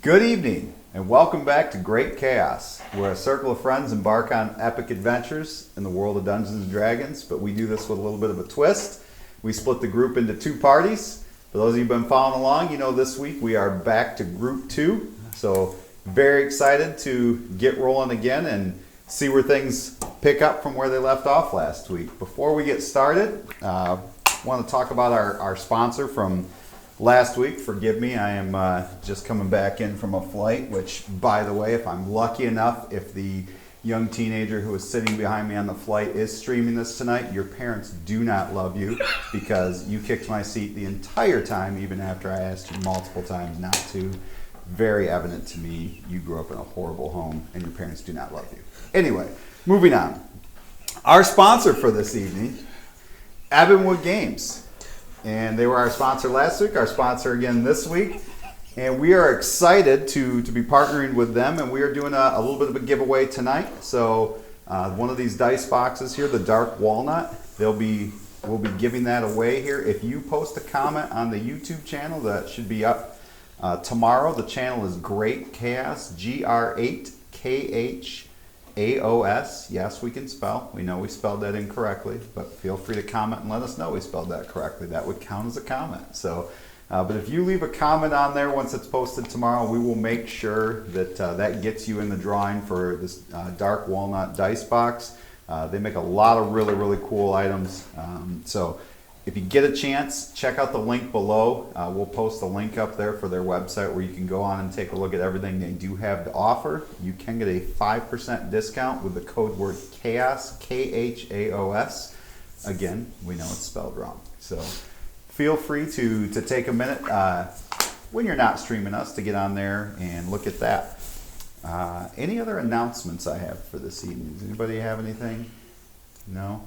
Good evening, and welcome back to Great Chaos, where a circle of friends embark on epic adventures in the world of Dungeons and Dragons, but we do this with a little bit of a twist. We split the group into two parties. For those of you who've been following along, you know this week we are back to Group 2, so very excited to get rolling again and see where things pick up from where they left off last week. Before we get started, I want to talk about our sponsor from last week. Forgive me, I am just coming back in from a flight, which, by the way, if I'm lucky enough, if the young teenager who is sitting behind me on the flight is streaming this tonight, your parents do not love you because you kicked my seat the entire time, even after I asked you multiple times not to. Very evident to me, you grew up in a horrible home and your parents do not love you. Anyway, moving on. Our sponsor for this evening, Evanwood Games. And they were our sponsor last week, our sponsor again this week. And we are excited to be partnering with them. And we are doing a little bit of a giveaway tonight. So one of these dice boxes here, the Dark Walnut, we'll be giving that away here. If you post a comment on the YouTube channel, that should be up tomorrow. The channel is Great Chaos, Gr8, KHAOS. Yes, we can spell. We know we spelled that incorrectly, but feel free to comment and let us know we spelled that correctly. That would count as a comment. So, but if you leave a comment on there once it's posted tomorrow, we will make sure that that gets you in the drawing for this Dark Walnut dice box. They make a lot of really, really cool items. So if you get a chance, check out the link below. We'll post a link up there for their website where you can go on and take a look at everything they do have to offer. You can get a 5% discount with the code word CHAOS, KHAOS. Again, we know it's spelled wrong. So feel free to take a minute when you're not streaming us to get on there and look at that. Any other announcements I have for this evening? Does anybody have anything? No?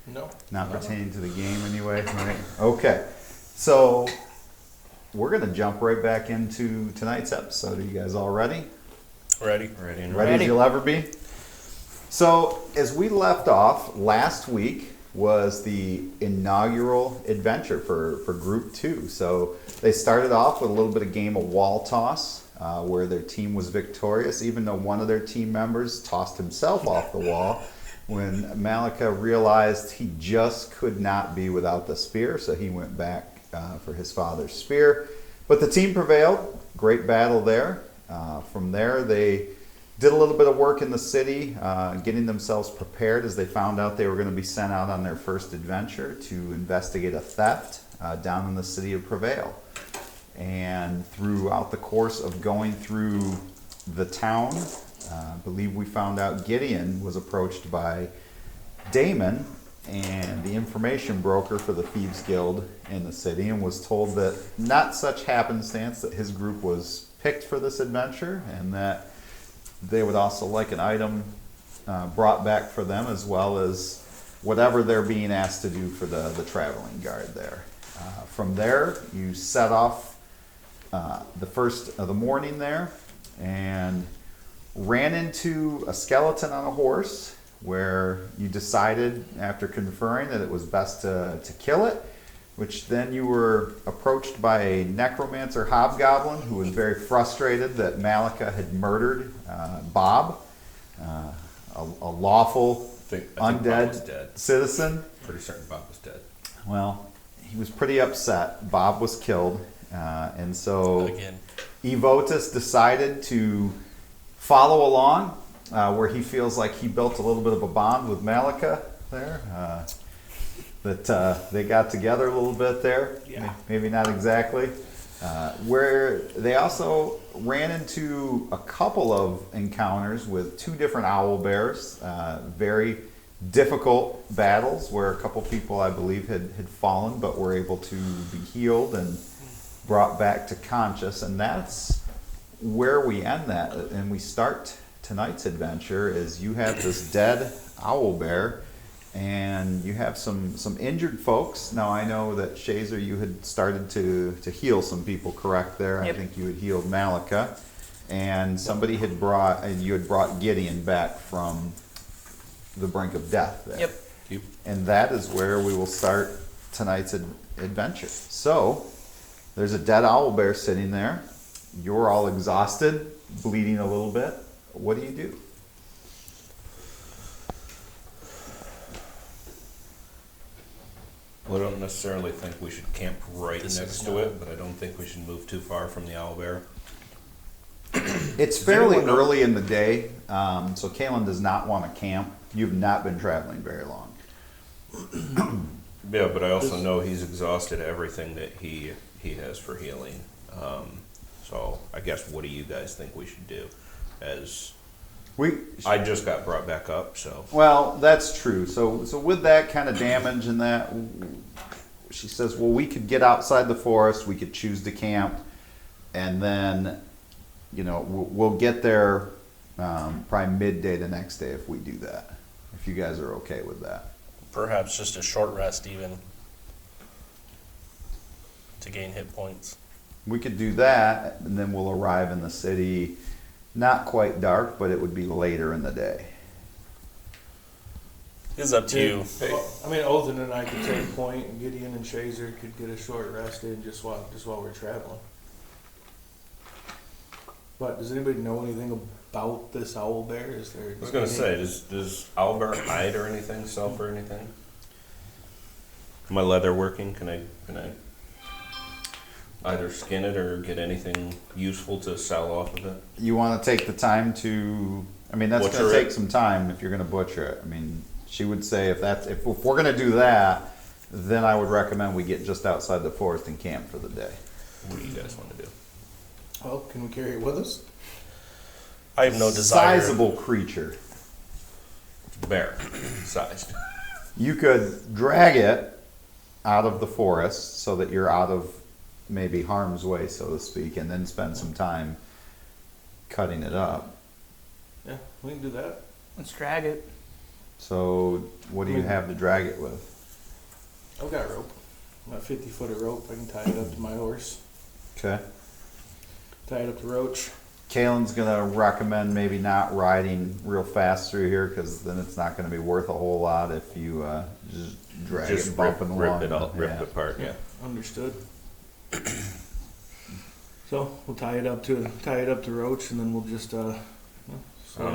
No. Not pertaining to the game anyway, right? Okay. So we're going to jump right back into tonight's episode. Are you guys all ready? Ready. Ready as you'll ever be? So as we left off, last week was the inaugural adventure for Group 2. So they started off with a little bit of game of wall toss, where their team was victorious, even though one of their team members tossed himself off the wall when Malika realized he just could not be without the spear, so he went back for his father's spear. But the team prevailed. Great battle there. From there, they did a little bit of work in the city, getting themselves prepared as they found out they were going to be sent out on their first adventure to investigate a theft down in the city of Prevail. And throughout the course of going through the town, I believe we found out Gideon was approached by Damon and the information broker for the Thieves Guild in the city, and was told that not such happenstance that his group was picked for this adventure, and that they would also like an item brought back for them, as well as whatever they're being asked to do for the traveling guard there. From there, you set off the first of the morning there, and ran into a skeleton on a horse, where you decided, after conferring, that it was best to kill it, which then you were approached by a necromancer hobgoblin who was very frustrated that Malika had murdered Bob, a lawful I think undead citizen. Pretty certain Bob was dead. Well, he was pretty upset. Bob was killed, and so Again. Evotus decided to follow along, where he feels like he built a little bit of a bond with Malika there. That they got together a little bit there. Yeah. Maybe not exactly. Where they also ran into a couple of encounters with two different owl bears. Very difficult battles where a couple people, I believe, had fallen but were able to be healed and brought back to conscious. And that's where we end that, and we start tonight's adventure. Is you have this dead owl bear, and you have some injured folks. Now I know that Shazer, you had started to heal some people, correct there? Yep. I think you had healed Malika, and somebody had brought Gideon back from the brink of death there. Yep. And that is where we will start tonight's adventure. So there's a dead owl bear sitting there. you're all exhausted, bleeding a little bit. What do you do? Well, I don't necessarily think we should camp right This next is to not- it, but I don't think we should move too far from the owlbear. It's Does fairly anyone know- early in the day, so Kalen does not want to camp. You've not been traveling very long. Yeah, but I also know he's exhausted everything that he has for healing. So I guess what do you guys think we should do? As I just got brought back up, so Well, that's true. So with that kind of damage and that, she says, well, we could get outside the forest. We could choose to camp, and then, we'll get there probably midday the next day if we do that. If you guys are okay with that. Perhaps just a short rest even to gain hit points. We could do that, and then we'll arrive in the city, not quite dark, but it would be later in the day. It's up to you. I mean, Othin and I could take point, and Gideon and Shazer could get a short rest in just while we're traveling. But does anybody know anything about this owl bear? Is there? I was gonna say, does owlbear hide or anything, self or anything? My leather working? Can I either skin it or get anything useful to sell off of it? You want to take the time to, that's going Butcher to take it? some time if you're going to butcher it. She would say if we're going to do that, then I would recommend we get just outside the forest and camp for the day. What do you guys want to do? Well, can we carry it with us? I have no desire. Sizable creature. Bear sized. You could drag it out of the forest so that you're out of maybe harm's way, so to speak, and then spend some time cutting it up. Yeah, we can do that. Let's drag it. So what do you have to drag it with? I've got rope. About 50 foot of rope. I can tie it up to my horse. Okay. Tie it up to Roach. Kalen's gonna recommend maybe not riding real fast through here, because then it's not gonna be worth a whole lot if you just drag Just it bumping rip along. it up, rip Yeah. it apart. Yeah, understood. So we'll tie it up to Roach, and then we'll just slowly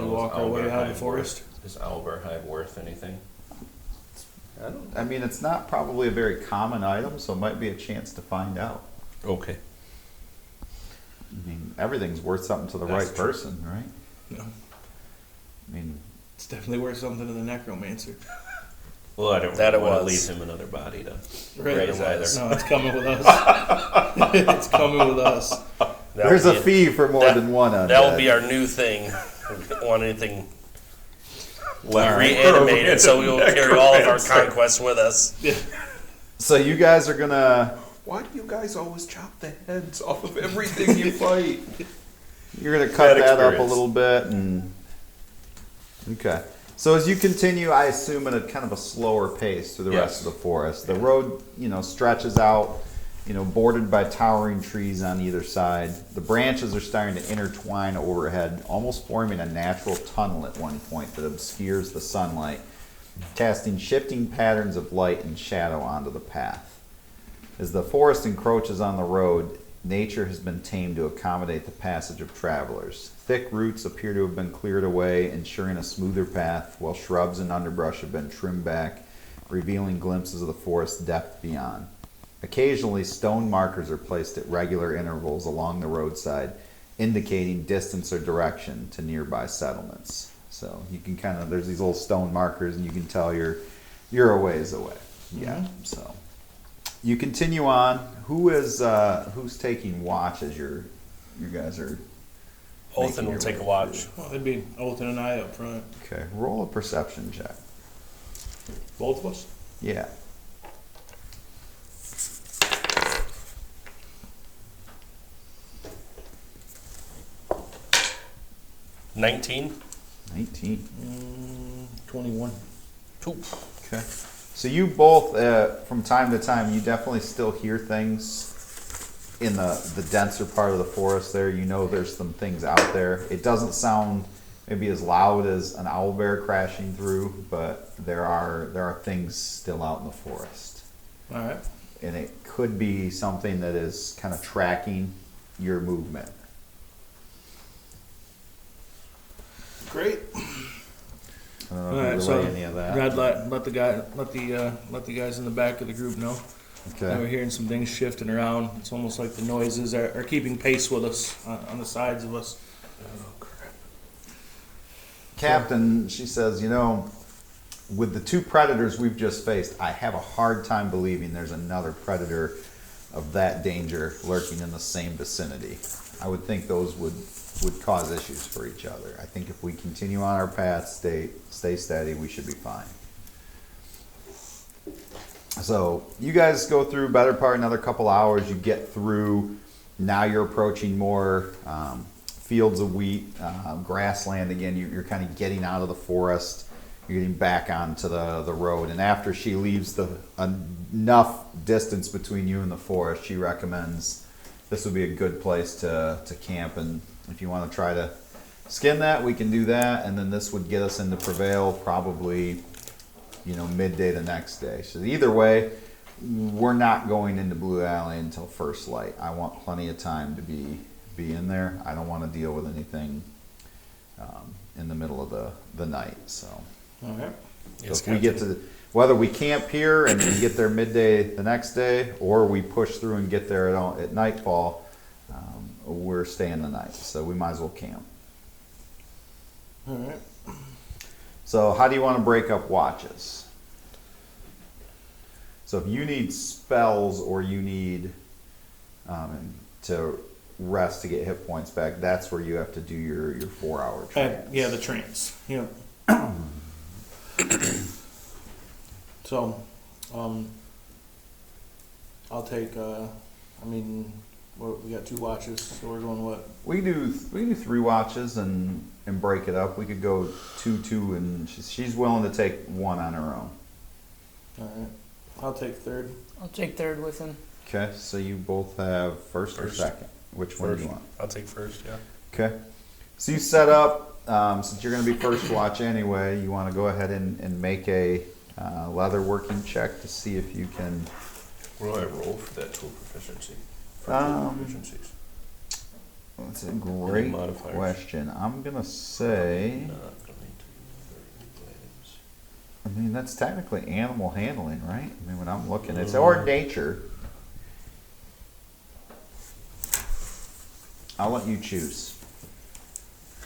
walk our way out of the forest. Is owlbear hide worth anything? It's not probably a very common item, so it might be a chance to find out. Okay. Everything's worth something to the That's right true. person, right? No, I mean, it's definitely worth something to the necromancer. Well, I don't That it want to was. leave him another body to Right, raise it was. either. No, it's coming with us. It's coming with us. there's a fee for more than one on That will be our new thing. We don't want anything reanimated, so we will carry all of our conquests with us. So you guys are gonna Why do you guys always chop the heads off of everything you fight? You're gonna cut Bad that up a experience. little bit, and okay. So as you continue, I assume at a kind of a slower pace through the rest Yes. of the forest. The road, stretches out, bordered by towering trees on either side. The branches are starting to intertwine overhead, almost forming a natural tunnel at one point that obscures the sunlight, casting shifting patterns of light and shadow onto the path. As the forest encroaches on the road, nature has been tamed to accommodate the passage of travelers. Thick roots appear to have been cleared away, ensuring a smoother path, while shrubs and underbrush have been trimmed back, revealing glimpses of the forest's depth beyond. Occasionally, stone markers are placed at regular intervals along the roadside, indicating distance or direction to nearby settlements. So you can there's these little stone markers, and you can tell you're a ways away. Yeah. So you continue on. Who's taking watch as you guys are? Othin making will your take way a watch. through? Well, it'd be Othin and I up front. Okay, roll a perception check. Both of us? Yeah. $19. 19. 21. Okay. So you both, from time to time, you definitely still hear things in the denser part of the forest there. There's some things out there. It doesn't sound maybe as loud as an owlbear crashing through, but there are things still out in the forest. All right. And it could be something that is kind of tracking your movement. Great. I don't know All if right, you so relay any of that. Brad, let the guys in the back of the group know. Okay. We're hearing some things shifting around. It's almost like the noises are keeping pace with us on the sides of us. Captain, she says, with the 2 predators we've just faced, I have a hard time believing there's another predator of that danger lurking in the same vicinity. I would think those would cause issues for each other. I think if we continue on our path, stay steady, we should be fine. So you guys go through better part another couple hours. You get through. Now you're approaching more fields of wheat, grassland again. You're kind of getting out of the forest. You're getting back onto the road. And after she leaves enough distance between you and the forest, she recommends this would be a good place to camp. And if you want to try to skin that, we can do that. And then this would get us into Prevail probably, midday the next day. So either way, we're not going into Blue Alley until first light. I want plenty of time to be in there. I don't want to deal with anything in the middle of the night. So, All right. Yes, if we get to whether we camp here and get there midday the next day, or we push through and get there at nightfall, we're staying the night. So we might as well camp. All right. So how do you want to break up watches? So if you need spells or you need to rest to get hit points back, that's where you have to do your 4-hour trance. Yeah, the trance. Yeah. So, I'll take. We got 2 watches, so we're going what? We do 3 watches and break it up. We could go 2, and she's willing to take 1 on her own. All right. I'll take third. I'll take third with him. Okay, so you both have first or second. Which one do you want? I'll take first, yeah. Okay. So you set up, since you're going to be first watch anyway, you want to go ahead and make a leather working check to see if you can. What do I roll for that tool proficiency? Proficiencies. That's a great modifiers? question. I'm going to say, Not going to items. I mean, that's technically animal handling, right? I mean, when I'm looking, it's or nature. I'll let you choose.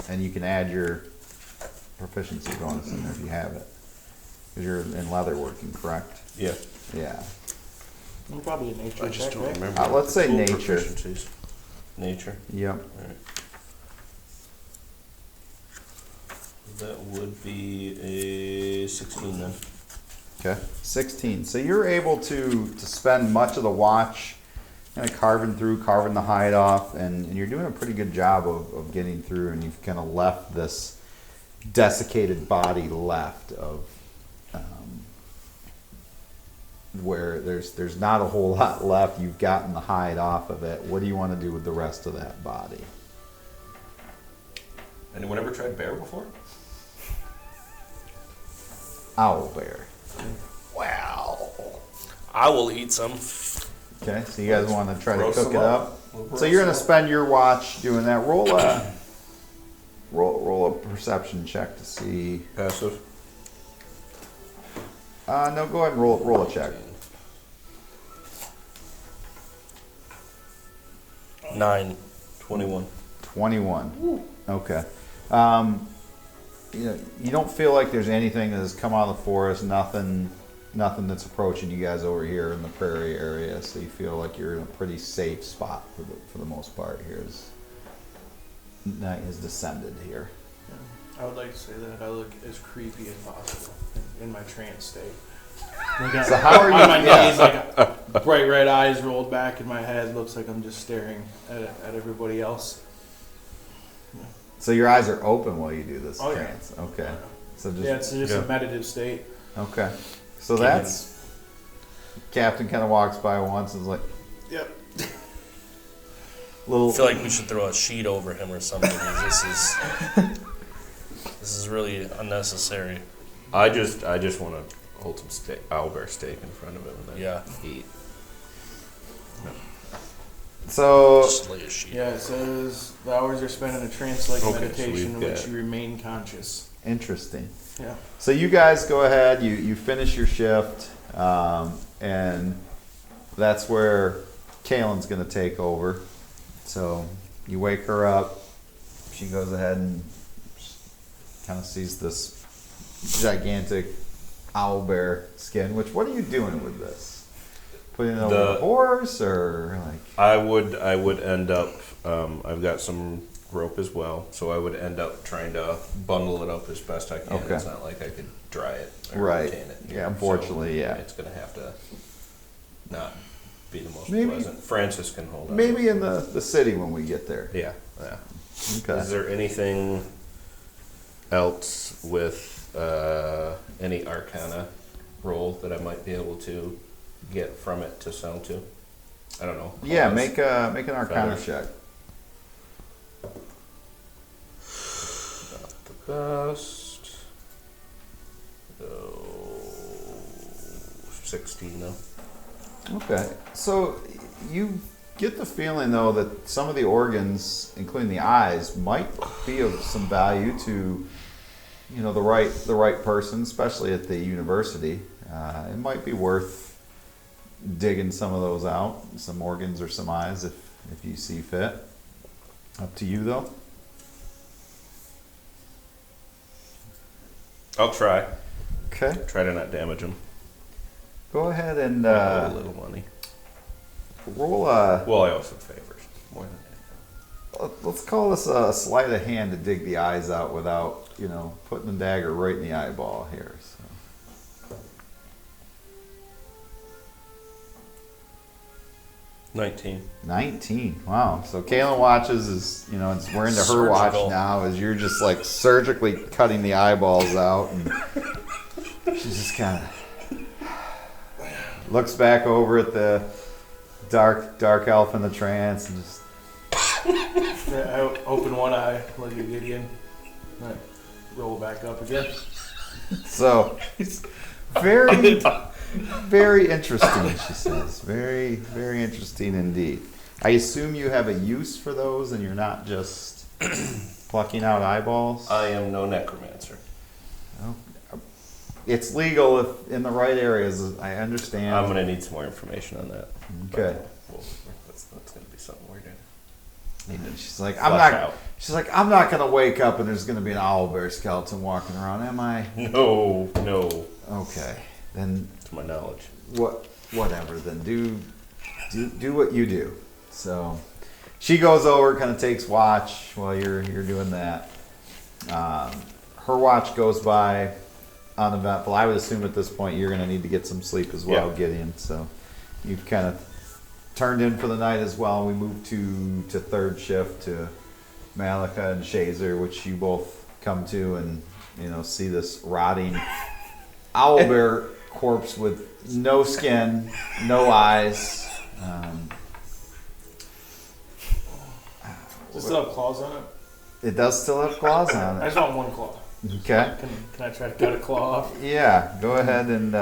And you can add your proficiency bonus in there if you have it. Because you're in leatherworking, correct? Yeah. Yeah. Probably a nature I just check, don't right? remember. Let's say Tool nature. proficiencies. Nature. Yep. Alright. That would be a 16 then. Okay. 16. So you're able to spend much of the watch kind of carving the hide off, and you're doing a pretty good job of getting through, and you've kind of left this desiccated body left of where there's not a whole lot left. You've gotten the hide off of it. What do you want to do with the rest of that body? Anyone ever tried bear before? Owl bear. Wow. I will eat some. Okay, so you guys want to try to Roast cook it them up? up. We'll So you're roast going to spend your watch doing that. Roll a perception check to see. Passive. No, go ahead and roll a check. 9. 21. 21. Okay. You don't feel like there's anything that has come out of the forest. Nothing that's approaching you guys over here in the prairie area. So you feel like you're in a pretty safe spot for the most part here. As night has descended here. I would like to say that I look as creepy as possible in my trance state. So how are you? On my Yeah. knees, like bright red eyes rolled back in my head. Looks like I'm just staring at everybody else. So your eyes are open while you do this Oh, yeah. trance. Okay. So just Yeah, it's just a meditative state. okay. So that's Captain kind of walks by once and is like, Yep. I feel like we should throw a sheet over him or something. This is really unnecessary. I just want to hold some owlbear steak in front of him and then Yeah. eat. So Slay a sheep. Yeah, it says the hours are spent in a trance-like Okay, so meditation in we've which got- you remain conscious. interesting. Yeah. So you guys go ahead. You finish your shift, and that's where Kaylin's going to take over. So you wake her up. She goes ahead and kind of sees this gigantic owl bear skin. Which, what are you doing with this? Putting it over the horse, or like? I would end up. I've got some rope as well, so I would end up trying to bundle it up as best I can. Okay. It's not like I could dry it or Right. tan it. Yeah, unfortunately, yeah. It's gonna have to not be the most Maybe- pleasant. Francis can hold on. Maybe in the city when we get there. Yeah. Yeah. Okay. Is there anything else with any Arcana roll that I might be able to get from it to sound to? I don't know. Yeah, Claws? make an Arcana Feathers. check. Not the best. Oh, 16 though. Okay, so you get the feeling though that some of the organs, including the eyes, might be of some value to, you know, the right person, especially at the university. It might be worth digging some of those out, some organs or some eyes, if you see fit. Up to you though. I'll try. Okay, Try to not damage him. go ahead and A little money. roll a. Well, I also favors more than anything. Let's call this a sleight of hand to dig the eyes out without, you know, putting the dagger right in the eyeball here. So. 19. 19. Wow. So Kaylin watches as, you know, we're into her watch Surgical. now as you're just like surgically cutting the eyeballs out, and she's just kind of looks back over at the dark elf in the trance and just Yeah, I open one eye like a Gideon. I roll back up again. so it's very very interesting, she says. Very, very interesting indeed. I assume you have a use for those and you're not just plucking out eyeballs? I am no necromancer. Oh, it's legal if in the right areas, I understand. I'm going to need some more information on that. Okay. Well, that's going to be something we're doing. And she's like, Flush out. She's like, I'm not gonna wake up and there's gonna be an owlbear skeleton walking around, am I? No. Okay, then To my knowledge. whatever. Then do what you do. So she goes over, kind of takes watch while you're doing that. Her watch goes by uneventful. I would assume at this point you're gonna need to get some sleep as well, Yeah. Gideon. So you've kind of turned in for the night as well. We moved to third shift to Malika and Shazer, which you both come to and, you know, see this rotting owlbear corpse with no skin, no eyes. Does it still have claws on it? It does still have claws on I it. just want one claw. Okay. Can I try to cut a claw off? Yeah, go ahead and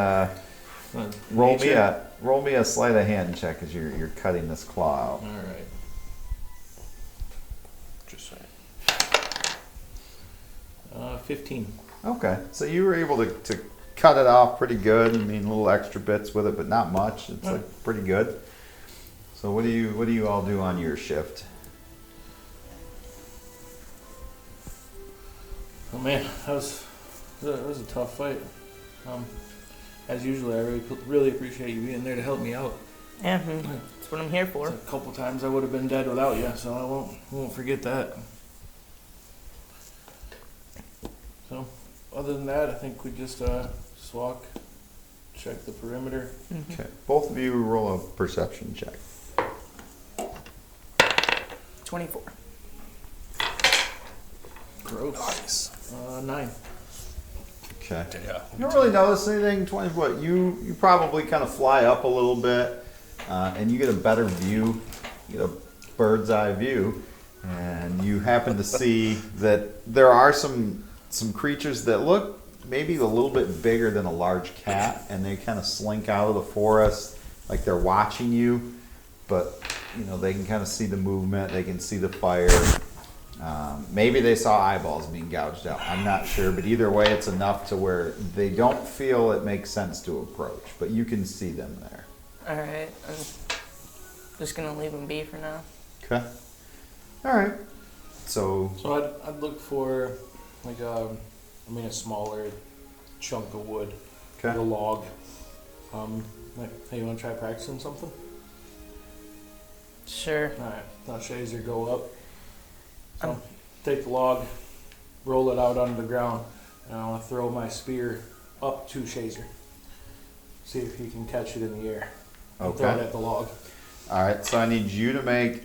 roll Nature? me a sleight of hand check as you're cutting this claw out. All right. Just saying. 15. Okay, so you were able to cut it off pretty good. I mean, little extra bits with it, but not much. It's like pretty good. So what do you all do on your shift? Oh man, that was a tough fight. As usual, I really appreciate you being there to help me out. Yeah, that's what I'm here for. A couple times I would have been dead without you, so I won't forget that. So, other than that, I think we just walk, check the perimeter. Okay, both of you roll a perception check. 24. Gross. 9. Okay. Yeah. You don't really notice anything. 20 foot. You probably kind of fly up a little bit, and you get a better view. You get a bird's eye view, and you happen to see that there are some creatures that look maybe a little bit bigger than a large cat, and they kind of slink out of the forest like they're watching you, but they can kind of see the movement, they can see the fire. Maybe they saw eyeballs being gouged out. I'm not sure, but either way, it's enough to where they don't feel it makes sense to approach, but you can see them there. All right. I'm just gonna leave them be for now. Okay. All right. So I'd look for like a smaller chunk of wood, okay. like a log. Hey, you want to try practicing something? Sure. All right. Now Shazer, go up. So take the log, roll it out onto the ground, and I want to throw my spear up to Shazer. See if he can catch it in the air. Okay. Throw it at the log. All right. So I need you to make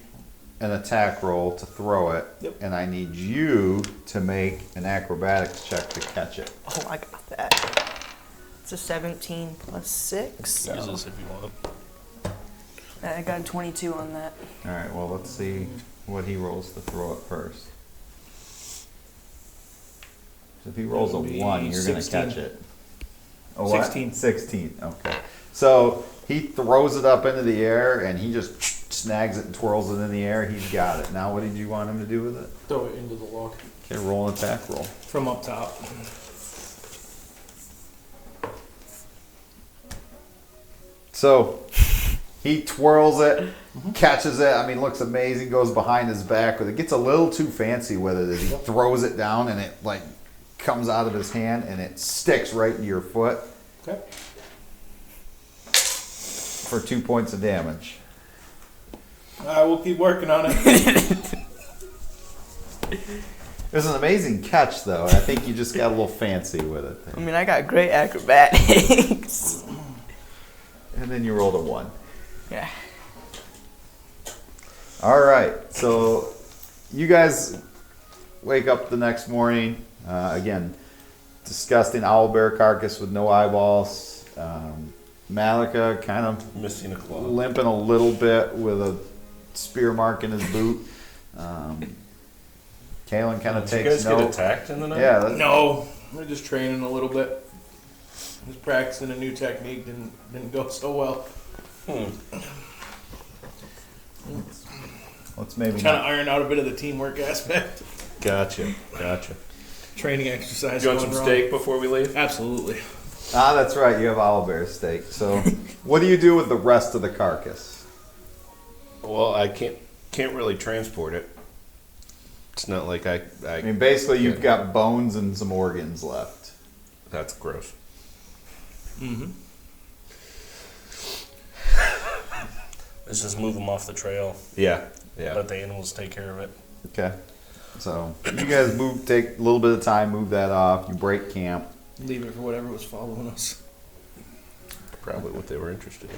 an attack roll to throw it, Yep. and I need you to make an acrobatics check to catch it. Oh, I got that. It's a 17 plus 6. Use this if you want. I got a 22 on that. All right. Well, let's see what he rolls to throw it first. So if he rolls a That would be 1, you're going to 16. catch it. A what? 16. 16. Okay. So he throws it up into the air, and he just snags it and twirls it in the air. He's got it. Now, what did you want him to do with it? Throw it into the log Okay, roll an attack roll. from up top. So he twirls it, catches it. I mean, looks amazing. Goes behind his back with it. Gets a little too fancy with it as he throws it down, and it like comes out of his hand, and it sticks right into your foot Okay. for 2 points of damage. I will keep working on it. It was an amazing catch, though. I think you just got a little fancy with it. I mean, I got great acrobatics. And then you rolled a 1. Yeah. All right. So you guys wake up the next morning. Again, disgusting owlbear carcass with no eyeballs. Malika kind of Missing a claw. limping a little bit with a spear mark in his boot. Kalen kind of Did you takes guys get note. attacked in the night? Yeah. that- No, we're just training a little bit. Just practicing a new technique. Didn't go so well. Let's maybe Trying to not. iron out a bit of the teamwork aspect. Gotcha. Training exercise. Do you want going some wrong. steak before we leave? Absolutely. That's right. You have owlbear steak. So what do you do with the rest of the carcass? Well, I can't really transport it. It's not like I I mean, basically, you've got bones and some organs left. that's gross. Mm-hmm. Let's just move them off the trail. Yeah. Let the animals take care of it. Okay. So you guys take a little bit of time, move that off. You break camp. Leave it for whatever was following us. Probably what they were interested in.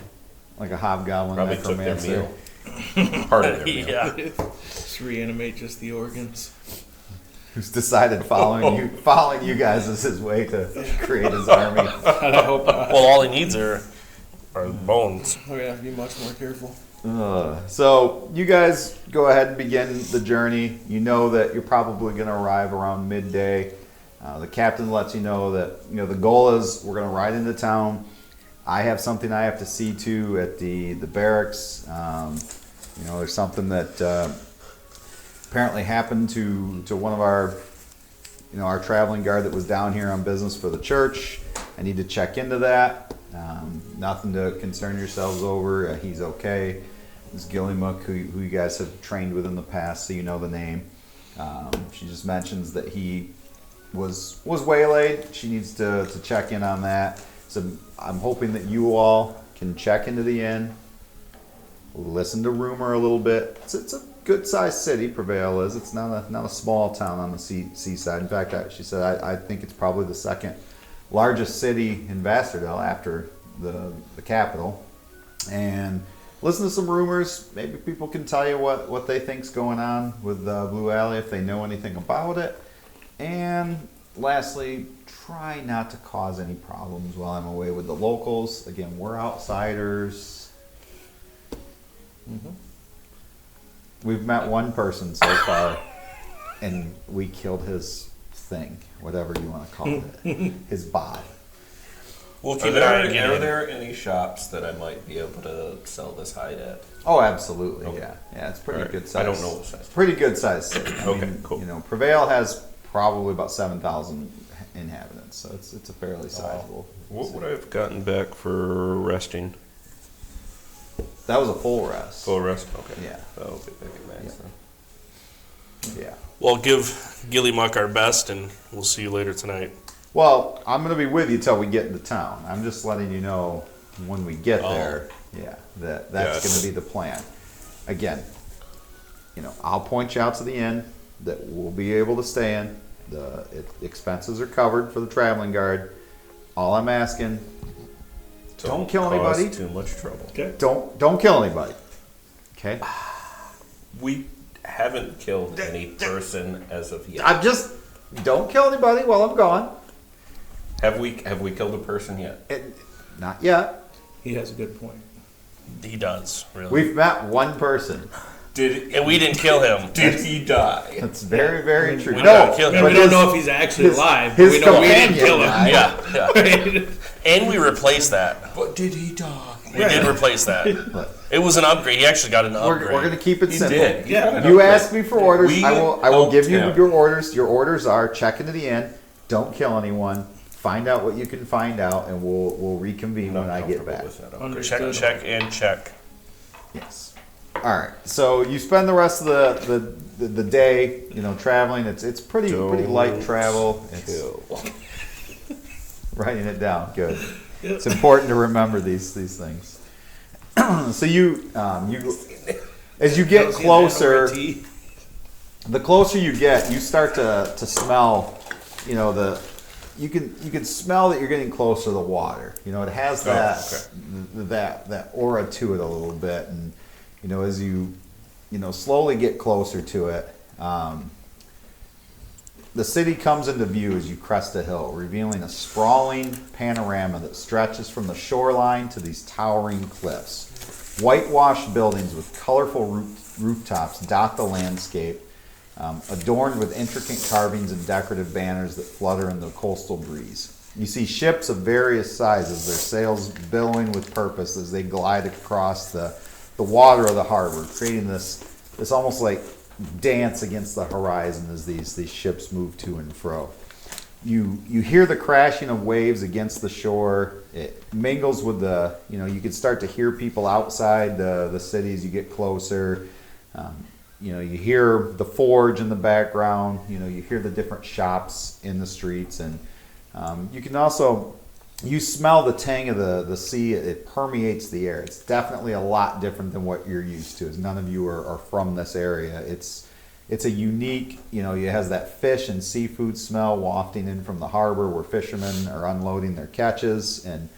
Like a hobgoblin Probably took their necromancer. meal. Part of their meal. Yeah. Just reanimate just the organs. Who's decided following you guys is his way to create his army. I hope not. Well, all he needs are bones. We're gonna have to be much more careful. So you guys go ahead and begin the journey. You know that you're probably going to arrive around midday. The captain lets you know that the goal is we're going to ride into town. I have something I have to see to at the barracks. There's something that apparently happened to one of our traveling guard that was down here on business for the church. I need to check into that. Nothing to concern yourselves over. He's okay. This Gillymook, who you guys have trained with in the past, so you know the name. She just mentions that he was waylaid. She needs to check in on that. So I'm hoping that you all can check into the inn, listen to rumor a little bit. It's a good-sized city, Prevail is. It's not a small town on the seaside. In fact, she said I think it's probably the second largest city in Bastardale after the capital. And listen to some rumors. Maybe people can tell you what they think's going on with Blue Alley if they know anything about it. And lastly, try not to cause any problems while I'm away with the locals. Again, we're outsiders. Mm-hmm. We've met one person so far, and we killed his thing, whatever you want to call it, his body. We'll Are keep an eye on are getting. there any shops that I might be able to sell this hide at? Oh, absolutely. Okay. Yeah. It's pretty Alright. good size. I don't know the size. It's pretty good size city. I Okay, mean, cool. You know, Prevail has probably about 7,000 inhabitants, so it's a fairly sizable. What would I have gotten back for resting? That was a full rest. Full rest? Okay. Yeah. That'll get back at max then. Yeah. Well, give Gilly Muck our best, and we'll see you later tonight. Well, I'm going to be with you till we get into town. I'm just letting you know when we get there. Yeah, that's Yes. going to be the plan. Again, you know, I'll point you out to the inn that we'll be able to stay in. Expenses are covered for the traveling guard. All I'm asking, don't kill cause anybody. Too much trouble. Okay. Don't kill anybody. Okay? We haven't killed any person as of yet. Don't kill anybody while I'm gone. Have we killed a person yet? Not yet. He has a good point. He does, really. We've met one person. And we didn't kill him. Did he die? That's very, very true. we No, gotta kill him. but we don't his- know if he's actually alive. But his we know we didn't companion kill him. died. Yeah. And we replaced that. But did he die? We did replace that. It was an upgrade. He actually got an upgrade. We're going to keep it He simple. did. He Yeah. got an You upgrade. asked me for orders. We I will helped give you him. your orders. Your orders are check into the inn, don't kill anyone, find out what you can find out, and we'll reconvene Not when I get comfortable back. with that upgrade. Understood. check, and check. Yes. All right. So you spend the rest of the day, you know, traveling. It's pretty light travel. It's writing it down. Good. It's important to remember these things. So you as you get closer, the closer you get, you start to smell. You know you can smell that you're getting closer to the water. You know, it has that aura to it a little bit, and you know, as you slowly get closer to it, the city comes into view as you crest a hill, revealing a sprawling panorama that stretches from the shoreline to these towering cliffs. Whitewashed buildings with colorful rooftops dot the landscape, adorned with intricate carvings and decorative banners that flutter in the coastal breeze. You see ships of various sizes, their sails billowing with purpose as they glide across the water of the harbor, creating this almost like dance against the horizon as these ships move to and fro. You hear the crashing of waves against the shore. It mingles with you can start to hear people outside the city as you get closer. You hear the forge in the background. You hear the different shops in the streets, and you can also smell the tang of the sea. It permeates the air. It's definitely a lot different than what you're used to, as none of you are from this area. It's a unique, it has that fish and seafood smell wafting in from the harbor where fishermen are unloading their catches, and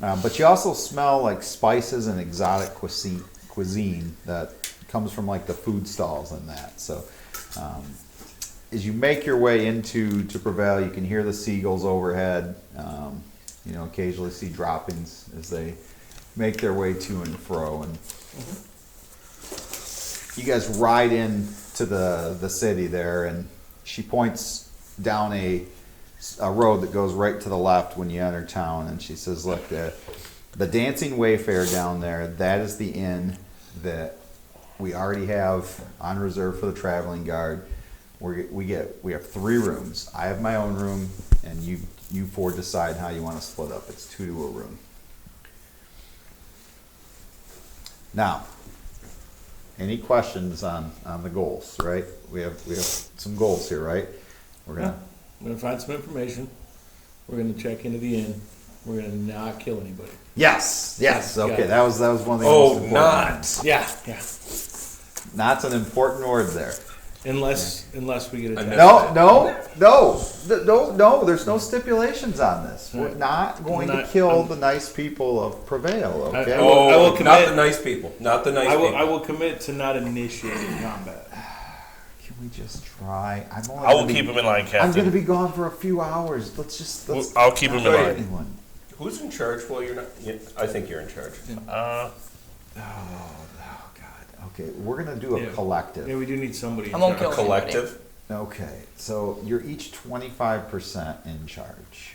but you also smell like spices and exotic cuisine that comes from like the food stalls and that. So as you make your way into Prevail, you can hear the seagulls overhead. Occasionally see droppings as they make their way to and fro. And you guys ride in to the city there, and she points down a road that goes right to the left when you enter town, and she says, "Look, the Dancing Wayfarer down there, that is the inn that we already have on reserve for the traveling guard. We have 3 rooms. I have my own room, and you 4 decide how you want to split up. It's 2 to a room." Now, any questions on the goals? Right? We have some goals here, right? We're gonna find some information. We're gonna check into the inn. We're gonna not kill anybody. yes. Okay, that was one of the Oh, most important not. ones. Yeah. Not's an important word there. Unless we get attacked. No. There's no stipulations on this. We're not going to kill the nice people of Prevail. Okay. I will Not commit- the nice people. Not the nice I people. will commit to not initiating combat. Can we just try? I will keep him in line, I'm going to Captain. be gone for a few hours. Let's I'll keep him in not hurt line. anyone. Who's in charge? Well, you're not. I think you're in charge. Oh God. Okay, we're going to do a Yeah. collective. Yeah, we do need somebody. I won't in charge. kill Collective. Okay, so you're each 25% in charge.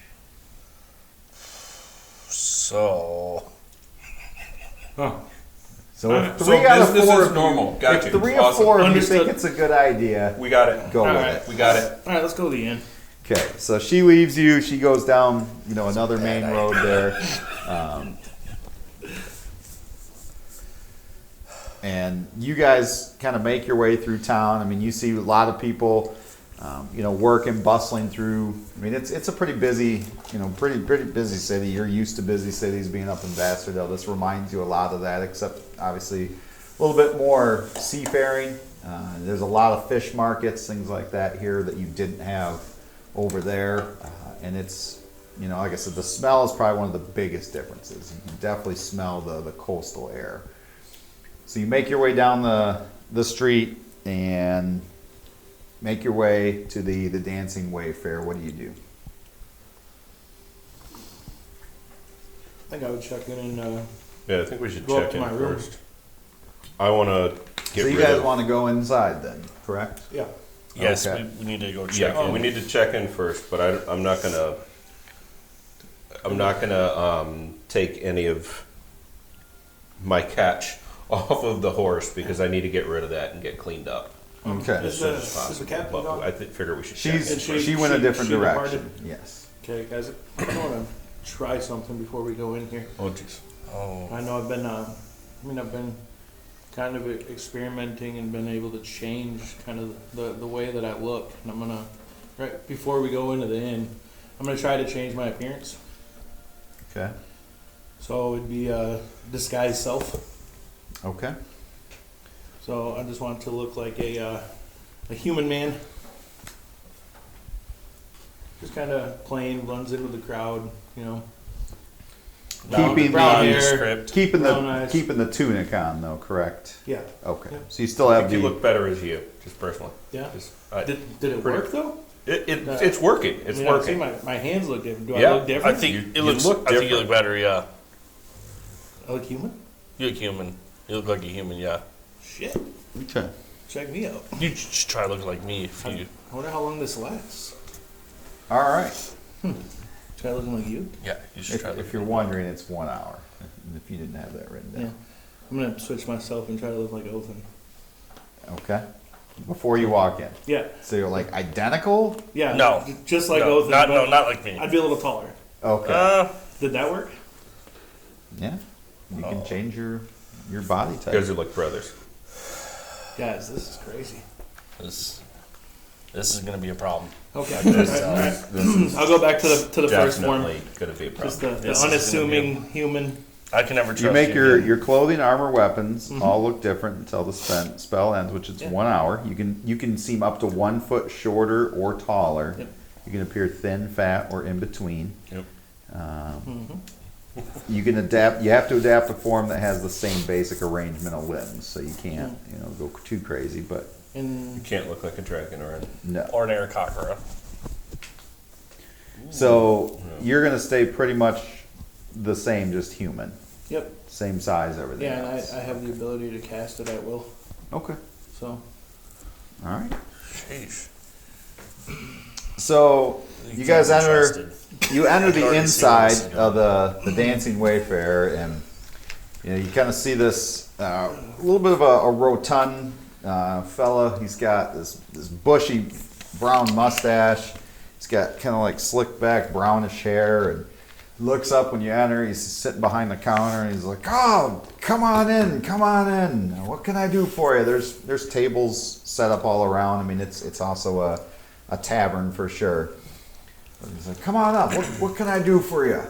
So. Huh. So if So 3 out of this 4 is normal. Got if you. 3 or Awesome. 4 of you Understood. think it's a good idea, We got it. go with Alright. it. We got it. All right, let's go to the inn. Okay, so she leaves you. She goes down, another main road there, and you guys kind of make your way through town. I mean, you see a lot of people, working, bustling through. I mean, it's a pretty busy, pretty busy city. You're used to busy cities being up in Bastardale. This reminds you a lot of that, except obviously a little bit more seafaring. There's a lot of fish markets, things like that here that you didn't have over there, and it's, like I said, the smell is probably one of the biggest differences. You can definitely smell the coastal air. So you make your way down the street and make your way to the Dancing Wayfarer. What do you do? I think I would check in and Yeah, I think we should Go up check to in my room. first. I want to get So you rid guys of. want to go inside then, correct? yeah. Yes, Okay. we need to go check Yeah, in. we need to check in first, but I'm not gonna. I'm not gonna take any of my catch off of the horse because I need to get rid of that and get cleaned up Okay. as soon as Is possible. the captain But gone? I figure we should check in She first. went a different she direction. departed? Yes. Okay, guys, I want to try something before we go in here. Oh jeez. Oh, I know I've been, I've been kind of experimenting and been able to change kind of the way that I look. And I'm gonna, right before we go into the inn, I'm gonna try to change my appearance. Okay. So it'd be disguise self. Okay. So I just want to look like a human man. Just kind of plain, runs into the crowd, Keeping brown the- hair. Nondescript. Keeping Brown eyes. the tunic on though, correct? Yeah. Okay. Yeah. So you still I have think the you look better as you, just personally. Yeah. Just, Did it pretty- work though? it's working. It's I mean, working. See, my hands look different. Do Yeah. I look I different? think You- it you looks. look I think you different. look better. Yeah, I look human? you look human. You look like a human. Yeah, Shit. Okay. Check me out. you should try looking like me if you. I wonder how long this lasts. All right. Try looking like you? Yeah, you should try If looking. you're wondering, it's 1 hour. If you didn't have that written Yeah. down. I'm gonna switch myself and try to look like Othan. Okay. Before you walk in. Yeah. So you're like identical? Yeah. No. Just like No, Othan. not but not like me. I'd be a little taller. Okay. Did that work? Yeah. You can Oh. change your body You type. guys are like brothers. Guys, this is crazy. This is gonna be a problem. Okay. This, All right. This is I'll go back to the first form. definitely going to be a Just problem. the This is gonna unassuming human. I can never trust You make you. your clothing, armor, weapons all look different until the spell ends, which is Yeah. 1 hour. You can seem up to 1 foot shorter or taller. Yep. You can appear thin, fat, or in between. Yep. You can adapt. You have to adapt a form that has the same basic arrangement of limbs, so you can't go too crazy. But You And can't look like a dragon or anything. no. Or an Aarakocra. So you're gonna stay pretty much the same, just human, yep. same size, everything. Yeah, and else. I have the ability to cast it at will. Okay. So All right. Sheesh. So you guys can't be enter. trusted. You enter I can the already see where this inside is of the Dancing Wayfarer, and you kind of see this a little bit of a rotund fella. He's got this bushy brown mustache. He's got kind of like slick back brownish hair, and looks up when you enter. He's sitting behind the counter, and he's like, "Oh, come on in, come on in. What can I do for you?" There's tables set up all around. I mean, it's also a tavern for sure. But he's like, "Come on up. What can I do for you?"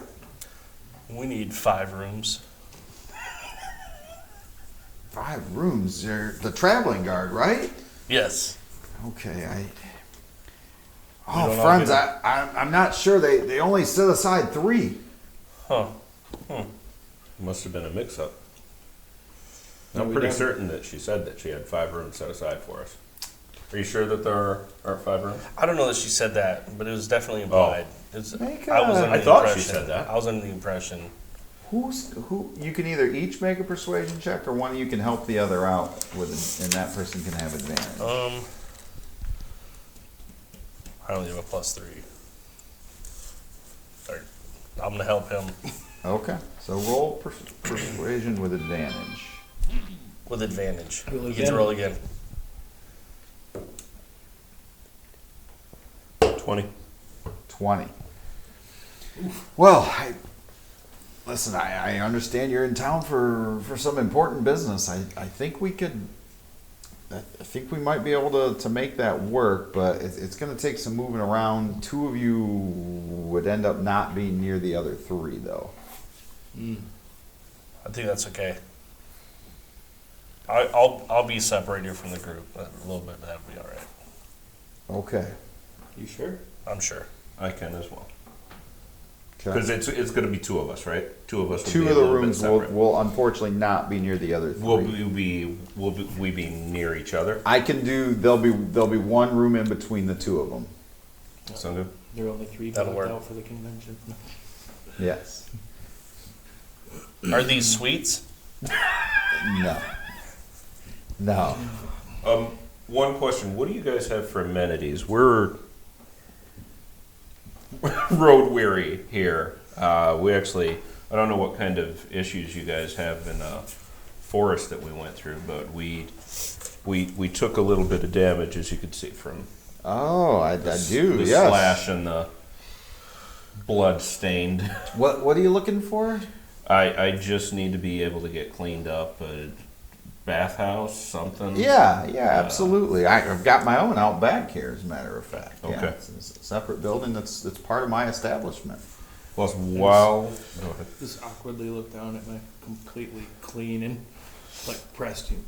We need 5 rooms. 5 rooms. You're the traveling guard, right? Yes. Okay. don't know friends, either. I'm not sure. They only set aside 3. Huh. Must have been a mix-up. No, I'm we pretty don't. certain that she said that she had 5 rooms set aside for us. Are you sure that there aren't 5 rooms? I don't know that she said that, but it was definitely implied. It's, Make I was a- under I the thought she impression- said that. I was under the impression. Who? You can either each make a persuasion check, or one of you can help the other out with it, and that person can have advantage. I only have a +3. Or, I'm gonna help him. Okay, so roll persuasion with advantage. With advantage. Roll You again. get to roll again. 20. 20. Well, listen, I understand you're in town for some important business. I think we could, I think we might be able to make that work, but it's going to take some moving around. Two of you would end up not being near the other three, though. I think that's okay. I'll be separated from the group a little bit. That'll be all right. Okay. You sure? I'm sure. I can as well. Okay. Because it's going to be two of us, right? Two of us. Will Two be of a the little bit rooms separate. will unfortunately not be near the other three. Will we be near each other? I can do. There'll be one room in between the two of them. Sound good? There are only 3 That'll blocked work. out for the convention. Yes. Are these suites? No. No. One question: what do you guys have for amenities? We're road weary here. We actually, I don't know what kind of issues you guys have in the forest that we went through, but we took a little bit of damage, as you could see from Oh, I do. the Yes. slash and the blood stained. What are you looking for? I just need to be able to get cleaned up. A bathhouse, something. Yeah, absolutely. I've got my own out back here, as a matter of fact. Yeah, Okay. it's a separate building that's part of my establishment. Plus, while go ahead. Just awkwardly look down at my completely clean and like pressed you.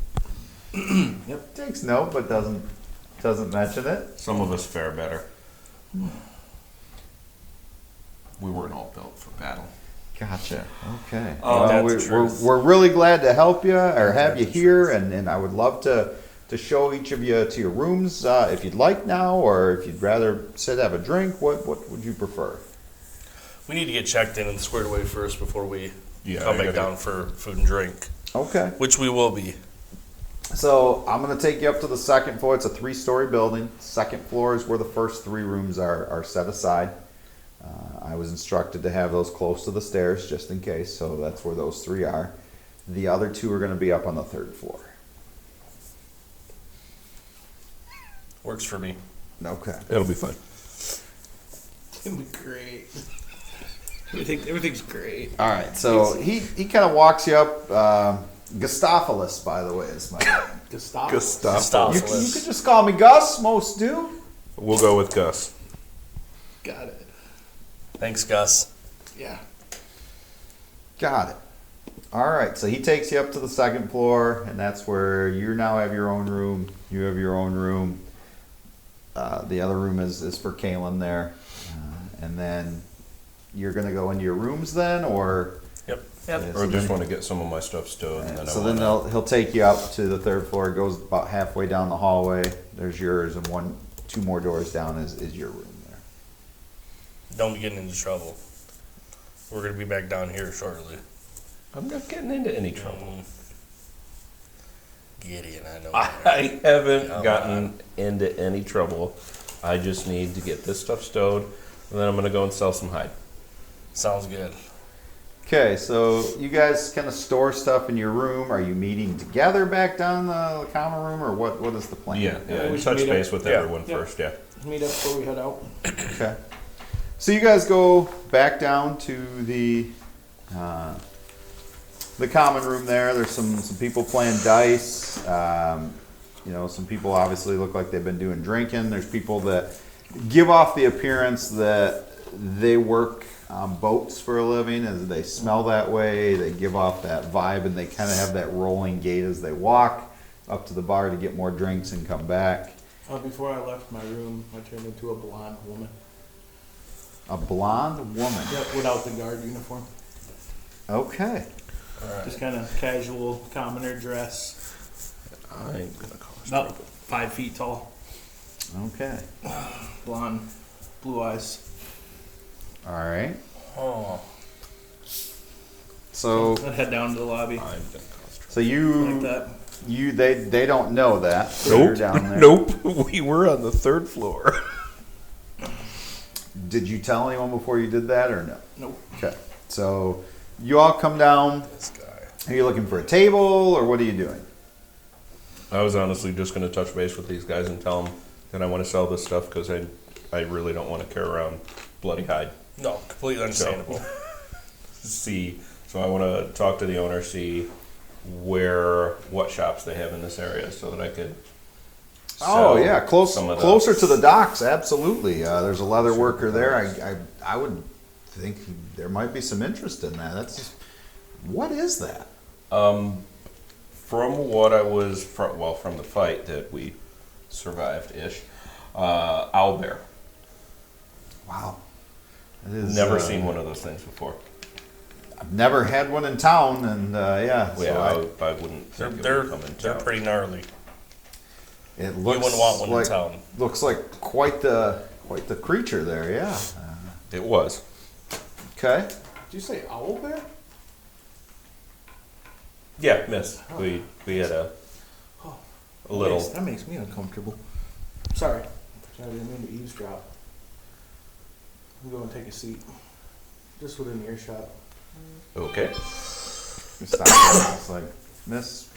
Yep. Takes note, but doesn't mention it. Some of us fare better. We weren't all built for battle. Gotcha. Okay. Oh, well, that's the truth. we're really glad to help you or have you here, and I would love to show each of you to your rooms if you'd like now, or if you'd rather sit have a drink. What would you prefer? We need to get checked in and squared away first before we Yeah, come I back gotta- down for food and drink, Okay. which we will be. So I'm going to take you up to the second floor. It's a 3-story building. Second floor is where the first 3 rooms are set aside. I was instructed to have those close to the stairs just in case, so that's where those 3 are. The other 2 are going to be up on the 3rd floor. Works for me. Okay. It'll be fun. It'll be great. Everything's great. All right. So he kind of walks you up. Gustavulus, by the way, is my name. Gustavo. You Gustavulus. can just call me Gus. Most do. We'll go with Gus. Got it. Thanks, Gus. Yeah. Got it. All right. So he takes you up to the 2nd floor, and that's where you now have your own room. You have your own room. The other room is for Kalen there, and then you're gonna go into your rooms then, or Yep. Yeah, Or just want to get some of my stuff stowed, and then so I then wanna, he'll take you up to the 3rd floor. It goes about halfway down the hallway. There's yours, and 2 more doors down is your room there. Don't be getting into trouble. We're gonna be back down here shortly. I'm not getting into any trouble. Gideon, I know. I haven't Come gotten into any trouble. I just need to get this stuff stowed, and then I'm gonna go and sell some hide. Sounds good. Okay, so you guys kind of store stuff in your room. Are you meeting together back down the common room, or what is the plan? Yeah, we we should touch meet up. base with Yeah. everyone Yep. first. Yeah. Meet up before we head out. Okay. So you guys go back down to the common room there. There's some people playing dice. Some people obviously look like they've been doing drinking. There's people that give off the appearance that they work on boats for a living, as they smell that way. They give off that vibe, and they kind of have that rolling gait as they walk up to the bar to get more drinks and come back. Before I left my room, I turned into a blonde woman. A blonde woman. Yep, without the guard uniform. Okay. Just kind of casual commoner dress. I ain't gonna cause About trouble. 5 feet tall. Okay. Blonde. Blue eyes. All right. Oh, So I'd head down to the lobby. I'm gonna cause trouble. so Like that. they don't know that. So you're down there. Nope. We were on the 3rd floor. Did you tell anyone before you did that or no? Nope. Okay. So you all come down. This guy. Are you looking for a table, or what are you doing? I was honestly just going to touch base with these guys and tell them that I want to sell this stuff because I really don't want to carry around bloody hide. No, completely understandable. So I want to talk to the owner, see what shops they have in this area so that I could Oh sell yeah, some of closer to the docks. Absolutely. There's a leather worker there. I would think there might be some interest in that. What is that? From what I was from the fight that we survived-ish, owlbear. Wow. It is, Never seen one of those things before. I've never had one in town, and yeah. I wouldn't think They're it would come in they're town. pretty gnarly. It looks You wouldn't want one like, in town. Looks like quite the creature there. Yeah. It was. Okay. Did you say owl bear? Yeah, miss. We had a little. That makes me uncomfortable. Sorry. I didn't mean to eavesdrop. I'm going to take a seat. Just within earshot. Okay. It's like, Miss,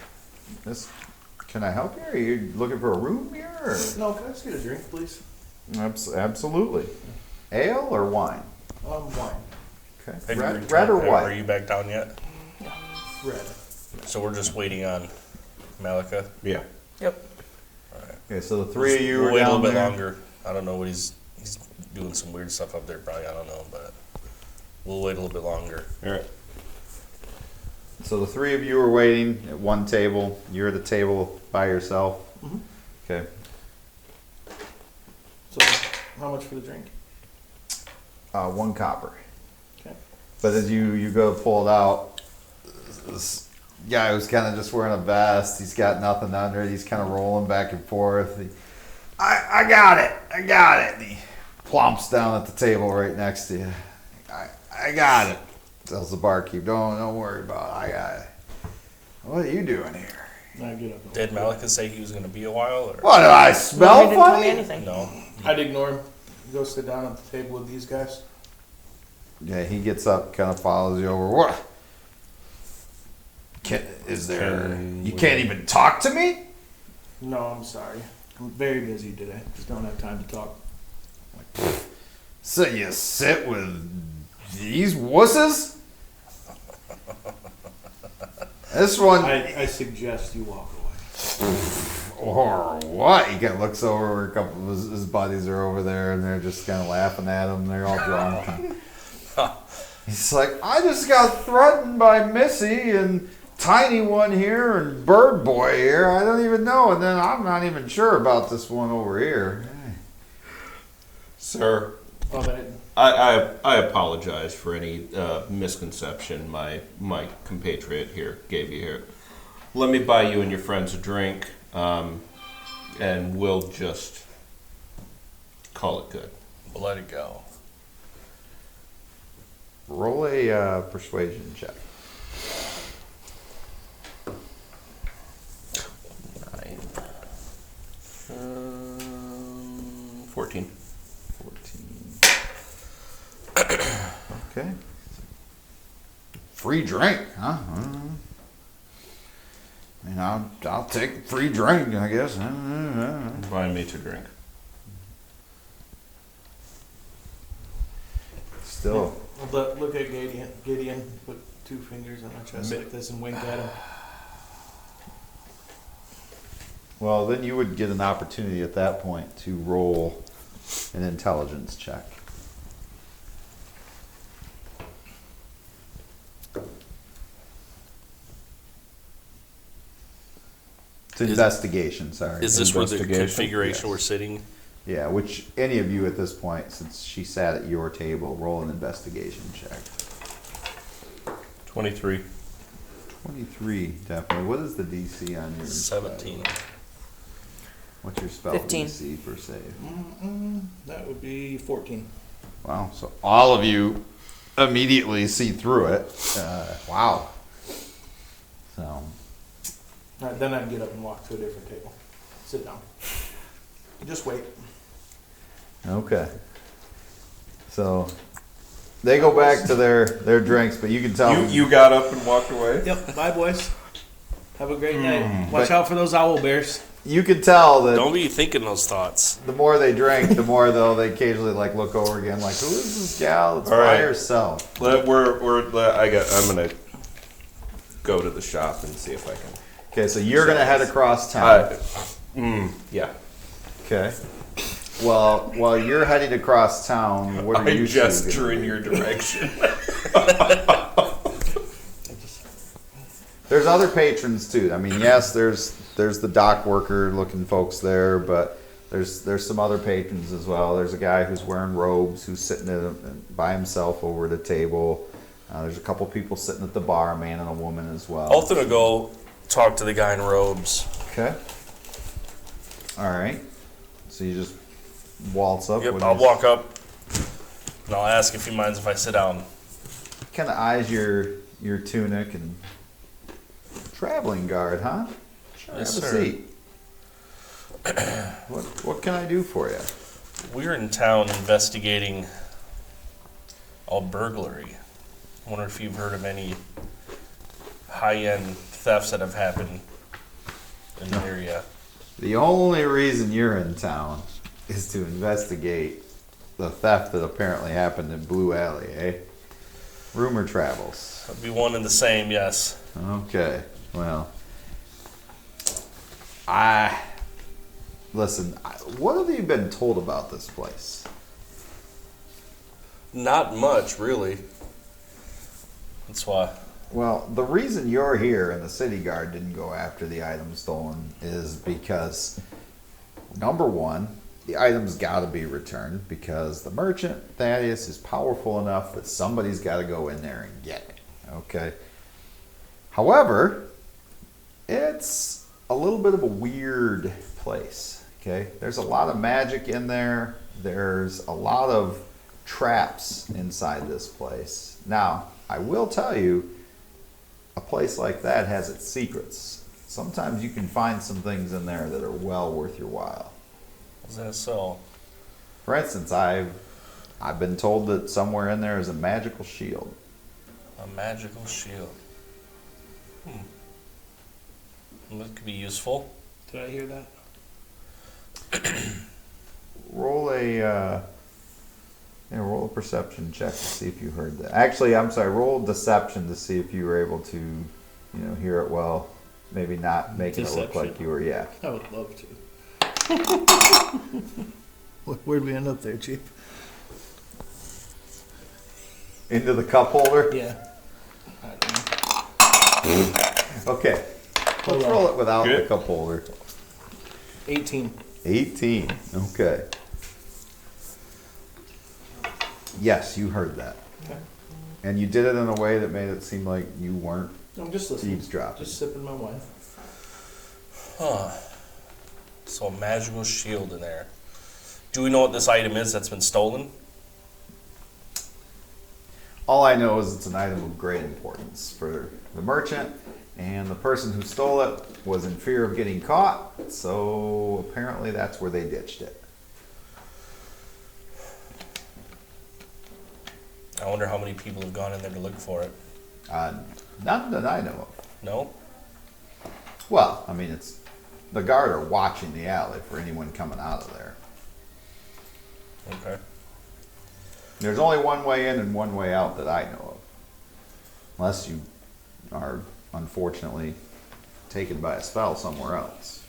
can I help you? Are you looking for a room here? Or? No, can I just get a drink, please? Absolutely. Ale or wine? Wine. Okay. Have you Red or returned- white? Are you back down yet? Red. So we're just waiting on Malika. Yeah. Yep. Okay, so the three of you We'll are wait a down little bit there. longer. I don't know what he's doing some weird stuff up there. Probably I don't know, but we'll wait a little bit longer. All right. So the three of you are waiting at one table. You're at the table by yourself. Mhm. Okay. So, how much for the drink? 1 copper. Okay. But as you go to pull it out, this guy who's kind of just wearing a vest, he's got nothing under it. He's kind of rolling back and forth. I got it. And he plumps down at the table right next to you. I got it. Tells the barkeep, don't worry about it. I got it. What are you doing here? I get up. Did Malika say he was going to be a while? Or? What, did I No, smell he didn't tell me funny? anything. No. I'd ignore him. Go sit down at the table with these guys. Yeah, he gets up, kind of follows you over. What? You can't even talk to me? No, I'm sorry. I'm very busy today. Just don't have time to talk. So you sit with these wusses? This one, I suggest you walk away. or what? He kind of looks over where a couple of his buddies are over there, and they're just kind of laughing at him. They're all drunk. He's like, I just got threatened by Missy and Tiny One here and Bird Boy here. I don't even know, and then I'm not even sure about this one over here. Sir, Oh, that, I apologize for any misconception my compatriot here gave you here. Let me buy you and your friends a drink, and we'll just call it good. We'll let it go. Roll a persuasion check. 9. 14. 14. Okay. Free drink, huh? I mean, I'll take a free drink, I guess. Buy me to drink. Still. look at Gideon. Put 2 fingers on my chest like this and wink at him. Well, then you would get an opportunity at that point to roll an intelligence check. It's investigation, sorry. Is this where the Investigation? configuration Yes. we're sitting? Yeah, which any of you at this point, since she sat at your table, roll an investigation check. 23. 23, definitely. What is the DC on your 17. What's your spell 15. DC for save? That would be 14. Wow, so all of you immediately see through it. Wow. So, Then I'd get up and walk to a different table. Sit down. Just wait. okay. So, They go back to their drinks, but you can tell. You got up and walked away? Yep. Bye, boys. Have a great night. Watch out for those owl bears. You can tell that Don't be thinking those thoughts. the more they drink, the more though they occasionally like look over again, like, who is this gal that's All by right. herself? I'm gonna go to the shop and see if I can. Okay, so you're gonna head across town. Yeah. Okay. Well, while you're heading across town, what are I you two gesture gonna in do? your direction. There's other patrons too. I mean, yes, there's the dock worker looking folks there, but there's some other patrons as well. There's a guy who's wearing robes who's sitting by himself over at a table. There's a couple people sitting at the bar, a man and a woman as well. Alton will go talk to the guy in robes. Okay. All right. So you just waltz up. Yep, with I'll his- walk up and I'll ask if he minds if I sit down. Kind of eyes your tunic and traveling guard, huh? Sure, Yes, have a sir. seat. What can I do for you? We're in town investigating a burglary. I wonder if you've heard of any high-end thefts that have happened in the area. The only reason you're in town is to investigate the theft that apparently happened in Blue Alley, eh? Rumor travels. That'd be one and the same, yes. Okay, well, listen. What have you been told about this place? Not much, really. That's why. Well, the reason you're here and the city guard didn't go after the items stolen is because, number one, the items got to be returned because the merchant, Thaddeus, is powerful enough that somebody's got to go in there and get it. Okay? However, it's a little bit of a weird place. Okay? There's a lot of magic in there. There's a lot of traps inside this place. Now, I will tell you, a place like that has its secrets. Sometimes you can find some things in there that are well worth your while. Is that so? For instance, I've been told that somewhere in there is a magical shield. A magical shield. That could be useful. Did I hear that? Roll a perception check to see if you heard that. Actually, I'm sorry. Roll deception to see if you were able to, hear it well. Maybe not making it look like you were. Yeah. I would love to. Where'd we end up there, Chief? Into the cup holder. Yeah. Okay. Hold Let's on. roll it without Good. the cup holder. 18. 18. Okay. Yes, you heard that. Okay. And you did it in a way that made it seem like you weren't I'm just listening. eavesdropping. Just sipping my wine. Huh. So a magical shield in there. Do we know what this item is that's been stolen? All I know is it's an item of great importance for the merchant, and the person who stole it was in fear of getting caught, so apparently that's where they ditched it. I wonder how many people have gone in there to look for it. None that I know of. No? Well, I mean, it's the guard are watching the alley for anyone coming out of there. Okay. There's only one way in and one way out that I know of. Unless you are unfortunately taken by a spell somewhere else.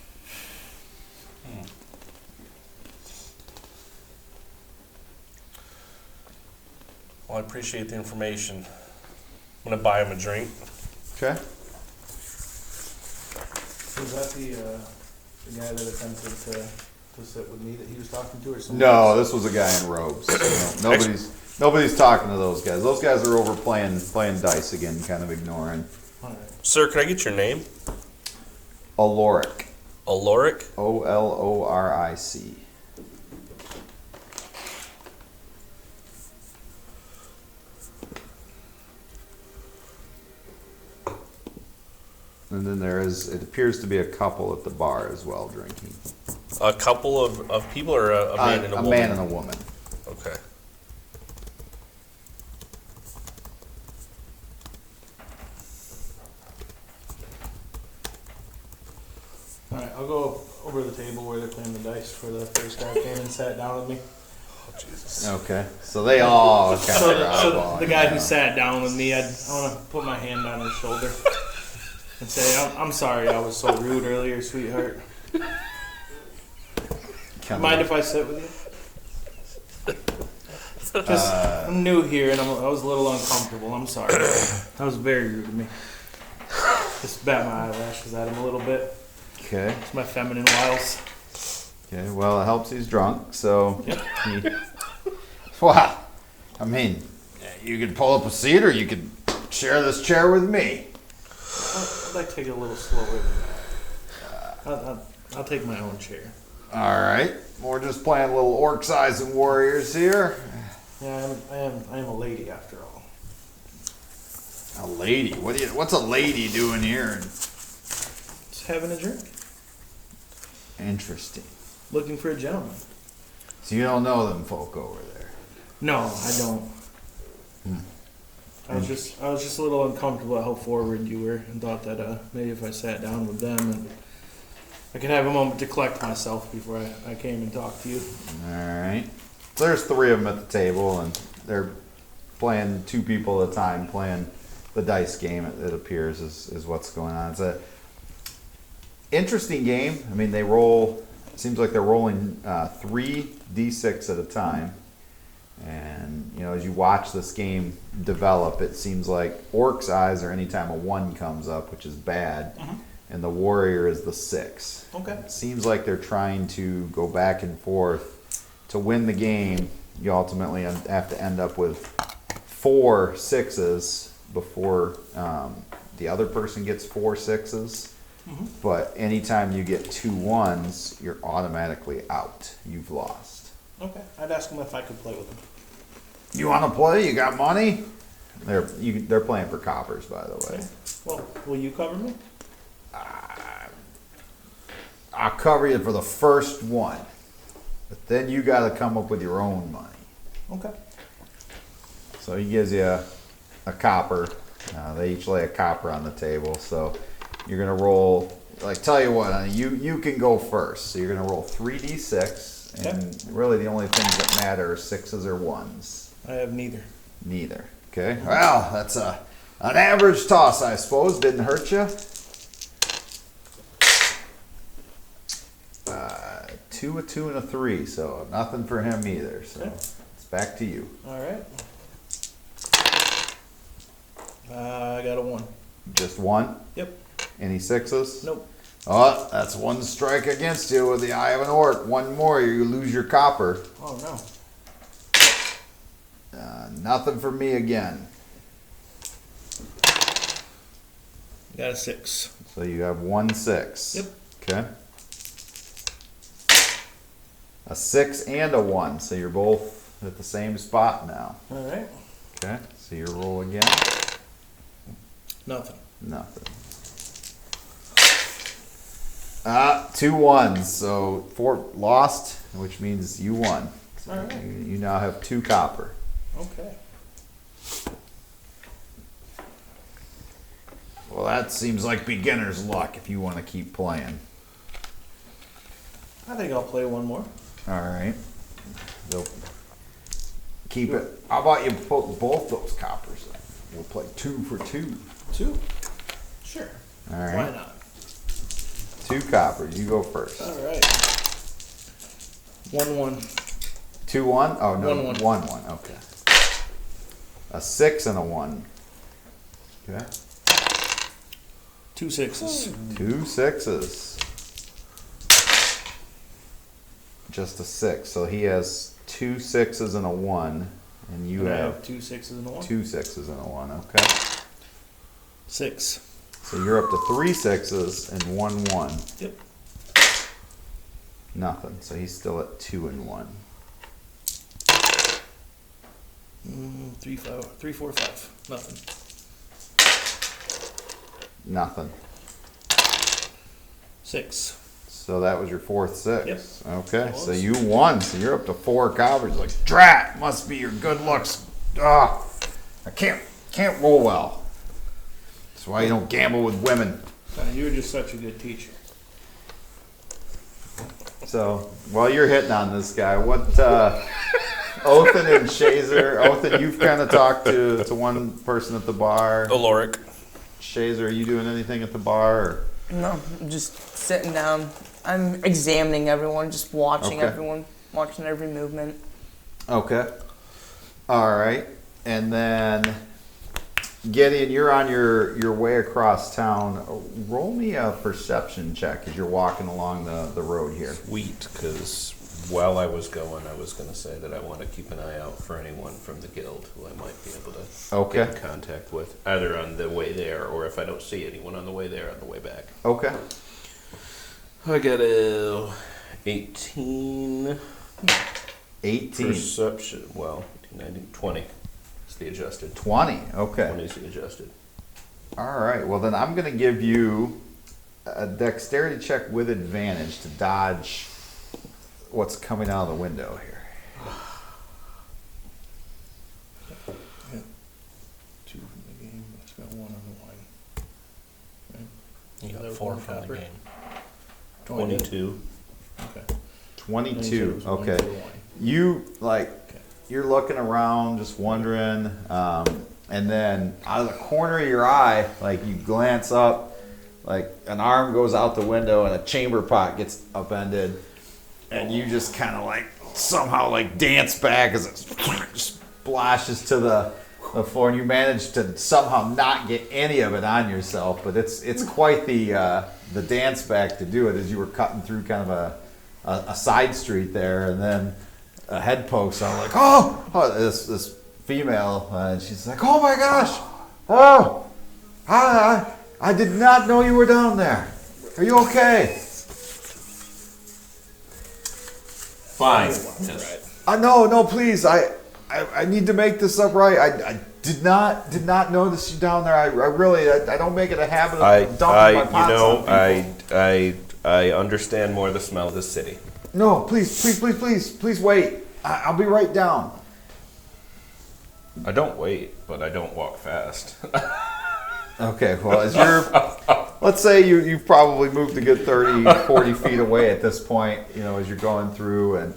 Well, I appreciate the information. I'm going to buy him a drink. Okay. Was that the guy that attempted to sit with me that he was talking to, or someone No, else? this was a guy in robes. No, nobody's talking to those guys. Those guys are over playing dice again, kind of ignoring. All right. Sir, can I get your name? Aloric. Aloric? Oloric. And then it appears to be a couple at the bar as well drinking. A couple of people or a man and a woman? A man and a woman. Okay. Alright, I'll go over the table where they're playing the dice for the first guy came and sat down with me. Oh, Jesus. Okay. So they all kind So, of the guy who sat down with me, I want to put my hand on his shoulder and say, I'm sorry I was so rude earlier, sweetheart. Mind if I sit with you? Just, I'm new here and I was a little uncomfortable. I'm sorry. That was very rude of me. Just bat my eyelashes at him a little bit. Okay. It's my feminine wiles. Okay. Well, it helps he's drunk. So. Yep. Wow. I mean, you could pull up a seat, or you could share this chair with me. I'd like to take it a little slower than that. I'll take my own chair. All right. We're just playing a little Orcs, Eyes, and Warriors here. Yeah, I am a lady after all. A lady? What's a lady doing here? Just having a drink. Interesting. Looking for a gentleman. So you don't know them folk over there? No, I don't. I was just a little uncomfortable at how forward you were, and thought that maybe if I sat down with them and I could have a moment to collect myself before I came and talked to you. All right. So there's 3 of them at the table, and they're playing 2 people at a time, playing the dice game. It appears is what's going on. It's a interesting game. I mean, they roll. It seems like they're rolling 3 d6 at a time. And, you know, as you watch this game develop, it seems like Orc's eyes are anytime a 1 comes up, which is bad, and the warrior is the 6. Okay. It seems like they're trying to go back and forth. To win the game, you ultimately have to end up with 4 6s before the other person gets 4 6s. But anytime you get 2 1s, you're automatically out. You've lost. Okay. I'd ask them if I could play with them. You want to play? You got money? They're playing for coppers, by the way. Okay. Well, will you cover me? I'll cover you for the first one, but then you got to come up with your own money. Okay. So he gives you a copper. They each lay a copper on the table. So you're gonna roll. Like, tell you what, honey, you can go first. So you're gonna roll 3d6, and really the only things that matter are 6s or 1s. I have neither. Neither. Okay. Well, that's an average toss, I suppose. Didn't hurt you. 2, a 2, and a 3. So nothing for him either. So it's back to you. All right. I got a 1. Just 1. Yep. Any 6s? Nope. Oh, that's 1 strike against you with the eye of an orc. 1 more, you lose your copper. Oh no. Nothing for me again. Got a 6. So you have 1 6. Yep. Okay. A 6 and a 1, so you're both at the same spot now. All right. Okay. So you roll again. Nothing. Nothing. 2 1s, so 4 lost, which means you won. So All right. you now have 2 copper. Okay. Well, that seems like beginner's luck if you want to keep playing. I think I'll play 1 more. All right. They'll keep it. How about you put both those coppers in? We'll play 2 for 2. 2. Sure. All right. Why not? 2 coppers. You go first. All right. 1 1. 2 1? Oh, no. 1 1. 1 1. Okay. A 6 and a 1. Okay. 2 6s. 2 6s. Just a 6. So he has 2 6s and a 1. And you I have 2 6s and a 1. 2 6s and a 1. Okay. 6. So you're up to 3 6s and 1 1. Yep. Nothing. So he's still at 2 and 1. 3 4 5. Nothing. Nothing. 6. So that was your 4th 6. Yep. Okay. It So was. you won. So you're up to 4 coppers. Like, drat! Must be your good looks. Ah, I can't roll well. That's why you don't gamble with women. You were just such a good teacher. So while you're hitting on this guy, what Othin and Shazer? Othin, you've kind of talked to one person at the bar. Oloric. Shazer, are you doing anything at the bar? Or? No, I'm just sitting down. I'm examining everyone, just watching Okay. everyone, watching every movement. Okay. All right. And then, Gideon, you're on your way across town. Roll me a perception check as you're walking along the road here. Sweet, because while I was going, I was going to say that I want to keep an eye out for anyone from the guild who I might be able to Okay. get in contact with, either on the way there or if I don't see anyone on the way there, on the way back. Okay. I got a 18 18. perception. Well, 19, 20 is the adjusted. 20. Okay. 20 is the adjusted. All right. Well, then I'm going to give you a dexterity check with advantage to dodge what's coming out of the window here. 2 from the game. I spent 1 on the wine. You That got was 4 one from the copper? game. 22. Okay. 22. One Okay. for the wine. You Okay. you're looking around, just wondering, and then out of the corner of your eye, like you glance up, like an arm goes out the window and a chamber pot gets upended, and you just kind of like somehow like dance back as it splashes to the floor, and you manage to somehow not get any of it on yourself, but it's quite the dance back to do it as you were cutting through kind of a side street there, and then a head pokes out like, oh this female, and she's like, oh my gosh, oh, I did not know you were down there. Are you okay? Fine. Yes. No, please, I need to make this up right. I did not notice you down there. I really don't make it a habit of dumping my pots on people. I understand more the smell of the city. No, please wait. I'll be right down. I don't wait, but I don't walk fast. Okay, well, as you're, let's say you've probably moved a good 30, 40 feet away at this point, as you're going through, and,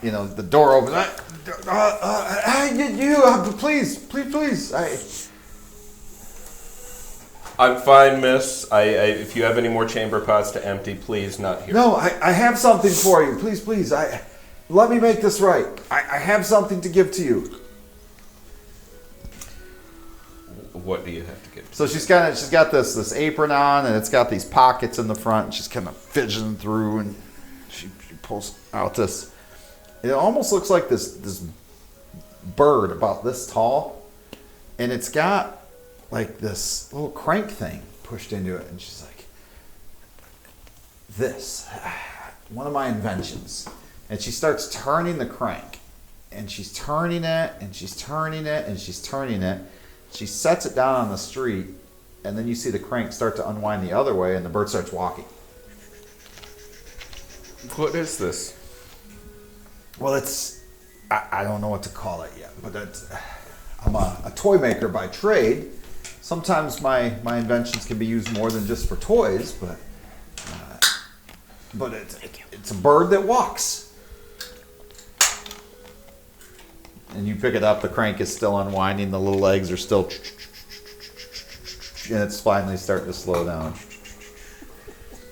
the door opens. Please. I'm fine, miss. If you have any more chamber pots to empty, please, not here. No, I have something for you. Please. Let me make this right. I have something to give to you. What do you have to give? So she's got this apron on, and it's got these pockets in the front. And she's kind of fidgeting through, and she pulls out this. It almost looks like this bird about this tall, and it's got like this little crank thing pushed into it, and she's like, "This, one of my inventions." And she starts turning the crank, and she's turning it, and she's turning it, and she's turning it. She sets it down on the street, and then you see the crank start to unwind the other way, and the bird starts walking. What is this? Well, I don't know what to call it yet, but I'm a toy maker by trade. Sometimes my inventions can be used more than just for toys, but it's a bird that walks. And you pick it up, the crank is still unwinding, the little legs are still, and it's finally starting to slow down.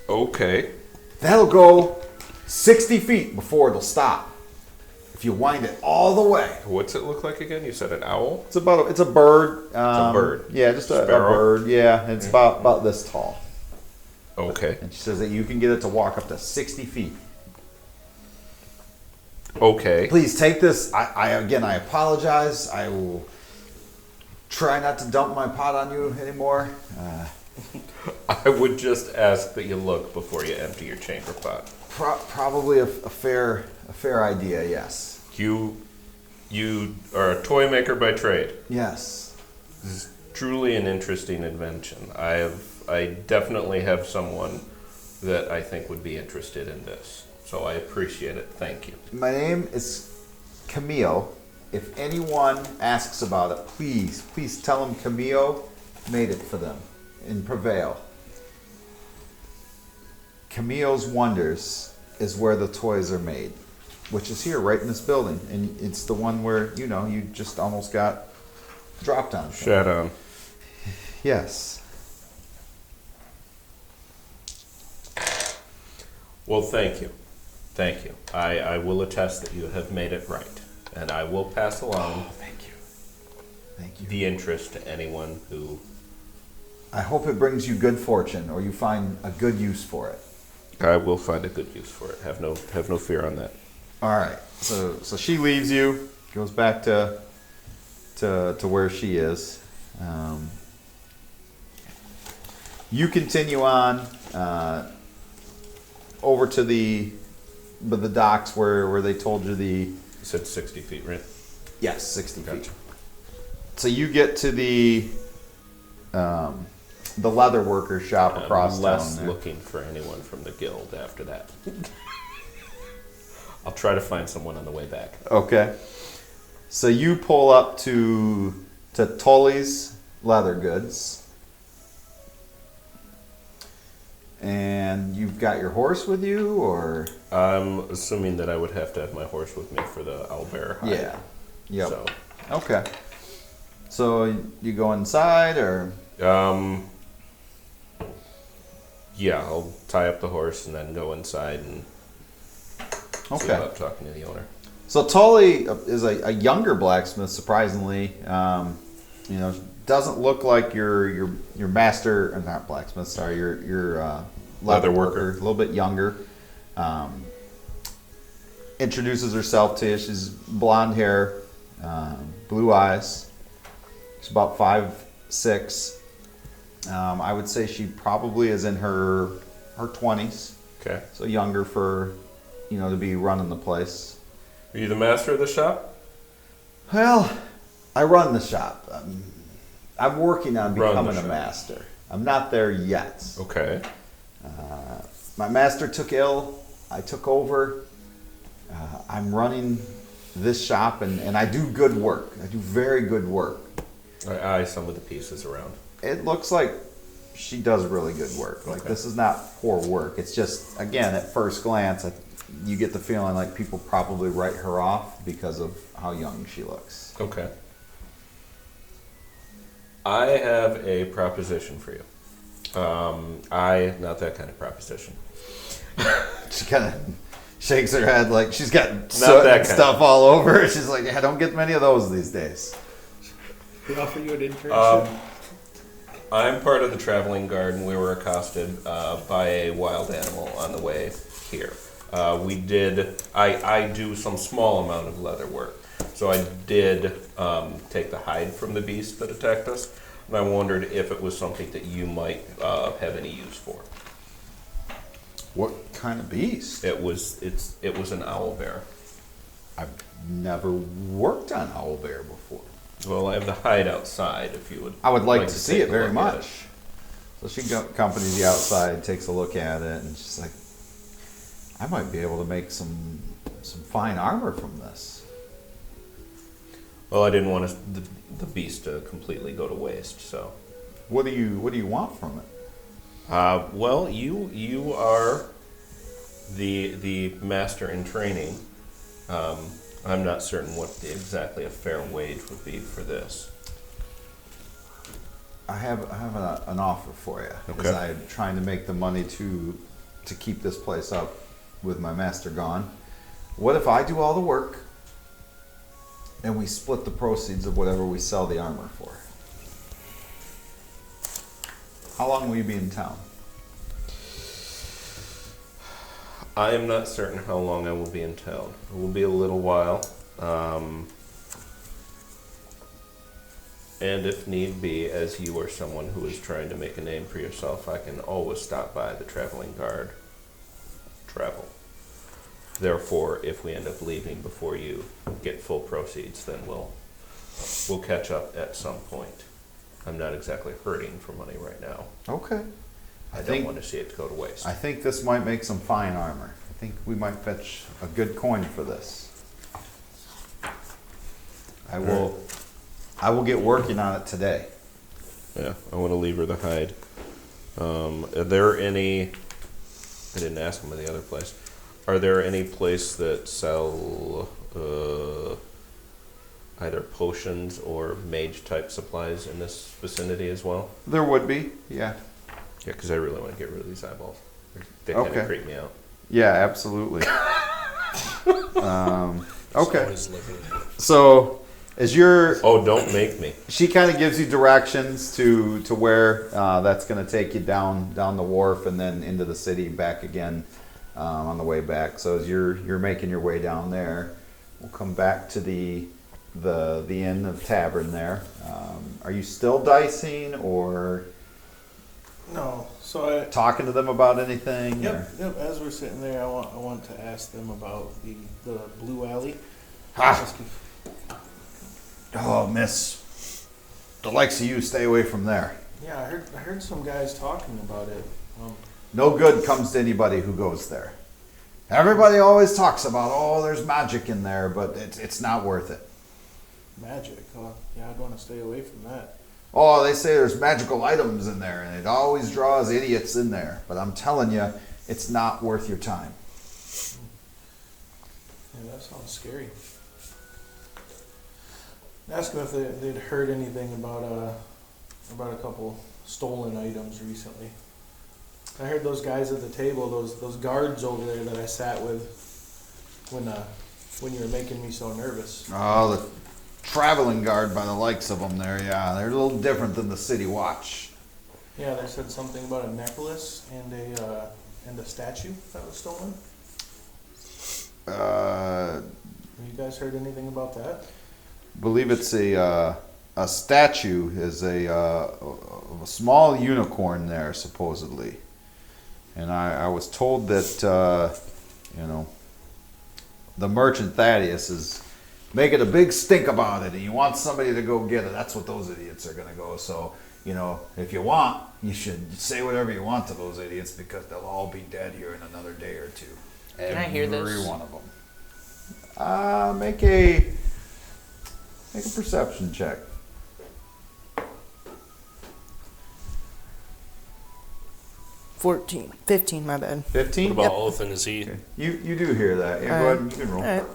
Okay. That'll go 60 feet before it'll stop. If you wind it all the way. What's it look like again? You said an owl? It's a bird. It's a bird. Yeah, just a Sparrow? bird. Yeah, and it's about this tall. Okay. And she says that you can get it to walk up to 60 feet. Okay. Please take this. I apologize. I will try not to dump my pot on you anymore. I would just ask that you look before you empty your chamber pot. Probably a fair idea. Yes. You are a toy maker by trade. Yes. This is truly an interesting invention. I definitely have someone that I think would be interested in this. So I appreciate it. Thank you. My name is Camille. If anyone asks about it, please tell them Camille made it for them in Prevail. Camille's Wonders. is where the toys are made, which is here, right in this building. And it's the one where, you just almost got dropped on. Shat on. Yes. Well, thank you. Thank you. I will attest that you have made it right. And I will pass along Thank you. Thank you. the interest to anyone who... I hope it brings you good fortune, or you find a good use for it. I will find a good use for it. Have no fear on that. All right. So she leaves you, goes back to where she is. You continue on over to the docks where they told you the... You said 60 feet, right? Yes, 60 Gotcha. feet. So you get to the leather worker shop across I'm town less there. looking for anyone from the guild after that. I'll try to find someone on the way back. Okay. So you pull up to Tully's Leather Goods. And you've got your horse with you, or? I'm assuming that I would have to have my horse with me for the owlbear hide. Yeah. Yep. So, Okay. So you go inside, or? yeah, I'll tie up the horse and then go inside and see Okay. about talking to the owner. So Tully is a younger blacksmith, surprisingly. Doesn't look like your master, or not blacksmith. Sorry, your leather worker. A little bit younger. Introduces herself to you. She's blonde hair, blue eyes. She's about 5'6". I would say she probably is in her 20s. Okay. So younger for to be running the place. Are you the master of the shop? Well, I run the shop. I'm working on Run the becoming a shop. master. I'm not there yet. Okay. My master took ill. I took over. I'm running this shop, and I do good work. I do very good work. I eye some of the pieces around. It looks like she does really good work. Like, this is not poor work. It's just, again, at first glance, you get the feeling like people probably write her off because of how young she looks. Okay. I have a proposition for you. Not that kind of proposition. She kind of shakes her head like she's got soot that and kind. stuff all over her. She's like, I don't get many of those these days. They offer you an internship. I'm part of the traveling guard, and we were accosted by a wild animal on the way here. I do some small amount of leather work. So I did take the hide from the beast that attacked us, and I wondered if it was something that you might have any use for. What kind of beast? It was an owlbear. I've never worked on owlbear before. Well, I have the hide outside. If you would, I would like to see take it a very look at much. So she accompanies you outside, takes a look at it, and she's like, I might be able to make some fine armor from this. Well, I didn't want the beast to completely go to waste, so. What do you want from it? Well, you are the master in training. I'm not certain what exactly a fair wage would be for this. I have an offer for you. Okay. Because I'm trying to make the money to keep this place up with my master gone. What if I do all the work and we split the proceeds of whatever we sell the armor for? How long will you be in town? I am not certain how long I will be in town. It will be a little while. And if need be, as you are someone who is trying to make a name for yourself, I can always stop by the traveling guard. Travel. Therefore, if we end up leaving before you get full proceeds, then we'll catch up at some point. I'm not exactly hurting for money right now. Okay. I don't want to see it go to waste. I think this might make some fine armor. I think we might fetch a good coin for this. I will get working on it today. Yeah, I want to leave her the hide. Are there any? I didn't ask him in the other place. Are there any place that sell either potions or mage type supplies in this vicinity as well? There would be, yeah. Yeah, because I really want to get rid of these eyeballs. They kind Okay. of creep me out. Yeah, absolutely. Okay. Always looking at it. So, as you're, Oh, don't make me. she kind of gives you directions to where that's going to take you down the wharf and then into the city back again on the way back. So as you're making your way down there, we'll come back to the inn of tavern there. Are you still dicing or No, so talking to them about anything? Yep, or- yep. As we're sitting there, I want to ask them about the blue alley. Ha! Oh, miss. The likes of you stay away from there. Yeah, I heard some guys talking about it. No good comes to anybody who goes there. Everybody always talks about, oh, there's magic in there, but it's not worth it. Magic. Yeah, I'd want to stay away from that. Oh, they say there's magical items in there, and it always draws idiots in there. But I'm telling you, it's not worth your time. Yeah, that sounds scary. Ask them if they'd heard anything about a couple stolen items recently. I heard those guys at the table, those guards over there that I sat with when you were making me so nervous. Oh, the traveling guard by the likes of them there, yeah. They're a little different than the city watch. Yeah, they said something about a necklace and a statue that was stolen. Have you guys heard anything about that? Believe it's a statue is a small unicorn there, supposedly. And I was told that, the merchant Thaddeus is making a big stink about it, and he wants somebody to go get it. That's what those idiots are going to go. So, if you want, you should say whatever you want to those idiots, because they'll all be dead here in another day or two. Can I hear this? Every one of them. Make a perception check. 15, my bad. 15? What about Othin? Is he? Okay. You do hear that. Yeah, go ahead and you can roll. Alright.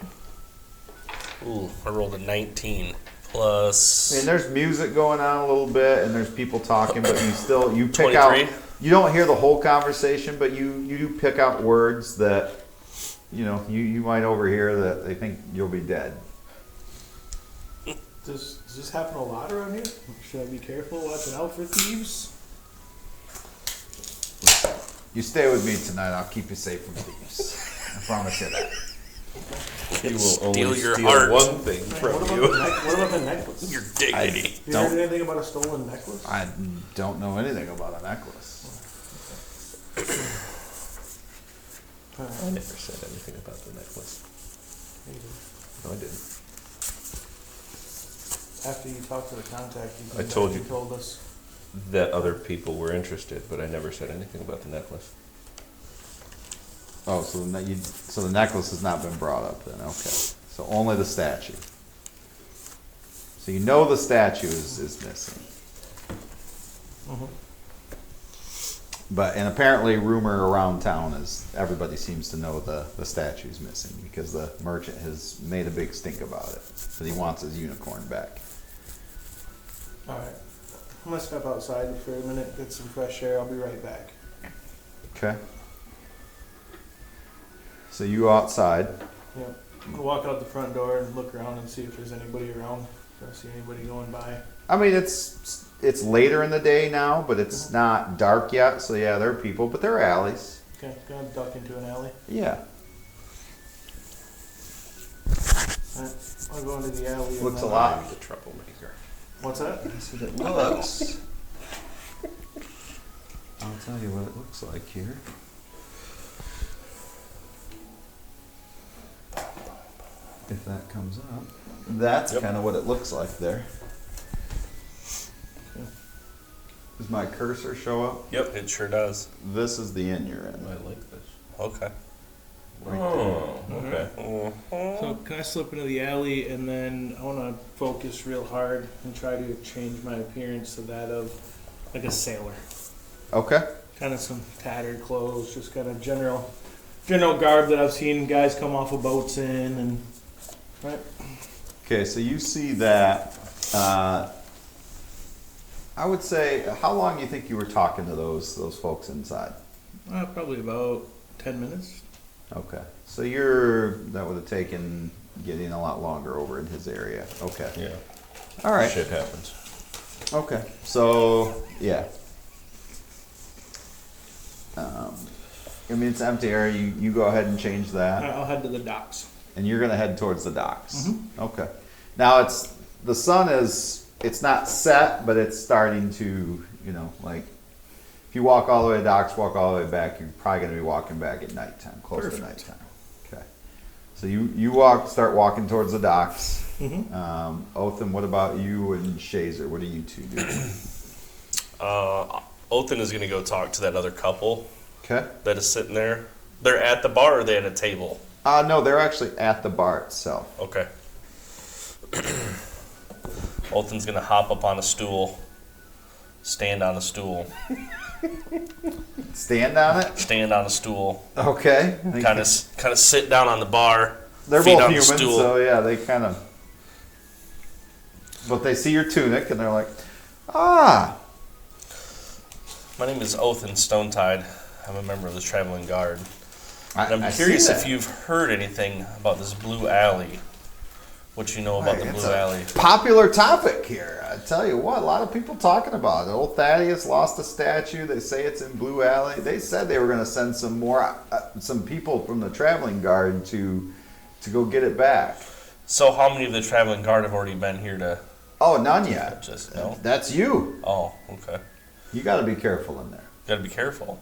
Ooh, I rolled a 19 I mean, plus. there's music going on a little bit, and there's people talking, but you pick 23. out. You don't hear the whole conversation, but you do pick out words that you might overhear that they think you'll be dead. Does this happen a lot around here? Should I be careful watching out for thieves? You stay with me tonight. I'll keep you safe from thieves. I promise you that. He will Steal only your steal heart. one thing What from about, you. what about the necklace? Your dignity. You heard anything about a stolen necklace? I don't know anything about a necklace. I never said anything about the necklace. No, I didn't. After you talked to the contact, I told you. told us. That other people were interested, but I never said anything about the necklace. Oh, so the necklace has not been brought up then. Okay, so only the statue. So the statue is missing. Mm-hmm. And apparently rumor around town is everybody seems to know the statue's missing because the merchant has made a big stink about it. That he wants his unicorn back. All right. I'm gonna step outside for a minute, get some fresh air. I'll be right back. Okay. So you outside. Yep. I'll walk out the front door and look around and see if there's anybody around. If I see anybody going by. I mean, it's later in the day now, but it's not dark yet. So yeah, there are people, but there are alleys. Okay, gonna duck into an alley. Yeah. Alright, I'll go into the alley. and Looks then- a lot. I'm the troublemaker. What's that? That's what it looks. I'll tell you what it looks like here. If that comes up. That's Yep. kind of what it looks like there. Does my cursor show up? Yep, it sure does. This is the inn you're I in. like this. Okay. Oh, okay. So can I slip into the alley and then I want to focus real hard and try to change my appearance to that of like a sailor. Okay. Kind of some tattered clothes, just kind of general general garb that I've seen guys come off of boats in, and right. Okay, so you see that. I would say, how long do you think you were talking to those folks inside? Probably about 10 minutes. Okay, so that would have taken getting a lot longer over in his area. Okay. Yeah. All right. Shit happens. Okay. So yeah. I mean, it's empty area. You go ahead and change that, I'll head to the docks. and you're gonna head towards the docks. Mhm. Okay. Now the sun it's not set, but it's starting to, like, if you walk all the way to docks, walk all the way back, you're probably gonna be walking back at nighttime, close to Perfect. nighttime. Okay. So you start walking towards the docks. Othan, what about you and Shazer? What do you two do? Othan is going to go talk to that other couple Okay. that is sitting there. They're at the bar or are they at a table? No, they're actually at the bar itself. Okay. Othan's going to hop up on a stool, stand on a stool, Stand on it. stand on a stool, Okay. kind of sit down on the bar. They're feet both on the human, stool. so yeah, they kind of. But they see your tunic and they're like, ah. My name is Othan Stonetide. I'm a member of the Traveling Guard. And I I'm see curious that. if you've heard anything about this Blue Alley. What you know about the It's Blue a Alley? popular topic here. I tell you what, a lot of people talking about it. Old Thaddeus lost a statue. They say it's in Blue Alley. They said they were going to send some people from the Traveling Guard to go get it back. So how many of the Traveling Guard have already been here to... Oh, none yet. Just no? That's you. Oh, okay. You got to be careful in there. Gotta be careful.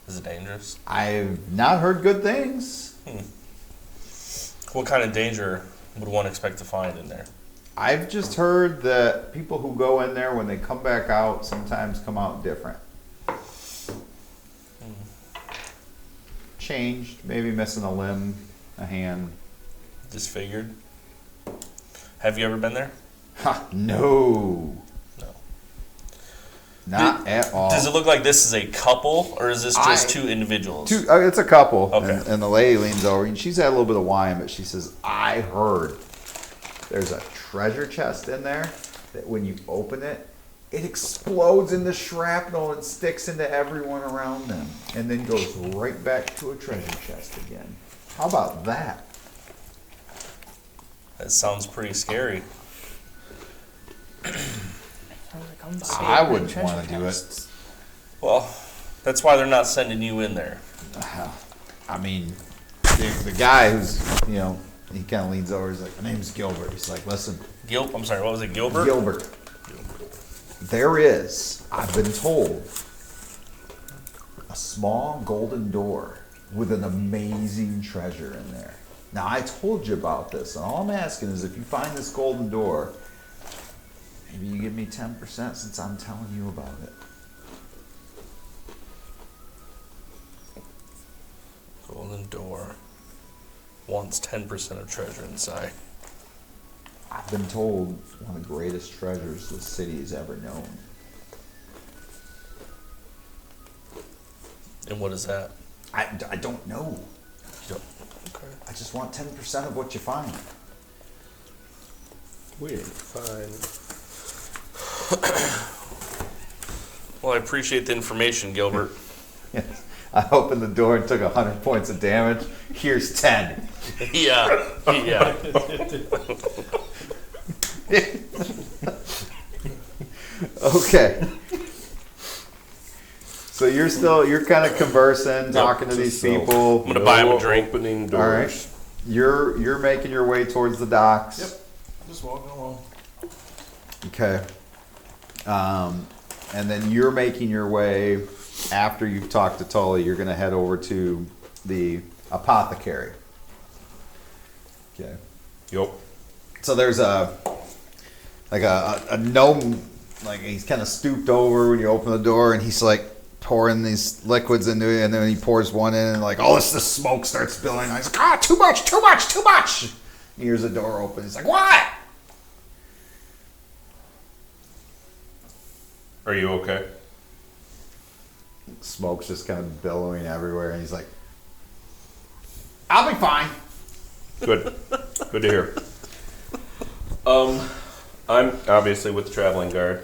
Is it dangerous? I've not heard good things. What kind of danger would one expect to find in there? I've just heard that people who go in there, when they come back out, sometimes come out different. Changed, maybe missing a limb, a hand. Disfigured? Have you ever been there? Ha, no. No. Not at all. Does it look like this is a couple, or is this just two individuals? It's a couple. Okay. And the lady leans over, and she's had a little bit of wine, but she says, I heard there's a treasure chest in there that when you open it, it explodes into shrapnel and sticks into everyone around them, and then goes right back to a treasure chest again. How about that? That sounds pretty scary. I wouldn't want to do it. Well, that's why they're not sending you in there. I mean, the guy who's, he kind of leans over. He's like, my name's Gilbert. He's like, listen, I'm sorry, what was it, Gilbert? Gilbert. There is, I've been told, a small golden door with an amazing treasure in there. Now, I told you about this, and all I'm asking is if you find this golden door, maybe you give me 10% since I'm telling you about it. Golden door wants 10% of treasure inside. I've been told one of the greatest treasures this city has ever known. And what is that? I don't know. You don't- Okay. I just want 10% of what you find. We didn't find. Well, I appreciate the information, Gilbert. Yes. I opened the door and took 100 points of damage. Here's 10. Yeah. Okay. So you're kind of conversing, talking to these people. I'm gonna buy him a drink. Opening doors. All right. You're making your way towards the docks. Yep. Just walking along. Okay. And then you're making your way, after you've talked to Tully, you're going to head over to the apothecary. Okay. Yep. So there's a gnome, like he's kind of stooped over when you open the door, and he's like pouring these liquids into it, and then he pours one in, and like all this smoke starts spilling. And he's like, too much. He hears the door open. He's like, what? Are you okay? Smoke's just kind of billowing everywhere, and he's like, I'll be fine. Good. Good to hear. I'm obviously with the traveling guard.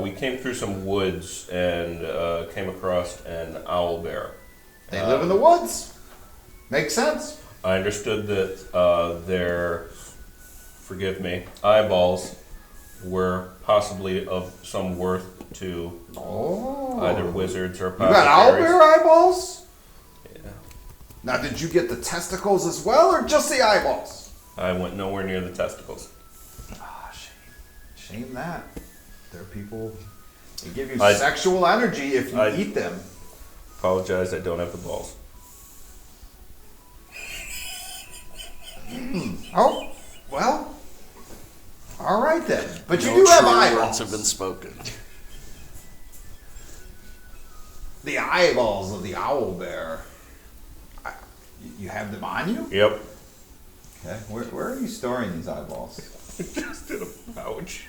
We came through some woods and came across an owl bear. They live in the woods. Makes sense. I understood that their, forgive me, eyeballs were possibly of some worth to either wizards or You got apothecaries. owlbear eyeballs? Yeah. Now, did you get the testicles as well, or just the eyeballs? I went nowhere near the testicles. Ah, shame. Shame that. They're people. They give you I- sexual energy if you I- eat them. Apologize, I don't have the balls. Oh, well. All right then. But you No do have true eyeballs. words have been spoken. The eyeballs of the owl bear. You have them on you? Yep. Okay. Where are you storing these eyeballs? Just in a pouch.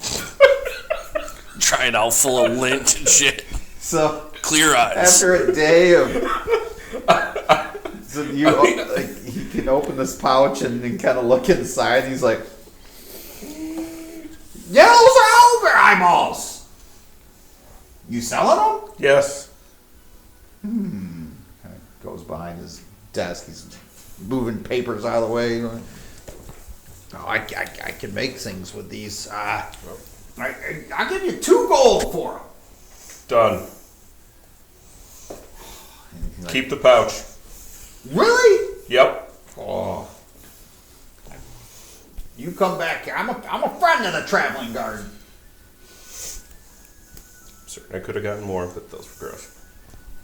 Trying out full of lint and shit. So Clear eyes. after a day of, so you like he can open this pouch and kind of look inside. And he's like, "Yeah, those are owl bear eyeballs. You selling them?" Yes. Goes behind his desk. He's moving papers out of the way. Oh, I can make things with these. I'll give you 2 gold for them. Done. Keep the pouch. Really? Yep. Oh. You come back here. I'm a friend of the traveling guard. Certain I could have gotten more, but those were gross.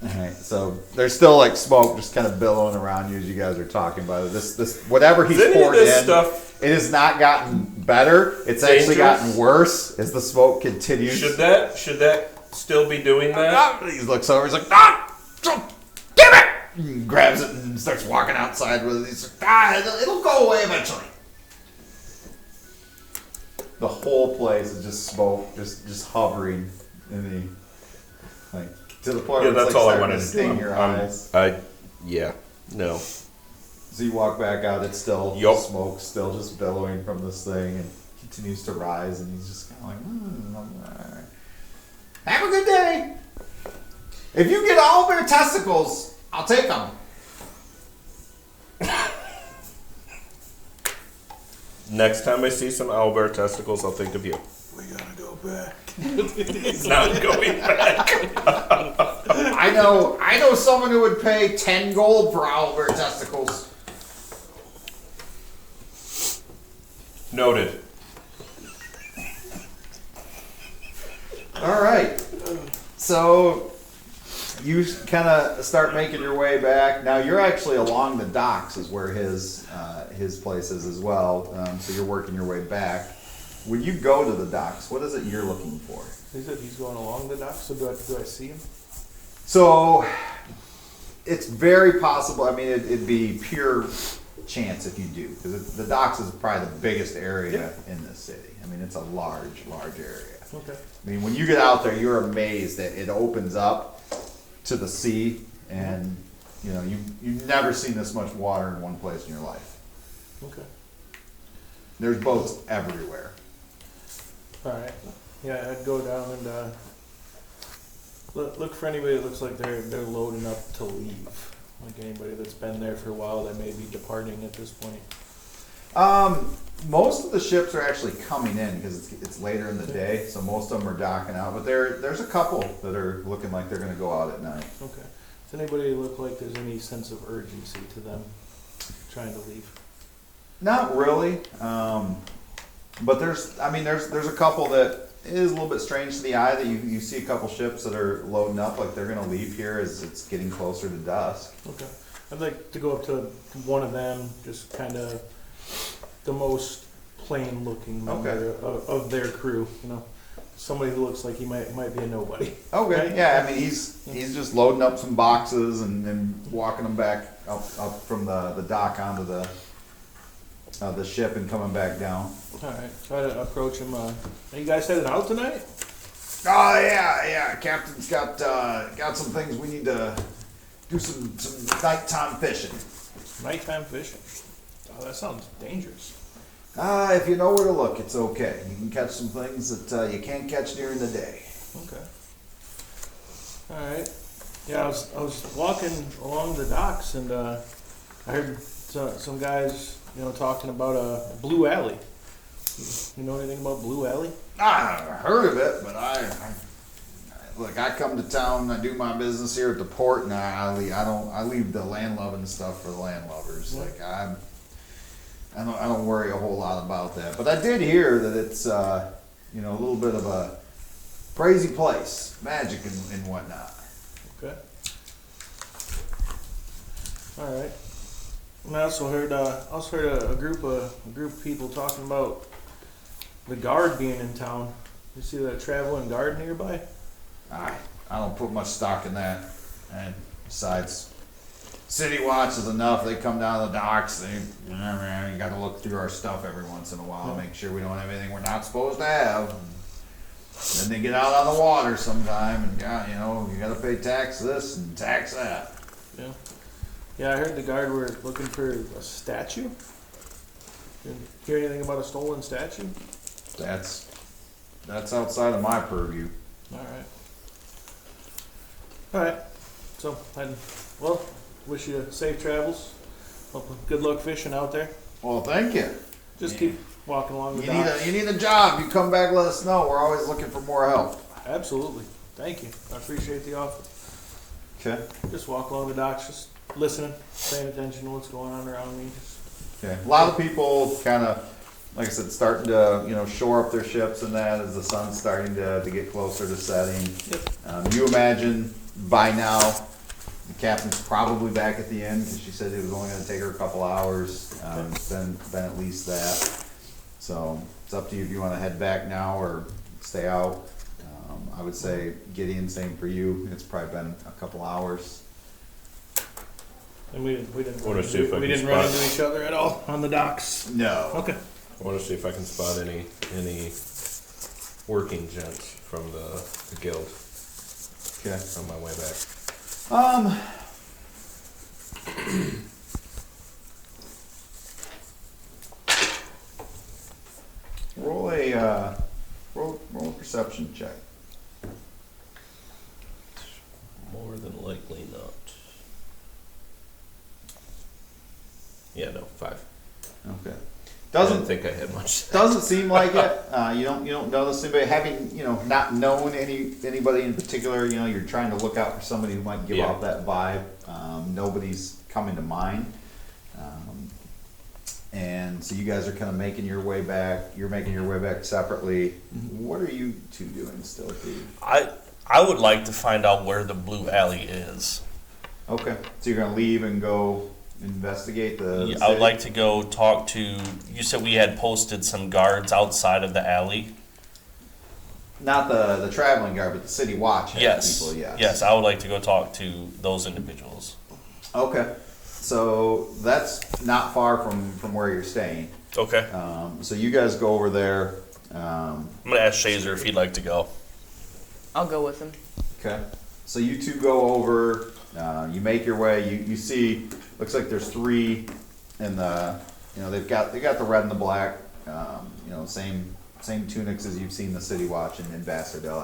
Alright, so there's still like smoke just kind of billowing around you as you guys are talking about it. This whatever he's Is any of poured this in, stuff it has not gotten better. It's actually dangerous? gotten worse as the smoke continues. Should that still be doing that? He looks over. He's like, "Ah, give it!" He grabs it and starts walking outside with it. He's like, it'll go away eventually." The whole place is just smoke, just hovering in the like to the point Yeah, where it's that's like all I starting wanted to to sting do. your I'm- eyes. No. So you walk back out. It's still Yup. smoke, still just billowing from this thing, and continues to rise. And he's just kind of like, all right. "Have a good day. If you get all bear testicles, I'll take them." Next time I see some owlbear testicles, I'll think of you. We gotta go back. It's not going back. I know someone who would pay 10 gold for owlbear testicles. Noted. All right. So you kind of start making your way back. Now you're actually along the docks is where his place is as well. So you're working your way back. When you go to the docks, what is it you're looking for? He said he's going along the dock, so do I see him? So it's very possible. I mean, it'd be pure chance if you do, because the docks is probably the biggest area in this city. I mean, it's a large area. Okay. I mean, when you get out there, you're amazed that it opens up to the sea, and you know you've never seen this much water in one place in your life. Okay. There's boats everywhere. All right. Yeah, I'd go down and look for anybody that looks like they're loading up to leave. Like anybody that's been there for a while that may be departing at this point. Most of the ships are actually coming in because it's later in the day, so most of them are docking out. But there's a couple that are looking like they're going to go out at night. Okay. Does anybody look like there's any sense of urgency to them trying to leave? Not really, but there's a couple that is a little bit strange to the eye that you see a couple ships that are loading up like they're going to leave here as it's getting closer to dusk. Okay. I'd like to go up to one of them, just kind of the most plain looking member of their crew, you know. Somebody who looks like he might be a nobody. Okay, yeah, I mean he's just loading up some boxes and walking them back up from the dock onto the ship and coming back down. Alright, try to approach him. Are you guys headed out tonight? Oh yeah, Captain's got some things we need to do some nighttime fishing. Nighttime fishing. Oh, that sounds dangerous. If you know where to look, it's okay. You can catch some things that you can't catch during the day. Okay. All right. Yeah, I was walking along the docks and I heard some guys, talking about a blue alley. You know anything about blue alley? I heard of it, but look, I come to town, I do my business here at the port, and I leave the land loving stuff for the landlubbers. Yeah. Like I don't worry a whole lot about that. But I did hear that it's a little bit of a crazy place, magic and whatnot. Okay. All right. And I also heard a group of people talking about the guard being in town. You see that traveling guard nearby? I don't put much stock in that. And besides, City Watch is enough. They come down to the docks. You got to look through our stuff every once in a while, make sure we don't have anything we're not supposed to have. Then they get out on the water sometime, and you got to pay tax this and tax that. Yeah. Yeah, I heard the guard were looking for a statue. Didn't hear anything about a stolen statue? That's outside of my purview. All right. So, wish you safe travels. Good luck fishing out there. Well, thank you. Just keep walking along the docks. You need a job. You come back, let us know. We're always looking for more help. Absolutely. Thank you. I appreciate the offer. Okay. Just walk along the docks, just listening, paying attention to what's going on around me. Okay. A lot of people kind of, like I said, starting to shore up their ships and that as the sun's starting to get closer to setting. Yep. You imagine by now the captain's probably back at the end because she said it was only going to take her a couple hours. It's been at least that. So it's up to you if you want to head back now or stay out. I would say Gideon, same for you. It's probably been a couple hours. And we didn't Wanna run see if I into, we can didn't run spot- into each other at all on the docks. No. Okay. I want to see if I can spot any working gents from the guild Okay. on my way back. Roll a perception check. More than likely not. Yeah, no, 5. Okay. I didn't think I had much. Doesn't seem like it. You don't notice anybody having not known anybody in particular. You're trying to look out for somebody who might give off that vibe. Nobody's coming to mind. And so you guys are kind of making your way back. You're making your way back separately. What are you two doing still, Steve? I would like to find out where the blue alley is. Okay. So you're gonna leave and go investigate the. Yeah, I would like to go talk to. You said we had posted some guards outside of the alley. Not the traveling guard, but the city watch has Yes. people. Yes. Yes, I would like to go talk to those individuals. Okay. So that's not far from where you're staying. Okay. So you guys go over there. I'm gonna ask Shazer if he'd like to go. I'll go with him. Okay. So you two go over. You make your way. You see. Looks like there's 3 in the. They've got the red and the black. Same tunics as you've seen the City Watch and Ambassador Dell.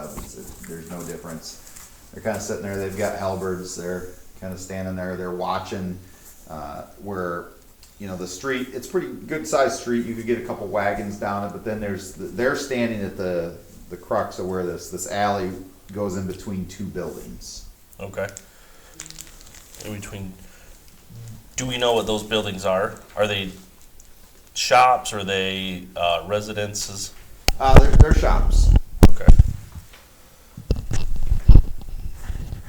There's no difference. They're kind of sitting there. They've got halberds. They're kind of standing there. They're watching where the street. It's a pretty good sized street. You could get a couple wagons down it, but then they're standing at the crux of where this alley goes in between 2 buildings. Okay. In between. Do we know what those buildings are? Are they shops? Are they residences? They're shops. Okay.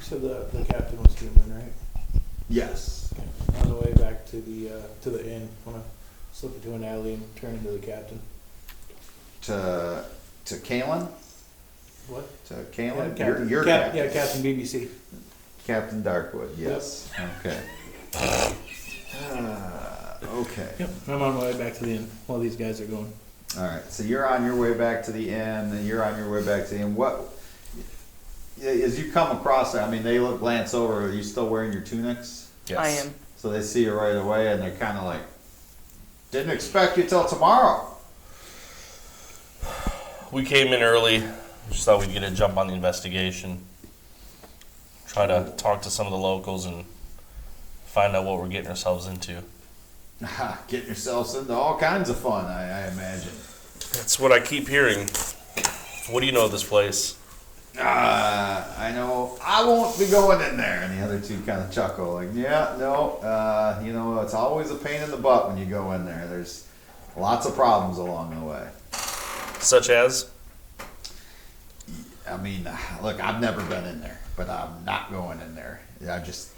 So the captain was human, right? Yes. Okay. On the way back to the inn, I'm gonna slip into an alley and turn into the captain. To Kalen? What? To Kalen? Yeah, Captain. You're Cap- Captain. Yeah, Captain BBC. Captain Darkwood, yes. Okay. Okay. Yep. I'm on my way back to the inn while these guys are going. All right. So you're on your way back to the inn, and you're on your way back to the inn. What, as you come across there, I mean, they glance over. Are you still wearing your tunics? Yes. I am. So they see you right away, and they're kind of like, didn't expect you till tomorrow. We came in early. Just thought we'd get a jump on the investigation. Try to talk to some of the locals and find out what we're getting ourselves into. Getting yourselves into all kinds of fun, I imagine. That's what I keep hearing. What do you know of this place? I know I won't be going in there. And the other two kind of chuckle, like, yeah, no, it's always a pain in the butt when you go in there. There's lots of problems along the way. Such as? I mean, look, I've never been in there, but I'm not going in there.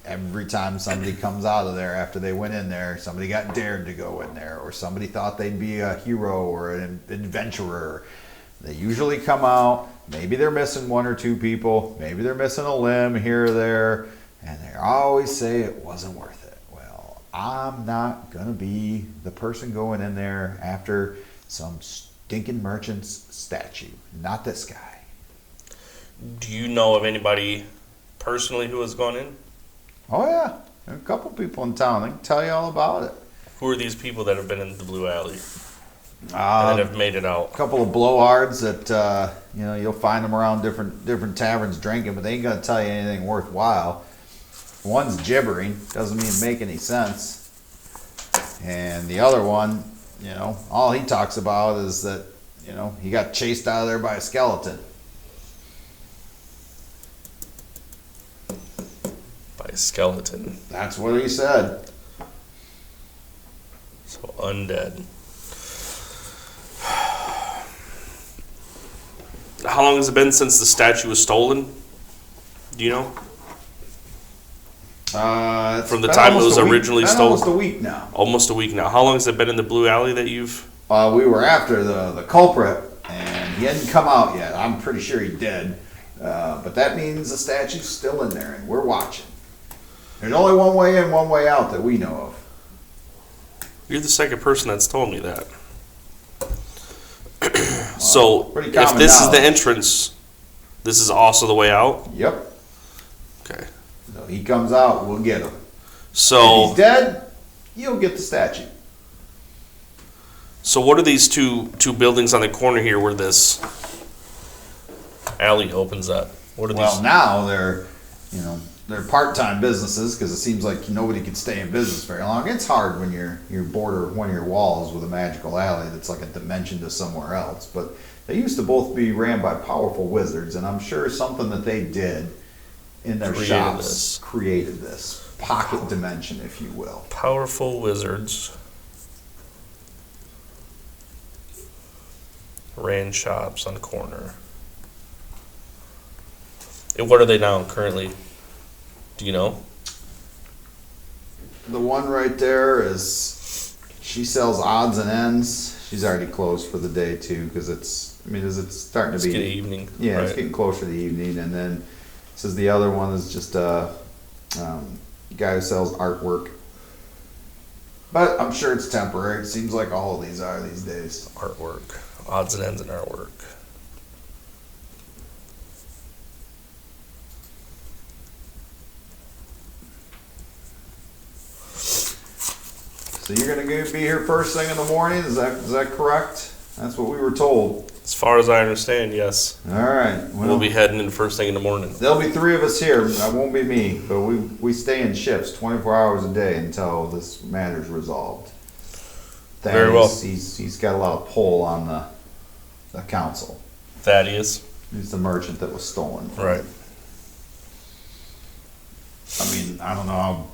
Every time somebody comes out of there after they went in there, somebody got dared to go in there, or somebody thought they'd be a hero or an adventurer. They usually come out, maybe they're missing one or two people, maybe they're missing a limb here or there, and they always say it wasn't worth it. Well, I'm not going to be the person going in there after some stinking merchant's statue. Not this guy. Do you know of anybody personally who has gone in? Oh, yeah. There are a couple people in town. They can tell you all about it. Who are these people that have been in the Blue Alley and that have made it out? A couple of blowhards that you'll find them around different taverns drinking, but they ain't gonna tell you anything worthwhile. One's gibbering, doesn't even make any sense, and the other one, all he talks about is that he got chased out of there by a skeleton. By a skeleton. That's what he said. So undead. How long has it been since the statue was stolen? Do you know? From the time it was originally stolen? Almost a week now. Almost a week now. How long has it been in the Blue Alley that you've... We were after the culprit, and he hadn't come out yet. I'm pretty sure he did. But that means the statue's still in there, and we're watching. There's only one way in, one way out that we know of. You're the second person that's told me that. So, if this is the entrance, this is also the way out? Yep. Okay. So he comes out, we'll get him. So, if he's dead, you'll get the statue. So what are these two buildings on the corner here where this alley opens up? What are Well, these? now they're part-time businesses because it seems like nobody can stay in business very long. It's hard when you're border one of your walls with a magical alley that's like a dimension to somewhere else. But they used to both be ran by powerful wizards, and I'm sure something that they did in their shops created this pocket dimension, if you will. Powerful wizards ran shops on the corner. And what are they now currently? Do you know? The one right there she sells odds and ends. She's already closed for the day too because it's starting to be getting evening. Yeah, right. It's getting closer to the evening, and then it says the other one is just a guy who sells artwork. But I'm sure it's temporary. It seems like all of these are these days. Artwork, odds and ends, and artwork. So you're going to be here first thing in the morning? Is that correct? That's what we were told. As far as I understand, yes. All right. Well, We'll be heading in first thing in the morning. There'll be three of us here. That won't be me, but we stay in shifts 24 hours a day until this matter's resolved. Very well. He's got a lot of pull on the council. Thaddeus. He's the merchant that was stolen. Right. I mean, I don't know how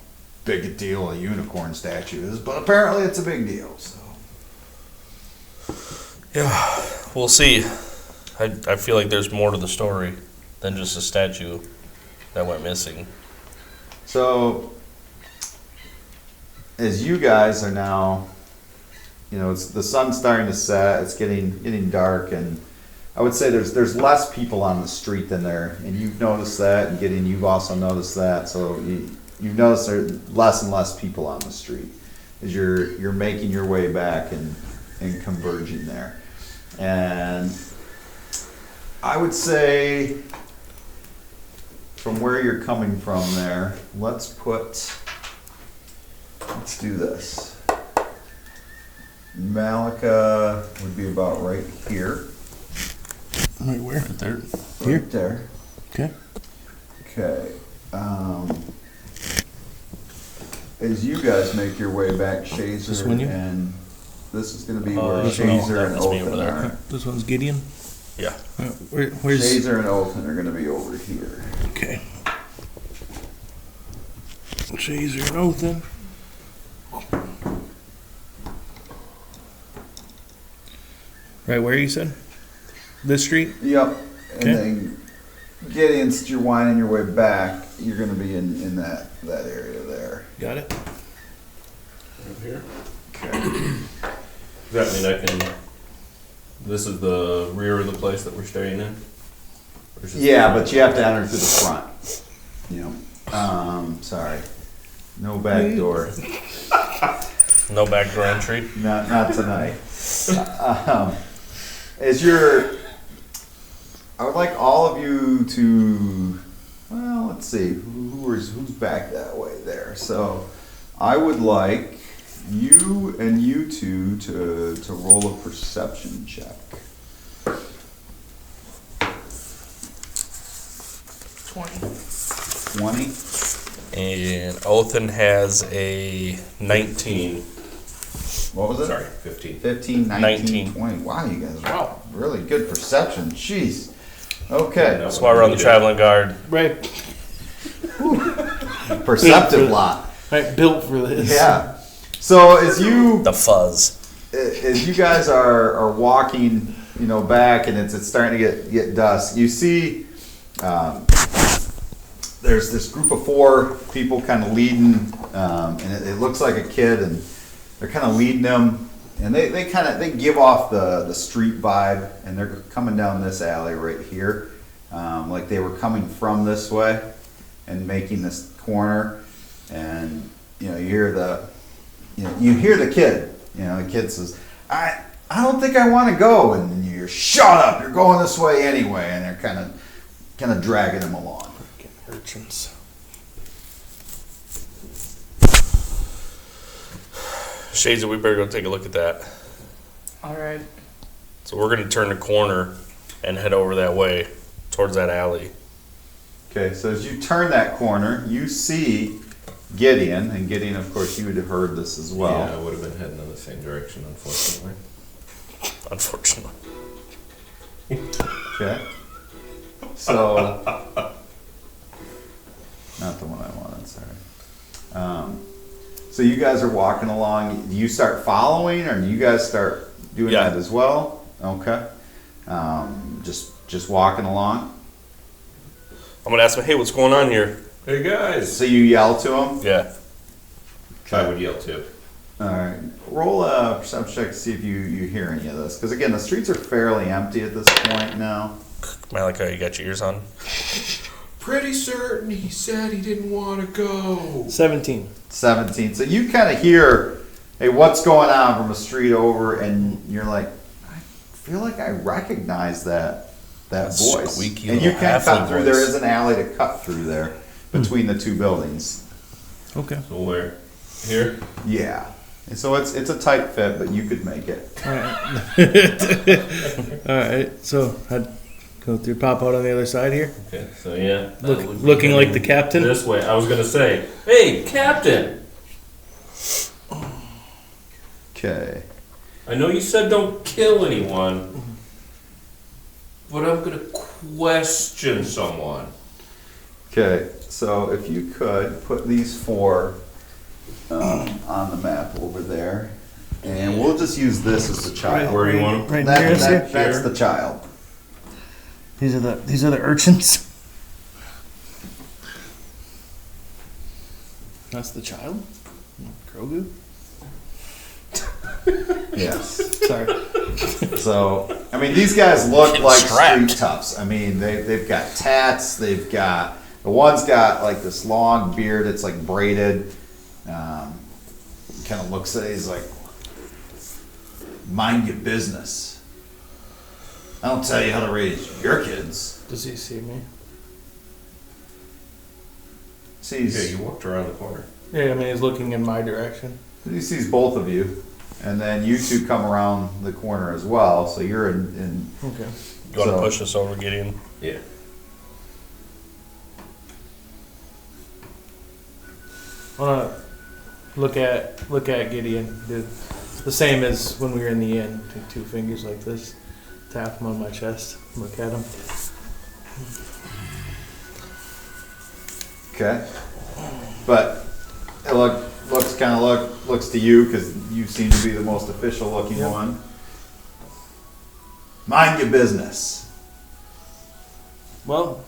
big a deal a unicorn statue is, but apparently it's a big deal. So. Yeah, we'll see. I feel like there's more to the story than just a statue that went missing. So, as you guys are now, it's the sun's starting to set. It's getting dark, and I would say there's less people on the street than there, and you've noticed that, and you've also noticed that. So you've noticed there's less and less people on the street as you're making your way back and converging there. And I would say from where you're coming from there, let's put let's do this. Malika would be about right here. Right where? Right there. Here? Right there. Okay. Okay. As you guys make your way back, This Shazer one, you? and this is going to be No, where that Shazer and was me over Othan there. are. This one's Gideon. Yeah. Where's? Shazer and Othan are going to be over here. Okay. Shazer and Othan. Right where you said? This street? Yep. And Okay. then Gideon, since you're winding your way back, you're going to be in that area there. Got it. Right here. Okay. Does that mean I can? This is the rear of the place that we're staying in. Or is this Yeah, the but you have to enter through the front. You know. Sorry. No back door. No back door entry. Not tonight. I would like all of you to, well, let's see, who's back that way there. So I would like you and you two to roll a perception check. 20. 20? And Othan has a 19. What was it? Sorry, 15. 15, 19, 19. 20. Wow, you guys are really good perception. Jeez. Okay. That's why we're on the traveling guard. Right, Perceptive lot. right, built for this. Yeah. So as you The guys are walking, back, and it's starting to get dusk, you see there's this group of 4 people kind of leading, and it looks like a kid, and they're kind of leading them, and they give off the street vibe, and they're coming down this alley right here, like they were coming from this way and making this corner, and you hear the kid. The kid says, I don't think I want to go, and you're shut up. You're going this way anyway, and they're kind of dragging him along. Urchins. Shades, we better go take a look at that. All right. So we're going to turn the corner and head over that way towards that alley. Okay, so as you turn that corner, you see Gideon, and Gideon, of course, you would have heard this as well. Yeah, I would have been heading in the same direction, unfortunately. Unfortunately. Okay. So, not the one I wanted, sorry. So you guys are walking along. Do you start following, or do you guys start doing Yeah. that as well? Okay. Just walking along. I'm going to ask him, hey, what's going on here? Hey guys! So you yell to him. Yeah. I would yell too. All right. Roll a perception check to see if you hear any of this, because again, the streets are fairly empty at this point now. Malika, you got your ears on? Pretty certain he said he didn't want to go. 17. 17. So you kind of hear, hey, what's going on from a street over, and you're like, I feel like I recognize that voice. Squeaky And you little can't cut halfling through. voice. There is an alley to cut through there between the two buildings. Okay. So where? Here? Yeah. And so it's a tight fit, but you could make it. All right. So I'd go through, pop out on the other side here, Okay, so yeah. that would be looking like the heading captain. This way. I was going to say, hey, Captain! Okay. I know you said don't kill anyone, but I'm going to question someone. Okay. So if you could put these 4 on the map over there, and we'll just use this as the child. Where do you want them? Right near us here. That's the child. These are the urchins. That's the child. Grogu. Yes. Sorry. So, I mean, these guys look Getting like strapped. street toughs. I mean, they've got tats. They've got, the one's got like this long beard. It's like braided. Kind of looks at it. He's like, mind your business. I don't tell you how to raise your kids. Does he see me? See, Yeah, you walked around the corner. Yeah, I mean, he's looking in my direction. He sees both of you, and then you two come around the corner as well. So you're in Okay. You want to So- push us over, Gideon? Yeah. I wanna look at Gideon. Do the same as when we were in the inn. Take 2 fingers like this, tap him on my chest, look at him. Okay. But it looks to you because you seem to be the most official looking Yep. one. Mind your business. Well,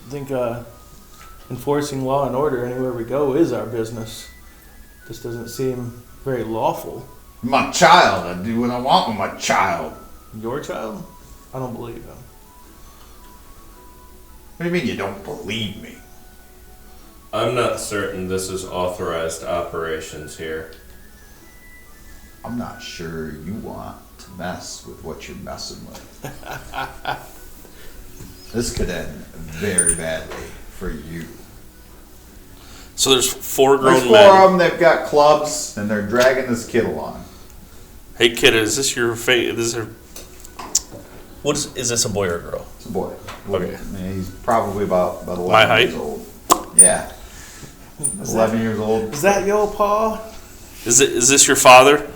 I think enforcing law and order anywhere we go is our business. This doesn't seem very lawful. My child. I do what I want with my child. Your child? I don't believe him. What do you mean you don't believe me? I'm not certain this is authorized operations here. I'm not sure you want to mess with what you're messing with. This could end very badly for you. So there's 4 There's grown 4 men. of them. They've got clubs and they're dragging this kid along. Hey, kid, is this your What is this, a boy or a girl? It's a boy. Okay. I mean, he's probably about 11 My height? years old. Yeah. 11 years old. Is that your paw? Is this your father?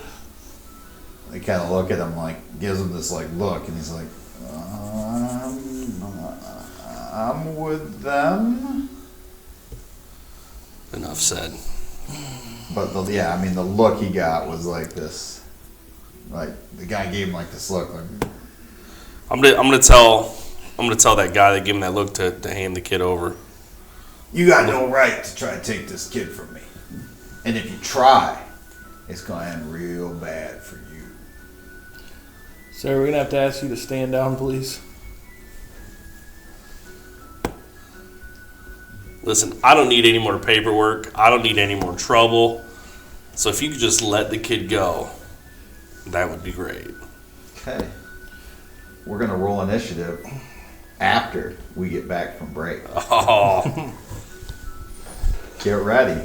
They kind of look at him like, gives him this like look, and he's like, I'm with them. Enough said. But the look he got was like this. Like the guy gave him like this look. Like, I'm gonna tell that guy that gave him that look to hand the kid over. you got no right to try to take this kid from me. And if you try, it's gonna end real bad for you. Sir, we're gonna have to ask you to stand down, please. Listen, I don't need any more paperwork. I don't need any more trouble. So if you could just let the kid go, that would be great. Okay. We're gonna roll initiative after we get back from break. Oh, Get ready.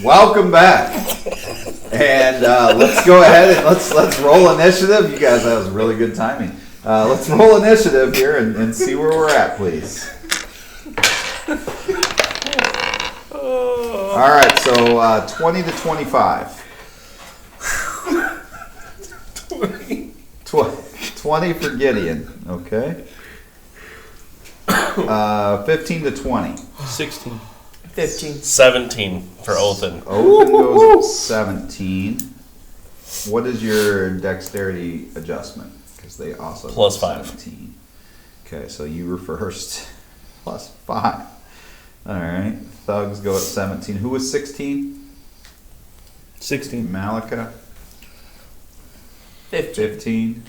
welcome back. And let's go ahead and let's roll initiative. You guys, that was really good timing. Let's roll initiative here and see where we're at, please. All right, so 20 to 25. 20 for Gideon. Okay. 15 to 20. 16. 15. 17 for Othin. Othin goes 17. What is your dexterity adjustment? Because they also Plus go 5. 17. Okay, so you were first. Plus 5. All right. Thugs go at 17. Who was 16? 16. Malika. 15.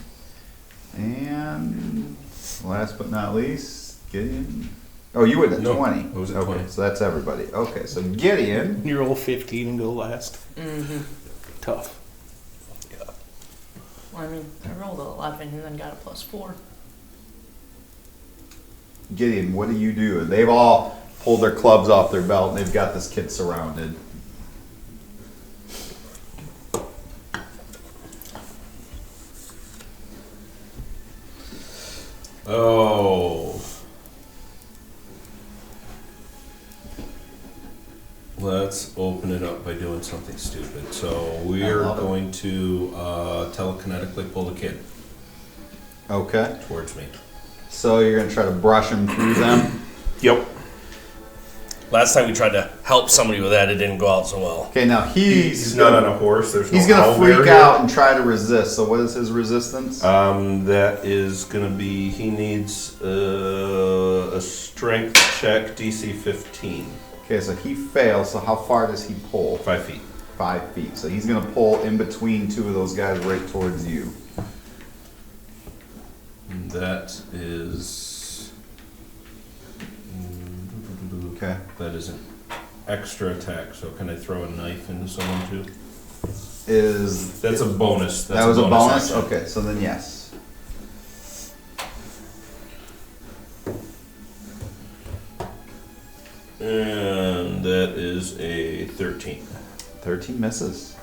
And last but not least, Gideon. Oh, you went at 20. I was at okay, 20. so that's everybody. Okay, so Gideon. You roll 15 and go last. Mm-hmm. Tough. Well, I mean, I rolled 11 and then got a +4. Gideon, what do you do? They've all pulled their clubs off their belt and they've got this kid surrounded. Oh. Let's open it up by doing something stupid. So we I are love it. going to telekinetically pull the kid Okay. towards me. So you're going to try to brush him through them. Yep. Last time we tried to help somebody with that, it didn't go out so well. Okay, now He's not on a horse. There's He's no going to owlbear freak here. out and try to resist. So what is his resistance? That is going to be, he needs a strength check, DC 15. Okay, so he fails. So how far does he pull? 5 feet. 5 feet. So he's going to pull in between two of those guys right towards you. And that is... Okay. That is an extra attack, so can I throw a knife into someone too? That's a bonus. That's That was a bonus? action. Okay, so then yes. And that is a 13. 13 misses.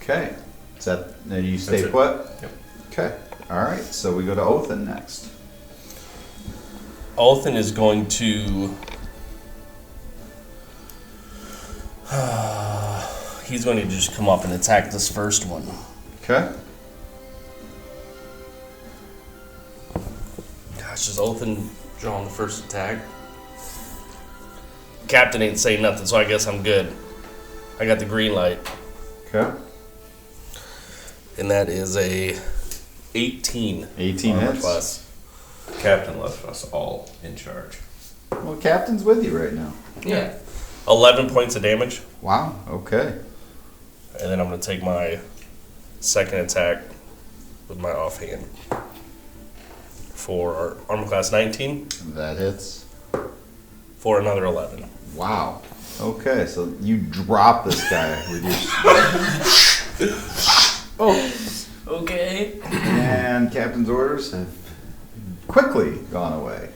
Okay. Is that, then you stay That's it. put? Yep. Okay. All right, so we go to Othin next. Othin is going to... he's going to just come up and attack this first one. Okay. Gosh, is Othin drawing the first attack? Captain ain't saying nothing, so I guess I'm good. I got the green light. Okay. And that is a 18. 18 armor hits. class. Captain left us all in charge. Well, Captain's with you right now. Yeah. 11 points of damage. Wow. Okay. And then I'm going to take my second attack with my offhand. For armor class 19, That hits. for another 11. Wow. Okay, so you drop this guy with your... Okay. And Captain's orders have quickly gone away.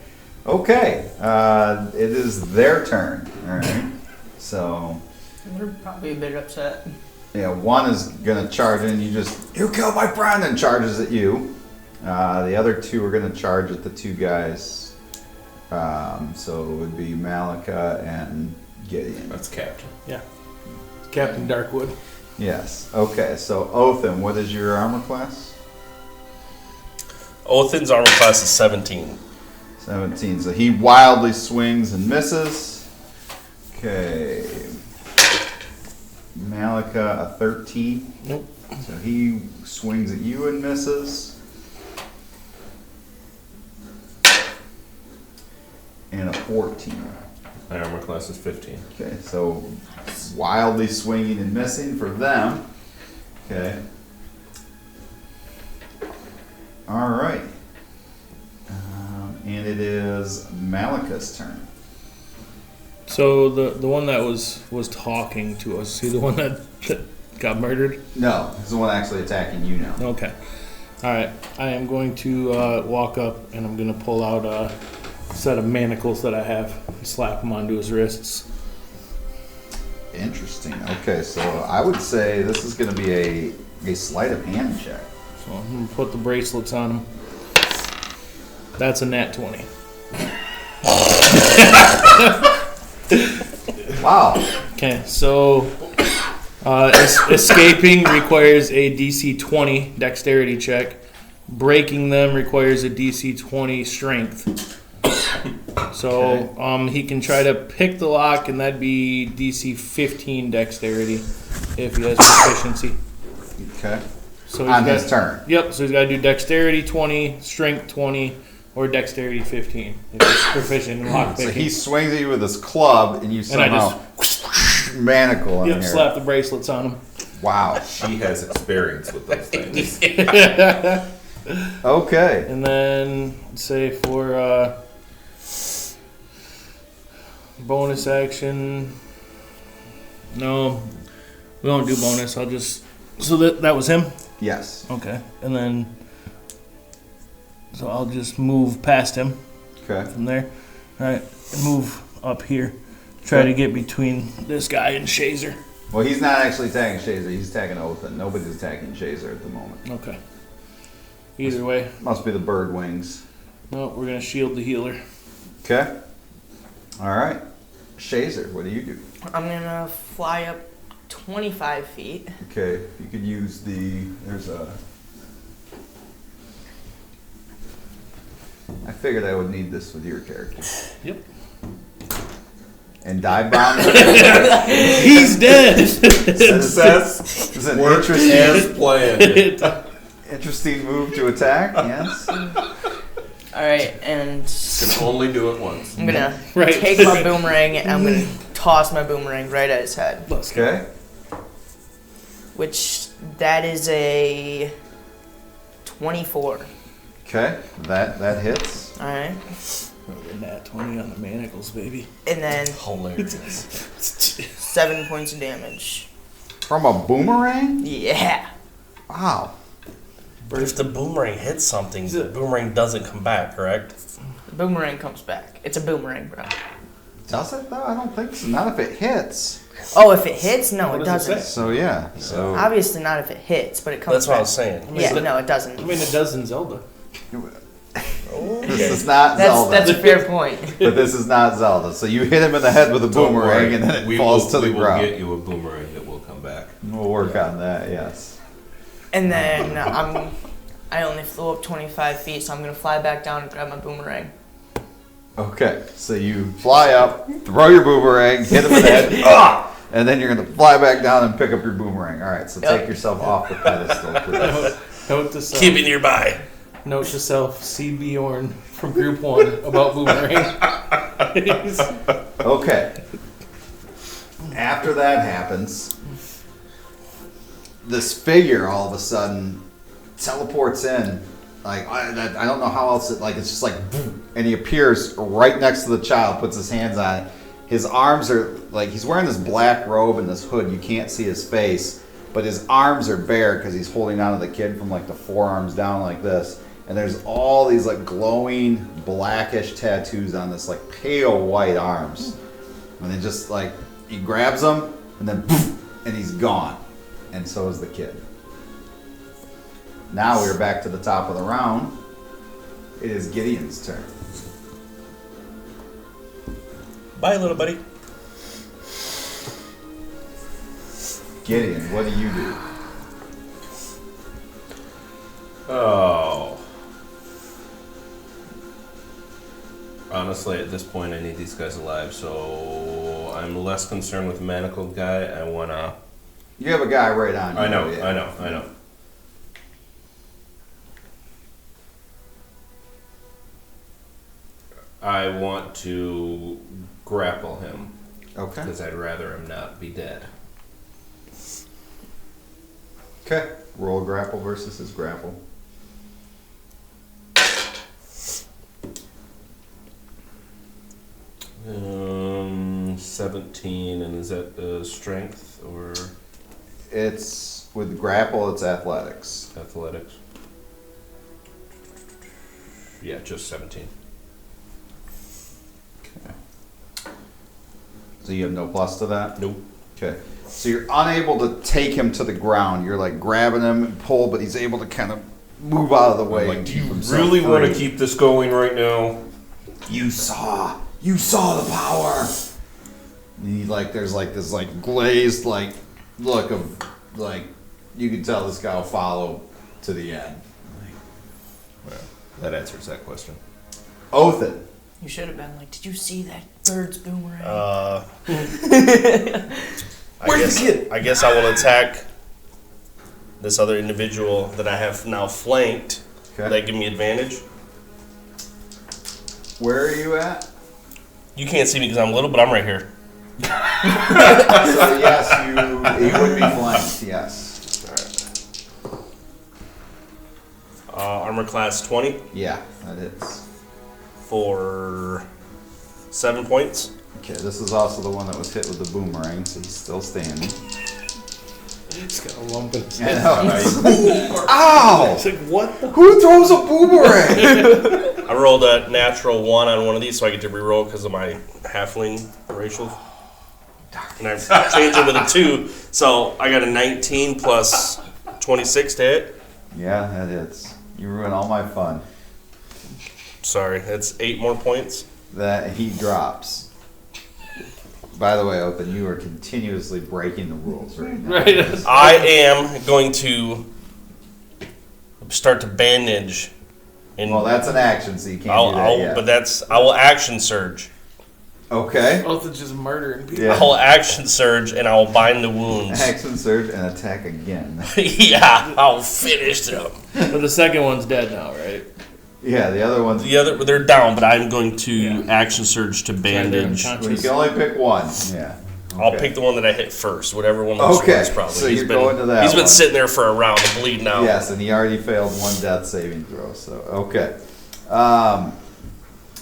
Okay, it is their turn. All right. So, They're probably a bit upset. yeah, one is gonna charge in. You killed my friend, and charges at you. The other two are gonna charge at the two guys. So it would be Malika and Gideon. That's Captain. Yeah. Captain Darkwood. Yes. Okay. So Othin, what is your armor class? Othin's armor class is 17. 17. So he wildly swings and misses. Okay. Malika, a 13. Nope. So he swings at you and misses. And a 14. My armor class is 15. Okay, so wildly swinging and missing for them. Okay. All right. And it is Malika's turn. So the one that was talking to us, see the one that got murdered? No, he's the one actually attacking you now. Okay. All right. I am going to walk up and I'm going to pull out a set of manacles that I have and slap them onto his wrists. Interesting. Okay, so I would say this is going to be a sleight of hand check. So I'm gonna put the bracelets on him. That's a nat 20. Wow. Okay, so escaping requires a DC 20 dexterity check. Breaking them requires a DC 20 strength. So he can try to pick the lock, and that'd be DC 15 dexterity if he has proficiency. Okay. So On his turn. Yep, so he's got to do dexterity 20, strength 20, or dexterity 15 if he's proficient in lock So picking. he swings at you with his club, and you And I somehow manacle in Yep, here. slap the bracelets on him. Wow. She has experience with those things. Okay. And then, say for bonus action, no, we don't do bonus. I'll just, so that was him? Yes. Okay. And then, so I'll just move past him Okay. from there. All right, and move up here. Try to get between this guy and Shazer. Well, he's not actually attacking Shazer. He's attacking Othin. Nobody's attacking Shazer at the moment. Okay. Either way, Must be the bird wings. no, we're gonna shield the healer. Okay. All right. Shazer, what do you do? I'm gonna fly up 25 feet. Okay. You could use there's a... I figured I would need this with your character. Yep. And dive bomb. He's dead. Success Is an worked interesting, as planned. interesting move to attack. Yes. Alright, and Can only do it once. I'm gonna Right. take my boomerang and I'm gonna toss my boomerang right at his head. Let's go. Okay. Which, that is a 24. Okay. That hits. Alright. Nat 20 on the manacles, baby. And then Hilarious. 7 points of damage. From a boomerang? Yeah. Wow. But if the boomerang hits something, the boomerang doesn't come back, correct? The boomerang comes back. It's a boomerang, bro. Does it though? I don't think so. Not if it hits. Oh, if it hits? No, What it does it doesn't. say? So yeah. So Obviously not if it hits, but it comes That's what I back. was saying. Yeah, no, it doesn't. I mean, it does in Zelda. this is not Zelda. That's a fair point. But this is not Zelda. So you hit him in the head with a Don't boomerang, worry. and then it we falls will, to the we will ground. get you a boomerang that will come back. We'll work on that. Yes. And then I only flew up 25 feet, so I'm gonna fly back down and grab my boomerang. Okay. So you fly up, throw your boomerang, hit him in the head, and then you're gonna fly back down and pick up your boomerang. All right. So take yourself off the pedestal, please. Note to self. Keep it nearby. Note to self. See Bjorn from Group 1 about boomerang. Okay. After that happens, this figure all of a sudden teleports in. Like I don't know how else it's just like, boom, and he appears right next to the child, puts his hands on it. His arms are like, he's wearing this black robe and this hood. You can't see his face, but his arms are bare because he's holding on to the kid from like the forearms down like this. And there's all these like glowing blackish tattoos on this like pale white arms. And then just like, he grabs them and then boom, and he's gone. And so is the kid. Now we're back to the top of the round. It is Gideon's turn. Bye, little buddy. Gideon, what do you do? Oh. Honestly, at this point, I need these guys alive, so I'm less concerned with the manacled guy. I wanna. You have a guy right on you. I know. yeah. I want to grapple him Okay. because I'd rather him not be dead. Okay. Roll grapple versus his grapple. 17, and is that strength or It's with grapple, it's athletics. athletics? Yeah, just 17. So you have no plus to that? Nope. Okay. So you're unable to take him to the ground. You're like grabbing him and pull, but he's able to kind of move out of the way. Like, do you really want to keep this going right now? You saw the power. And there's this glazed look of you can tell this guy will follow to the end. Well, that answers that question. Othin. You should have been like, did you see that bird's boomerang? Where's the kid? I guess I will attack this other individual that I have now flanked. Okay. Will that give me advantage? Where are you at? You can't see me because I'm little, but I'm right here. So yes, you would be flanked. Yes. Armor class 20 Yeah, that is. for 7 points. Okay, this is also the one that was hit with the boomerang, so he's still standing. He's got a lump in his I head. know, right? Ow! It's like, what the? Who throws a boomerang? I rolled a natural 1 on one of these, so I get to reroll because of my halfling racial. And I've changed it with a 2, so I got a 19 plus 26 to hit. Yeah, that hits. You ruin all my fun. Sorry, that's 8 more points. That he drops. By the way, Open, you are continuously breaking the rules right now. Right. I am going to start to bandage. Well, that's an action, so you can't do that yet. But I will action surge. Okay. Othin's just murdering people. Yeah. I will action surge and I will bind the wounds. Action surge and attack again. Yeah, I'll finish them. But the second one's dead now, right? Yeah, the other one's... They're down, but I'm going to action surge to bandage. Sorry, Well, you can only pick one. Yeah. I'll Okay. pick the one that I hit first, whatever one looks Okay, worse, probably. so you're going to that He's been one. sitting there for a round and bleeding out. Yes, and he already failed one death saving throw. So okay.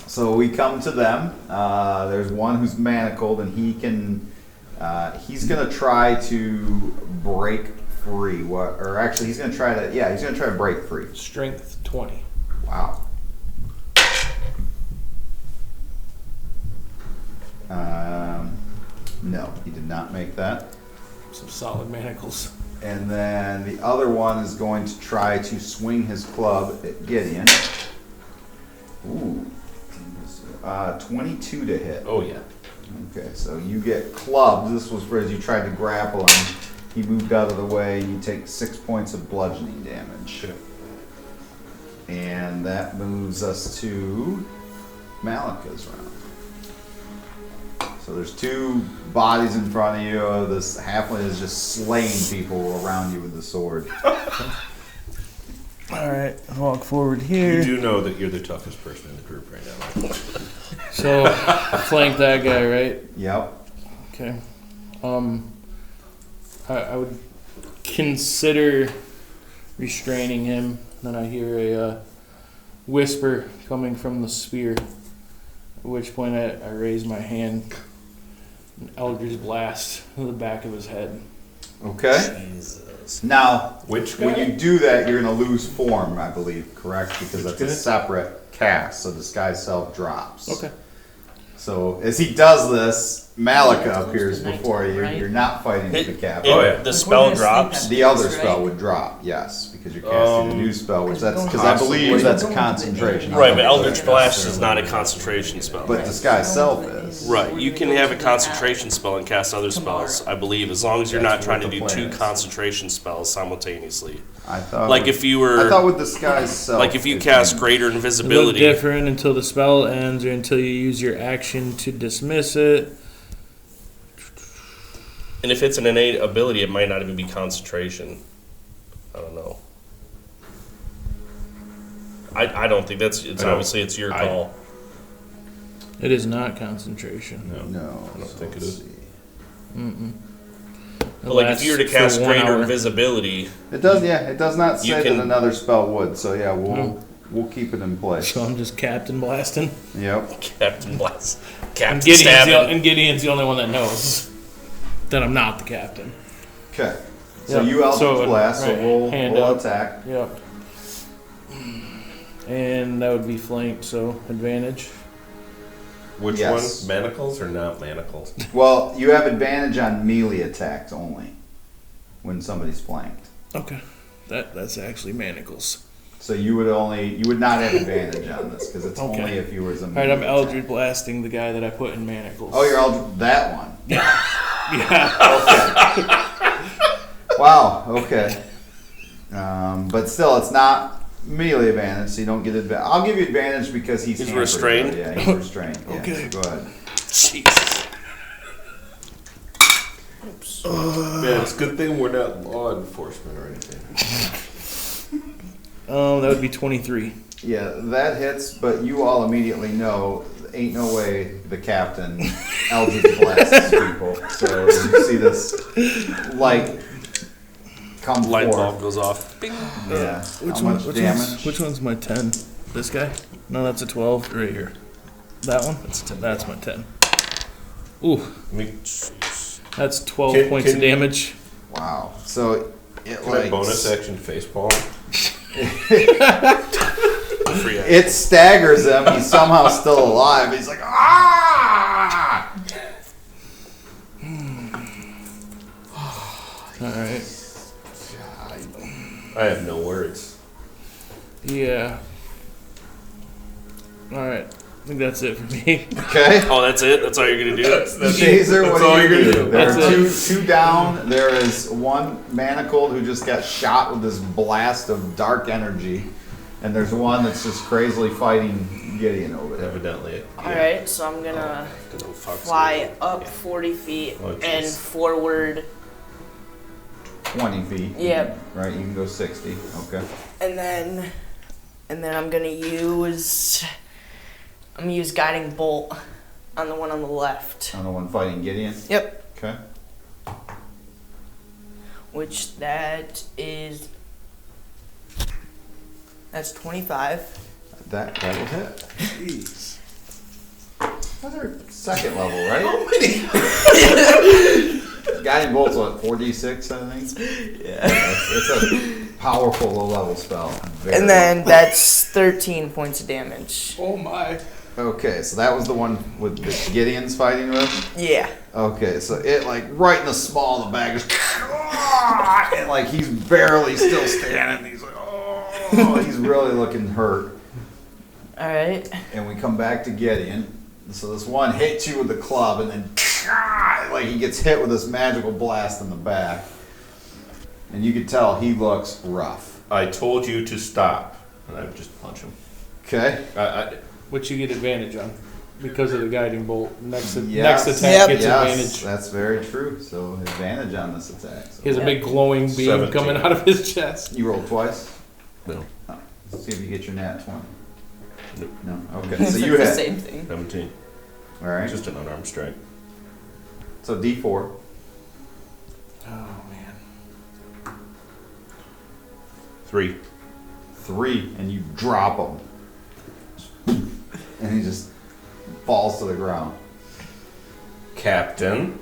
So we come to them. There's one who's manacled, and he can. He's gonna try to break free. Or actually, he's gonna try to. Yeah, he's gonna try to break free. Strength 20. Wow. No, he did not make that. Some solid manacles. And then the other one is going to try to swing his club at Gideon. Ooh. 22 to hit. Oh, yeah. Okay, so you get clubbed. This was as you tried to grapple him. He moved out of the way. You take 6 points of bludgeoning damage. And that moves us to Malika's round. So there's 2 bodies in front of you. This halfling is just slaying people around you with the sword. Alright, walk forward here. You do know that you're the toughest person in the group right now. So, flank that guy, right? Yep. Okay. I would consider restraining him. Then I hear a whisper coming from the spear. At which point I raise my hand. An Eldritch Blast to the back of his head. Okay. Jesus. Now, Which when guy? you do that, you're going to lose form, I believe, correct? Because that's a separate cast, so disguise self drops. Okay. So as he does this, Malika Close to appears before you. nighttime, right? You're not fighting with the captain. Oh, yeah. The spell drops. The other spell would drop, yes, because you're casting a new spell, which that's because I believe that's a concentration. Right, but Eldritch Blast is not a concentration spell. But disguise self is. Right, you can have a concentration spell and cast other spells, I believe, as long as you're That's not trying to what the do plan 2 is. concentration spells simultaneously. I thought. Like if you were, I thought with disguise self. like if you cast Greater It look Invisibility. different until the spell ends or until you use your action to dismiss it. And if it's an innate ability, it might not even be concentration. I don't know. I don't think that's. It's obviously it's your call. It is not concentration. No, I don't think it is. But like if you were to cast Greater Invisibility, It does. Yeah, it does not You say can- that another spell would. So yeah, we'll keep it in place. So I'm just Captain Blasting. Yep. Captain Blast, And Captain Gideon's, Stabbing. Gideon's the only one that knows that I'm not the captain. Okay. So Yep. you Eldritch So, Blast. right, So we'll hand we'll up. attack. Yep. And that would be flank, so advantage. Which Yes. one? Manacles or not manacles? Well, you have advantage on melee attacks only when somebody's flanked. Okay. That's actually manacles. So you would not have advantage on this because it's Okay. only if you were a All right, melee I'm attack. Eldritch blasting the guy that I put in manacles. Oh, you're Eldritch, that one. Yeah. Okay. Wow. Okay. But still, it's not melee advantage, so you don't get advantage. I'll give you advantage because he's hampered, restrained? though. Yeah, he's restrained. Yeah, Okay. so go ahead. Jesus. Man, it's a good thing we're not law enforcement or anything. That would be 23. Yeah, that hits, but you all immediately know ain't no way the captain Eldritch blasts people. So you see this light come Light forth. bulb goes off. Bing. Yeah. How much damage? Which one's my 10? This guy? No, that's a 12 right here. That one? That's a 10. That's my 10. Ooh, I mean, that's 12 points of can- damage. Wow. So it can I bonus action facepalm? Free action. it staggers him. He's somehow still alive. He's like, ah! Alright. I have no words. Yeah. Alright. I think that's it for me. Okay. Oh, that's it? That's all you're going to do? Chaser, what all are you you're gonna gonna do? There That's are two down. There is one manacled who just got shot with this blast of dark energy, and there's one that's just crazily fighting Gideon over there. Evidently. Alright, so I'm gonna fly up 40 feet Oh, jeez. and forward, 20 feet. Yep. Right, you can go 60. Okay. and then I'm gonna use guiding bolt on the one on the left. On the one fighting Gideon. Yep. Okay. Which that's 25. That will hit. Jeez. Those are second level, right? How many? Guiding bolt's what, 4d6, I think? Yeah. It's a powerful low level spell. Very And then that's 13 points of damage. Oh my. Okay, so that was the one with the Gideon's fighting with? Yeah. Okay, so it like right in the small of the bag is and like he's barely still standing. He's like, oh, he's really looking hurt. Alright. And we come back to Gideon. So this one hits you with the club, and then like he gets hit with this magical blast in the back, and you can tell he looks rough. I told you to stop, and I just punch him. Okay. Which you get advantage on because of the guiding bolt. Next Yes. attack Yep. gets Yes, advantage. that's very true. So advantage on this attack. So He has a big glowing beam 17. coming out of his chest. you roll twice. No. Let's see if you get your nat 20. Nope. No. Okay. It's So like you the hit. same thing. 17. All right. Just an unarmed strike. So D4. Oh man. 3. 3, and you drop him, and he just falls to the ground. Captain.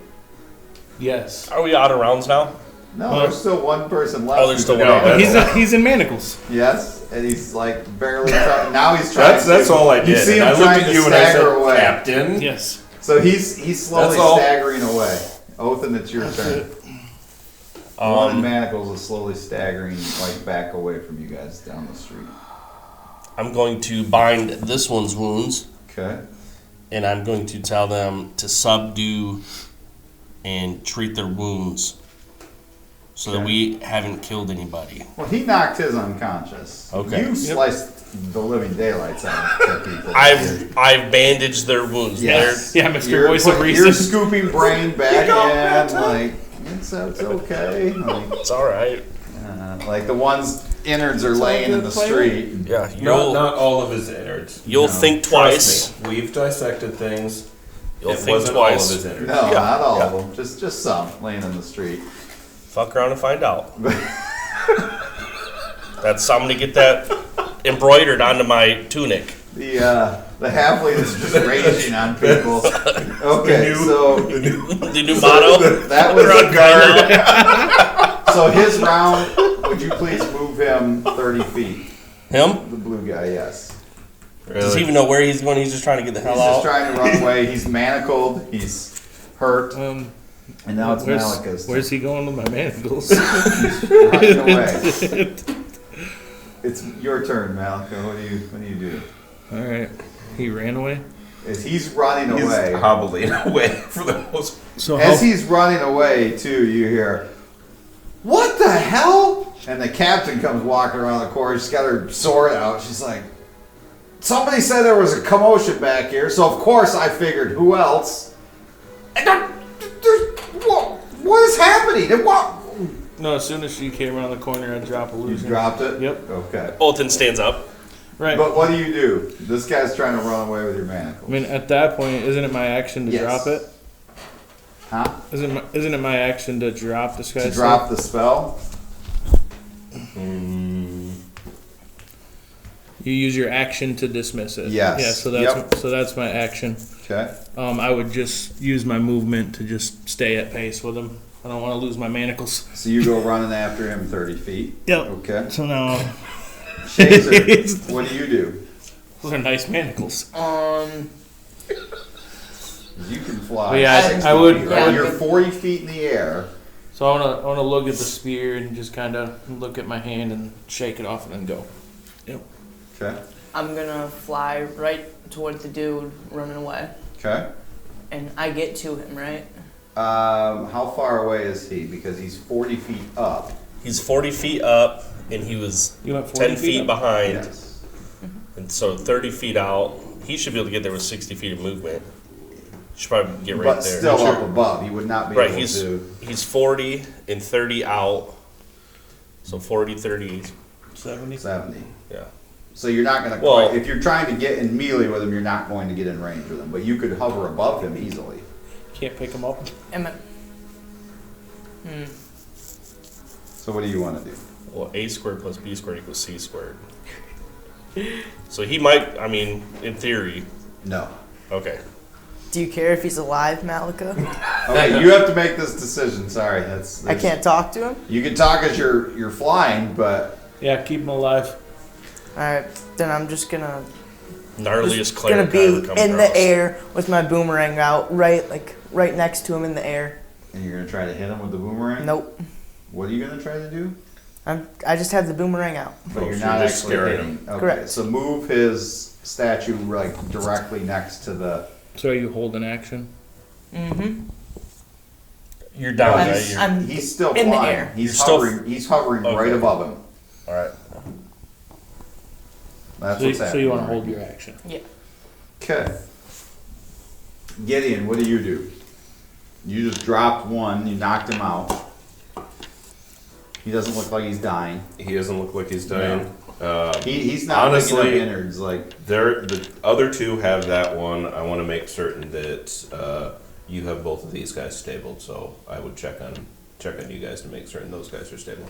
Yes. Are we out of rounds now? No, there's still one person left. Oh, there's still who's one. advantage. He's in manacles. Yes, and he's like barely. Now he's trying. That's all I did. You see And him I looked trying at to you and I said, stagger away. Captain. Yes. So he's slowly That's all. staggering away. Othan, it's your turn. One in manacles is slowly staggering like back away from you guys down the street. I'm going to bind this one's wounds, Okay. and I'm going to tell them to subdue and treat their wounds so that Okay. we haven't killed anybody. Well, he knocked his unconscious. Okay. You Yep. sliced the living daylights out of people. I've bandaged their wounds. Yes. Yeah, Mr. You're Voice of put- Reason. You're scooping brain back in, like it's okay. Like, It's all right. like the one's innards are laying in the street. Yeah, Not all of his innards. you'll think twice. Trust me, we've dissected things. You'll it think wasn't twice. all of his innards. No, Yeah, not all yeah. of them. Just some laying in the street. Fuck around and find out. That's something to get that embroidered onto my tunic. The halfling is just raging on people. Okay, so The new motto. that was We're a on guard. So his round, would you please move him 30 feet? Him? The blue guy, yes. Does he even know where he's going? He's just trying to get the hell He's out. just trying to run away. He's manacled. He's hurt. And now it's Malika's. Where's he going with my manacles? Running away. It's your turn, Malika. What do you do? All right. He ran away. As he's running away, He's hobbling away for the most. So as he's running away, too, you hear, "What the hell?" And the captain comes walking around the corner. She's got her sword out. She's like, "Somebody said there was a commotion back here, so of course I figured who else." And what is happening? And what? No, as soon as she came around the corner, I dropped a You illusion. dropped it? Yep. Okay. Alton stands up. Right. But what do? This guy's trying to run away with your manacles. I mean, at that point, isn't it my action to Yes. drop it? Huh? Isn't it my action to drop this guy's To drop the spell? You use your action to dismiss it. Yes. Yeah. So that's my action. Okay. I would just use my movement to just stay at pace with him. I don't want to lose my manacles. So you go running after him 30 feet. Yep. Okay. So now Shazer, what do? those are nice manacles. You can fly. Well, yeah, 60 I would- feet, I right? would- You're 40 feet in the air. So I wanna look at the spear and just kind of look at my hand and shake it off and then go. Yep. Okay. I'm gonna fly right toward the dude running away, Okay. and I get to him, right? How far away is he? Because he's 40 feet up. He's 40 feet up, and he was You went 40 10 feet up? behind. Yes. And so 30 feet out, he should be able to get there with 60 feet of movement. Should probably get right But there. still up above. He would not be Right, able he's to. 40 and 30 out. So 40, 30, 70. 70. yeah. So you're not going to Well- if you're trying to get in melee with him, you're not going to get in range with him. But you could hover above him easily. Can't pick him up. Am I? So what do you want to do? Well, A squared plus B squared equals C squared. So he might, I mean, in theory, No. okay. Do you care if he's alive, Malika? Okay, you have to make this decision. Sorry, I can't talk to him. You can talk as you're flying, but Yeah, keep him alive. All right, then I'm just gonna Gnarliest gonna cleric I be ever come in across. the air with my boomerang out, right next to him in the air. and you're gonna try to hit him with the boomerang. Nope. What are you gonna try to do? I just have the boomerang out. But Oh, you're so not you're just actually scaring hitting. Okay, Correct. so move his statue like directly next to the. So you hold an action. Mm-hmm. You're down, No, right? he's, You're, I'm he's still in the flying. air. He's You're still- hovering. He's hovering Okay. right above him. all right. That's So you, what's happening. so you want to right? hold your action. Yeah. Okay. Gideon, what do? You just dropped one. You knocked him out. He doesn't look like he's dying. He doesn't look like he's dying. He's not Honestly, picking up innards like. The other two have that one. I want to make certain that you have both of these guys stabled. So I would check on you guys to make certain those guys are stable.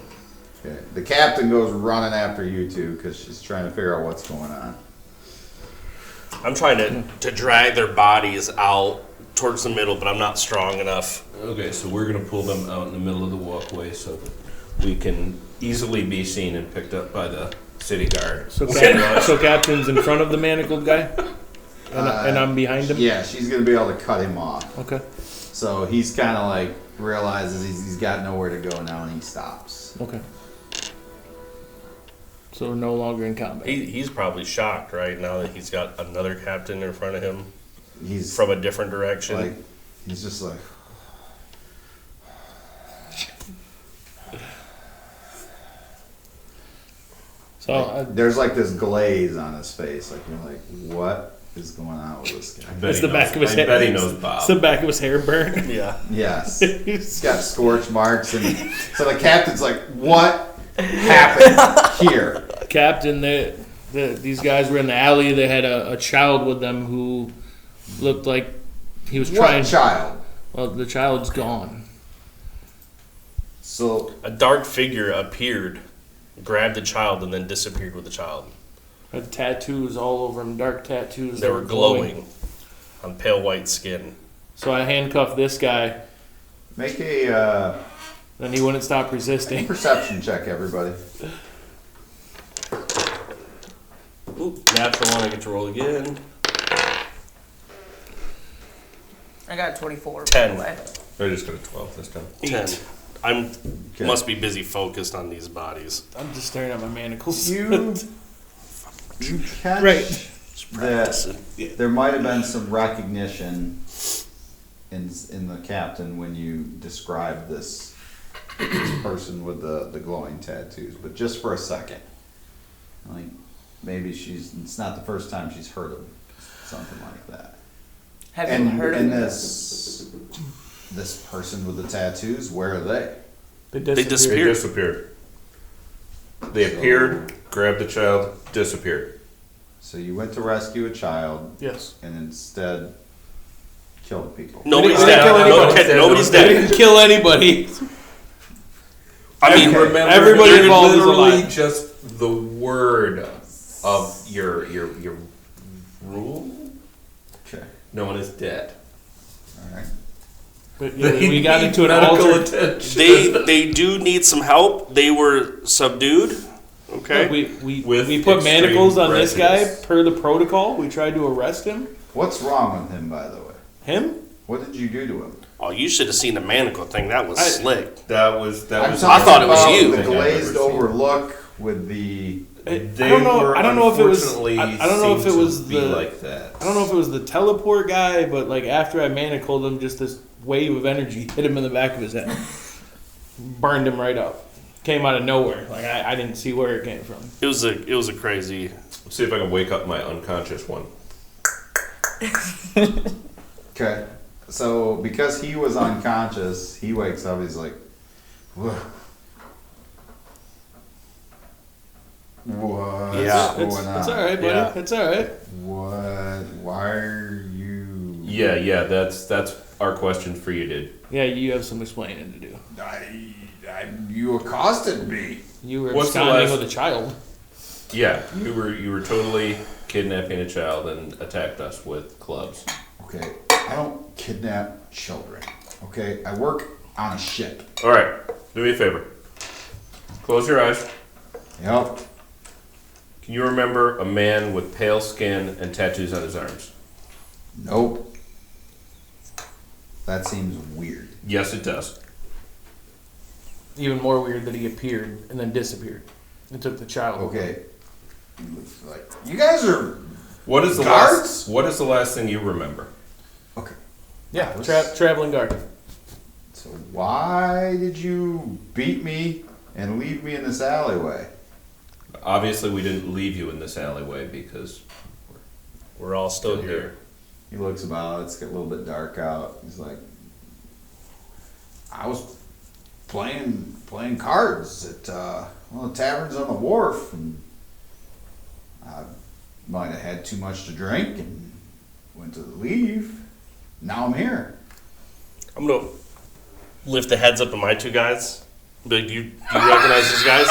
Okay. The captain goes running after you two because she's trying to figure out what's going on. I'm trying to drag their bodies out towards the middle, but I'm not strong enough. Okay, so we're gonna pull them out in the middle of the walkway so that we can easily be seen and picked up by the city guard. So, so Captain's in front of the manacled guy, and I'm behind him. Yeah, she's gonna be able to cut him off. Okay. So he's kind of like realizes he's got nowhere to go now, and he stops. Okay. So we're no longer in combat. He's probably shocked right now that he's got another captain in front of him He's from a different direction. like, he's just like. So There's like this glaze on his face, like you're like, what is going on with this guy? It's the back of his I head. bet he knows Bob. it's the back of his hair burnt. yeah. Yes, he's got scorch marks, and so the captain's like, what happened here? Captain, these guys were in the alley. They had a child with them who looked like he was trying. What child? Well, the child's gone. So A dark figure appeared, grabbed the child, and then disappeared with the child. Had tattoos all over him, dark tattoos. They that were glowing on pale white skin. So I handcuffed this guy, make a and he wouldn't stop resisting. perception check, everybody. Ooh, Ooh, natural one. I get to roll again. I got 24. 10. By the way. I just got a 12 this time. 10. I'm Okay. must be busy focused on these bodies. I'm just staring at my manacles. You catch Right. that there might have been some recognition in the captain when you described this person with the glowing tattoos, but just for a second. Like, maybe it's not the first time she's heard of something like that. Have you heard of this person with the tattoos, where are they? They They disappeared. They disappeared. disappeared. They appeared, grabbed the child, disappeared. So you went to rescue a child Yes. and instead killed people. Nobody's They dead. didn't kill No, anybody. nobody's They dead. didn't kill anybody. I mean, Okay. Remember, Everybody they're involved is literally alive. just the word of your rule. Okay. No one is dead. All right. But yeah, we got into an medical altered. attention. they do need some help. They were subdued. Okay. We With put extreme manacles on this guy prejudice. per the protocol. We tried to arrest him. What's wrong with him, by the way? Him? What did you do to him? Oh, you should have seen the manacle thing. That was slick. That was. I'm I talking thought it was about you. The Thing I've glazed ever seen. over look with the. I They don't know. were I don't know if it was. unfortunately I don't know if it seemed was to be the. like that. I don't know if it was the teleport guy, but like after I manacled him, just this wave of energy hit him in the back of his head, burned him right up. Came out of nowhere. Like I didn't see where it came from. It was a crazy. Let's see if I can wake up my unconscious one. Okay. So because he was unconscious, he wakes up. He's like, "Whoa. What's Yeah. going It's on? all right, buddy. Yeah. It's all right. What? Why are you? Yeah. That's our question for you, dude. Yeah, you have some explaining to do. You accosted me. You were What's the absconding last- with a child. Yeah, you were totally kidnapping a child and attacked us with clubs. Okay, I don't kidnap children. Okay, I work on a ship. All right, do me a favor. Close your eyes. Yep. Can you remember a man with pale skin and tattoos on his arms? Nope. That seems weird. Yes, it does. Even more weird that he appeared and then disappeared and took the child. Okay. He looks like you guys are. What is the Guards? last thing you remember? Okay. Yeah, Was- traveling guard. So why did you beat me and leave me in this alleyway? Obviously, we didn't leave you in this alleyway because We're all still here. He looks about. It's a little bit dark out. He's like, I was playing cards at one of the taverns on the wharf, and I might have had too much to drink and went to leave. Now I'm here. I'm gonna lift the heads up of my two guys. But do you recognize these guys?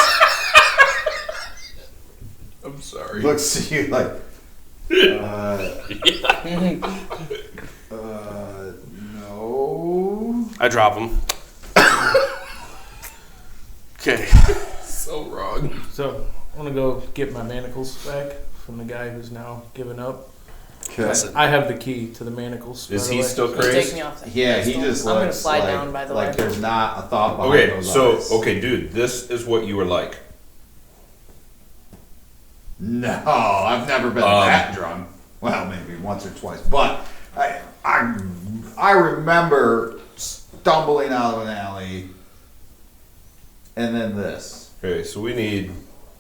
I'm sorry. Looks to you like, no. I drop them. Okay. So wrong. So I'm gonna go get my manacles back from the guy who's now given up. Okay. Listen, I have the key to the manacles. Is by the he way. still Just take crazed? me off the Yeah, he pedestal. just I'm gonna looks slide like, down by the like way. there's not a thought behind Okay, those so eyes. okay, dude, this is what you were like. No, I've never been that drunk. Well, maybe once or twice, but I remember stumbling out of an alley, and then this. Okay, so we need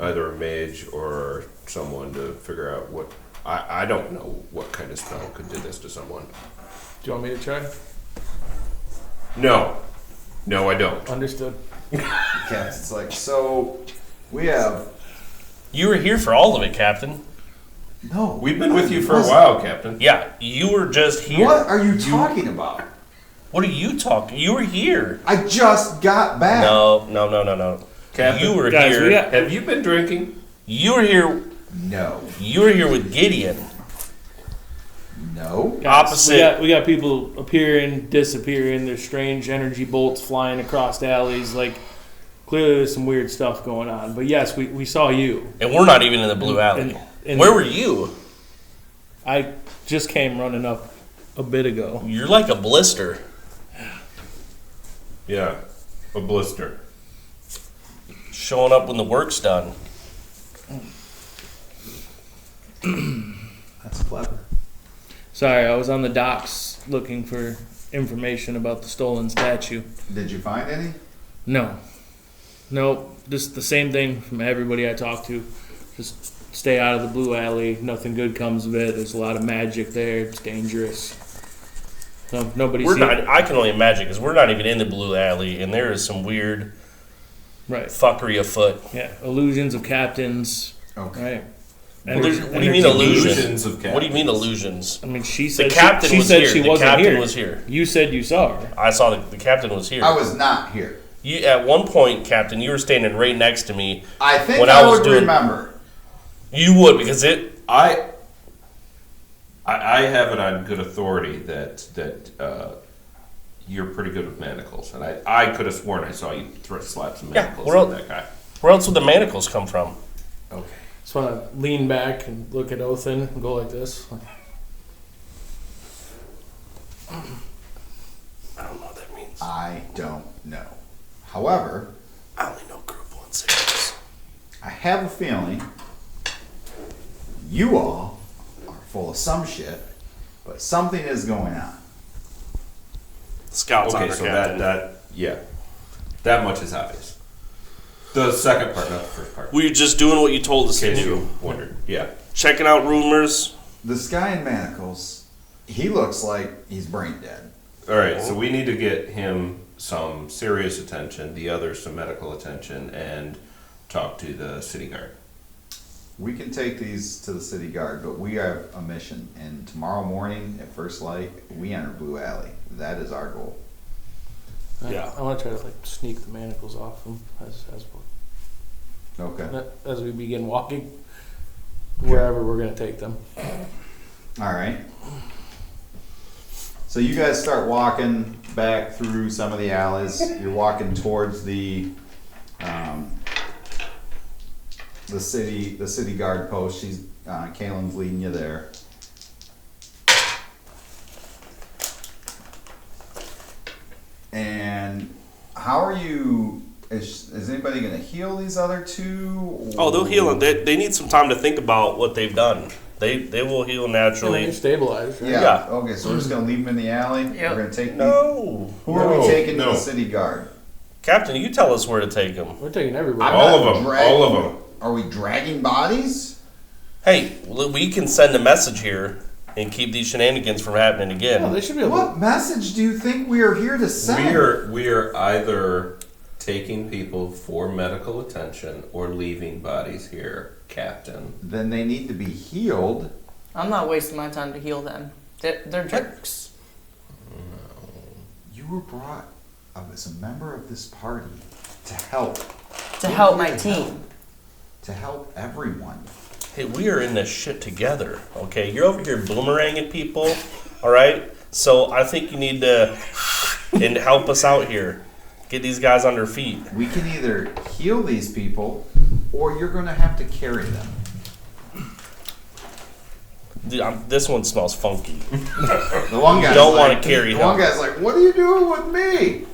either a mage or someone to figure out what. I don't know what kind of spell could do this to someone. Do you want me to try? No, I don't. Understood. Okay, it's like so. We have you were here for all of it, Captain. no. We've been with you for a wasn't. while, Captain. Yeah, you were just here. What are you talking about? What are you talking? You were here. I just got back. No. Captain, You were Guys, here. we got- have you been drinking? You were here. No. You were here with Gideon. No. Guys, Opposite. We got people appearing, disappearing. There's strange energy bolts flying across alleys. Like clearly, there's some weird stuff going on. But yes, we saw you. And we're not even in the blue alley. Where were you? I just came running up a bit ago. You're like a blister. Yeah, a blister. Showing up when the work's done. That's clever. Sorry, I was on the docks looking for information about the stolen statue. Did you find any? No. Nope. Just the same thing from everybody I talked to. Just stay out of the blue alley. Nothing good comes of it. There's a lot of magic there. It's dangerous. So nobody's I can only imagine because we're not even in the blue alley, and there is some weird right. fuckery afoot. Yeah, illusions of captains. Okay. Right. What do you mean illusions? Of captains. What do you mean illusions? I mean, she The said captain she was said here. she The wasn't captain here. was here. You said you saw her. I saw the captain was here. I was not here. You at one point, Captain, you were standing right next to me. I think When I I was would doing- remember. You would because it. I have it on good authority that you're pretty good with manacles, and I could have sworn I saw you slap some Yeah, manacles we're on all- that guy. Where else would the manacles come from? Okay. Just want to lean back and look at Othin and go like this. I don't know what that means. I don't know. However, I only know Group 1 singers. I have a feeling you all are full of some shit, but something is going on. Scouts on Okay, our so captain. that much is obvious. The second part, not the first part. We were just doing what you told us In to case do. you wondered. Yeah. Checking out rumors. This guy in manacles, he looks like he's brain dead. All right, so we need to get him some serious attention, the others some medical attention, and talk to the city guard. We can take these to the city guard, but we have a mission, and tomorrow morning at first light, we enter Blue Alley. That is our goal. Yeah. I want to try to sneak the manacles off them Okay. as we begin walking wherever we're going to take them. All right. So you guys start walking back through some of the alleys. You're walking towards the city guard post. Kaylin's leading you there. And how are you? Is anybody going to heal these other two? Oh, they'll heal them. They need some time to think about what they've done. They will heal naturally. You're stabilized, right? Yeah. Yeah. Okay, so we're just going to leave them in the alley. Yep. We're going to take No. Who are we No, taking to no. the city guard? Captain, you tell us where to take them. We're taking everybody. I'm All not of them. dragging- All of them. Are we dragging bodies? Hey, we can send a message here and keep these shenanigans from happening again. No, they should be able What message do you think we are here to send? We are either taking people for medical attention or leaving bodies here, Captain. Then they need to be healed. I'm not wasting my time to heal them. They're jerks. You were brought as a member of this party to help. To help my team. To help everyone. Hey, we are in this shit together, okay? You're over here boomeranging people, all right? So I think you need to and help us out here. Get these guys on their feet. We can either heal these people or you're going to have to carry them. Dude, this one smells funky. The one guy's don't like, wanna carry The him. one guy's like, what are you doing with me?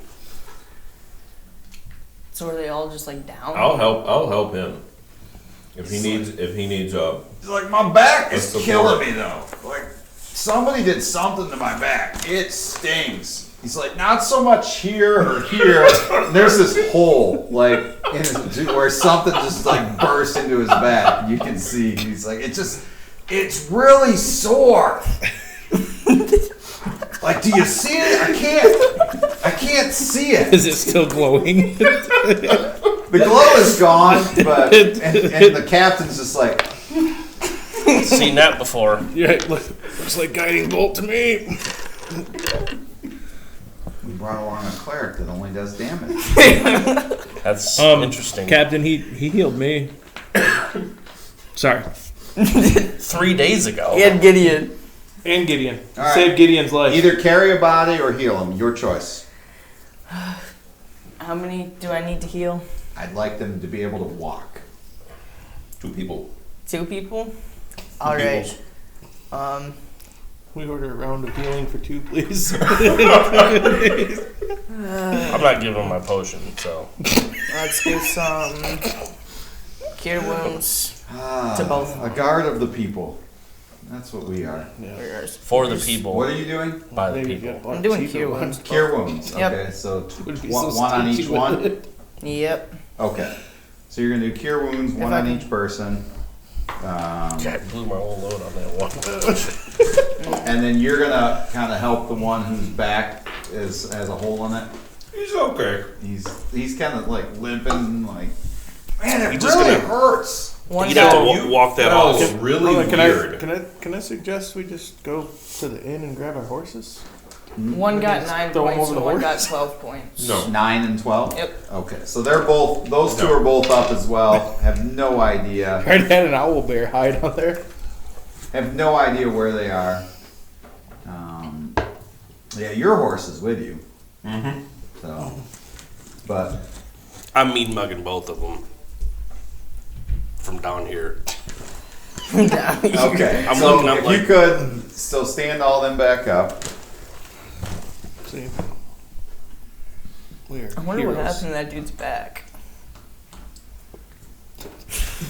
So are they all just down? I'll help him. If he needs He's like, my back is support. killing me though. Like, somebody did something to my back. It stings. He's like, not so much here or here. There's this hole, where something just burst into his back. You can see. He's like, it's really sore. Do you see it? I can't see it. Is it still glowing? The glow is gone, but and the captain's just like, Seen that before. Yeah, looks like guiding bolt to me. we brought along a cleric that only does damage. That's interesting. Captain, he healed me. Sorry. 3 days ago. And Gideon. And Gideon. All right. Saved Gideon's life. Either carry a body or heal him. Your choice. How many do I need to heal? I'd like them to be able to walk. 2 people. 2 people? All right. We order a round of healing for 2, please. I'm not giving him my potion, so. Let's do some cure wounds to both. A guard of the people. That's what we are. For the people. What are you doing? By the people. I'm doing cure wounds. Cure wounds. Yep. Okay, so Would be one so on each stingy one? with it. Yep. Okay. So you're going to do cure wounds, one I on can- each person. God, blew my whole load on that one. And then you're going to kind of help the one whose back has a hole in it. He's okay. He's kind of like limping, like, man, it just really gonna- hurts. One You'd have to guy. walk that That off. was really Hold on, weird. Can I suggest we just go to the inn and grab our horses? One got 9 Throw 'em points over and the one got horse? 12 points. No. 9 and 12? Yep. Okay, so they're both, those two are both up as well. Have no idea. I already had an owl bear hide out there. Have no idea where they are. Yeah, your horse is with you. Mm-hmm. So, but I'm mean mugging both of them from down here. okay. I'm so looking up if like- you could still stand all them back up. See, we are I wonder what heroes. happened to that dude's back.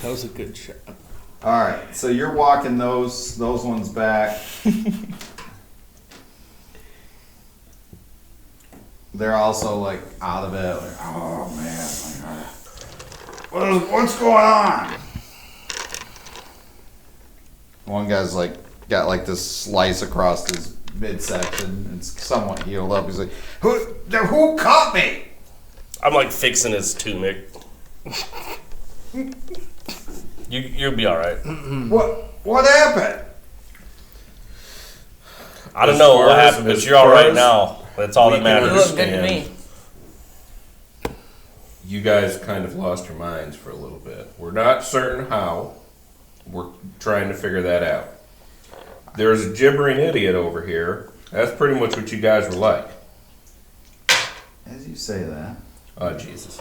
That was a good shot. All right, so you're walking those ones back. They're also like out of it. Like, oh man, what's going on? One guy's like got like this slice across his midsection. It's somewhat healed up. He's like, who caught me? I'm like fixing his tunic. You'll be all right. What happened? I don't As know far what as- happened, but as you're all far right as now. That's all we that can You matters. look good to me. understand. You guys kind of lost your minds for a little bit. We're not certain how. We're trying to figure that out. There's a gibbering idiot over here. That's pretty much what you guys were like. As you say that, Oh, Jesus.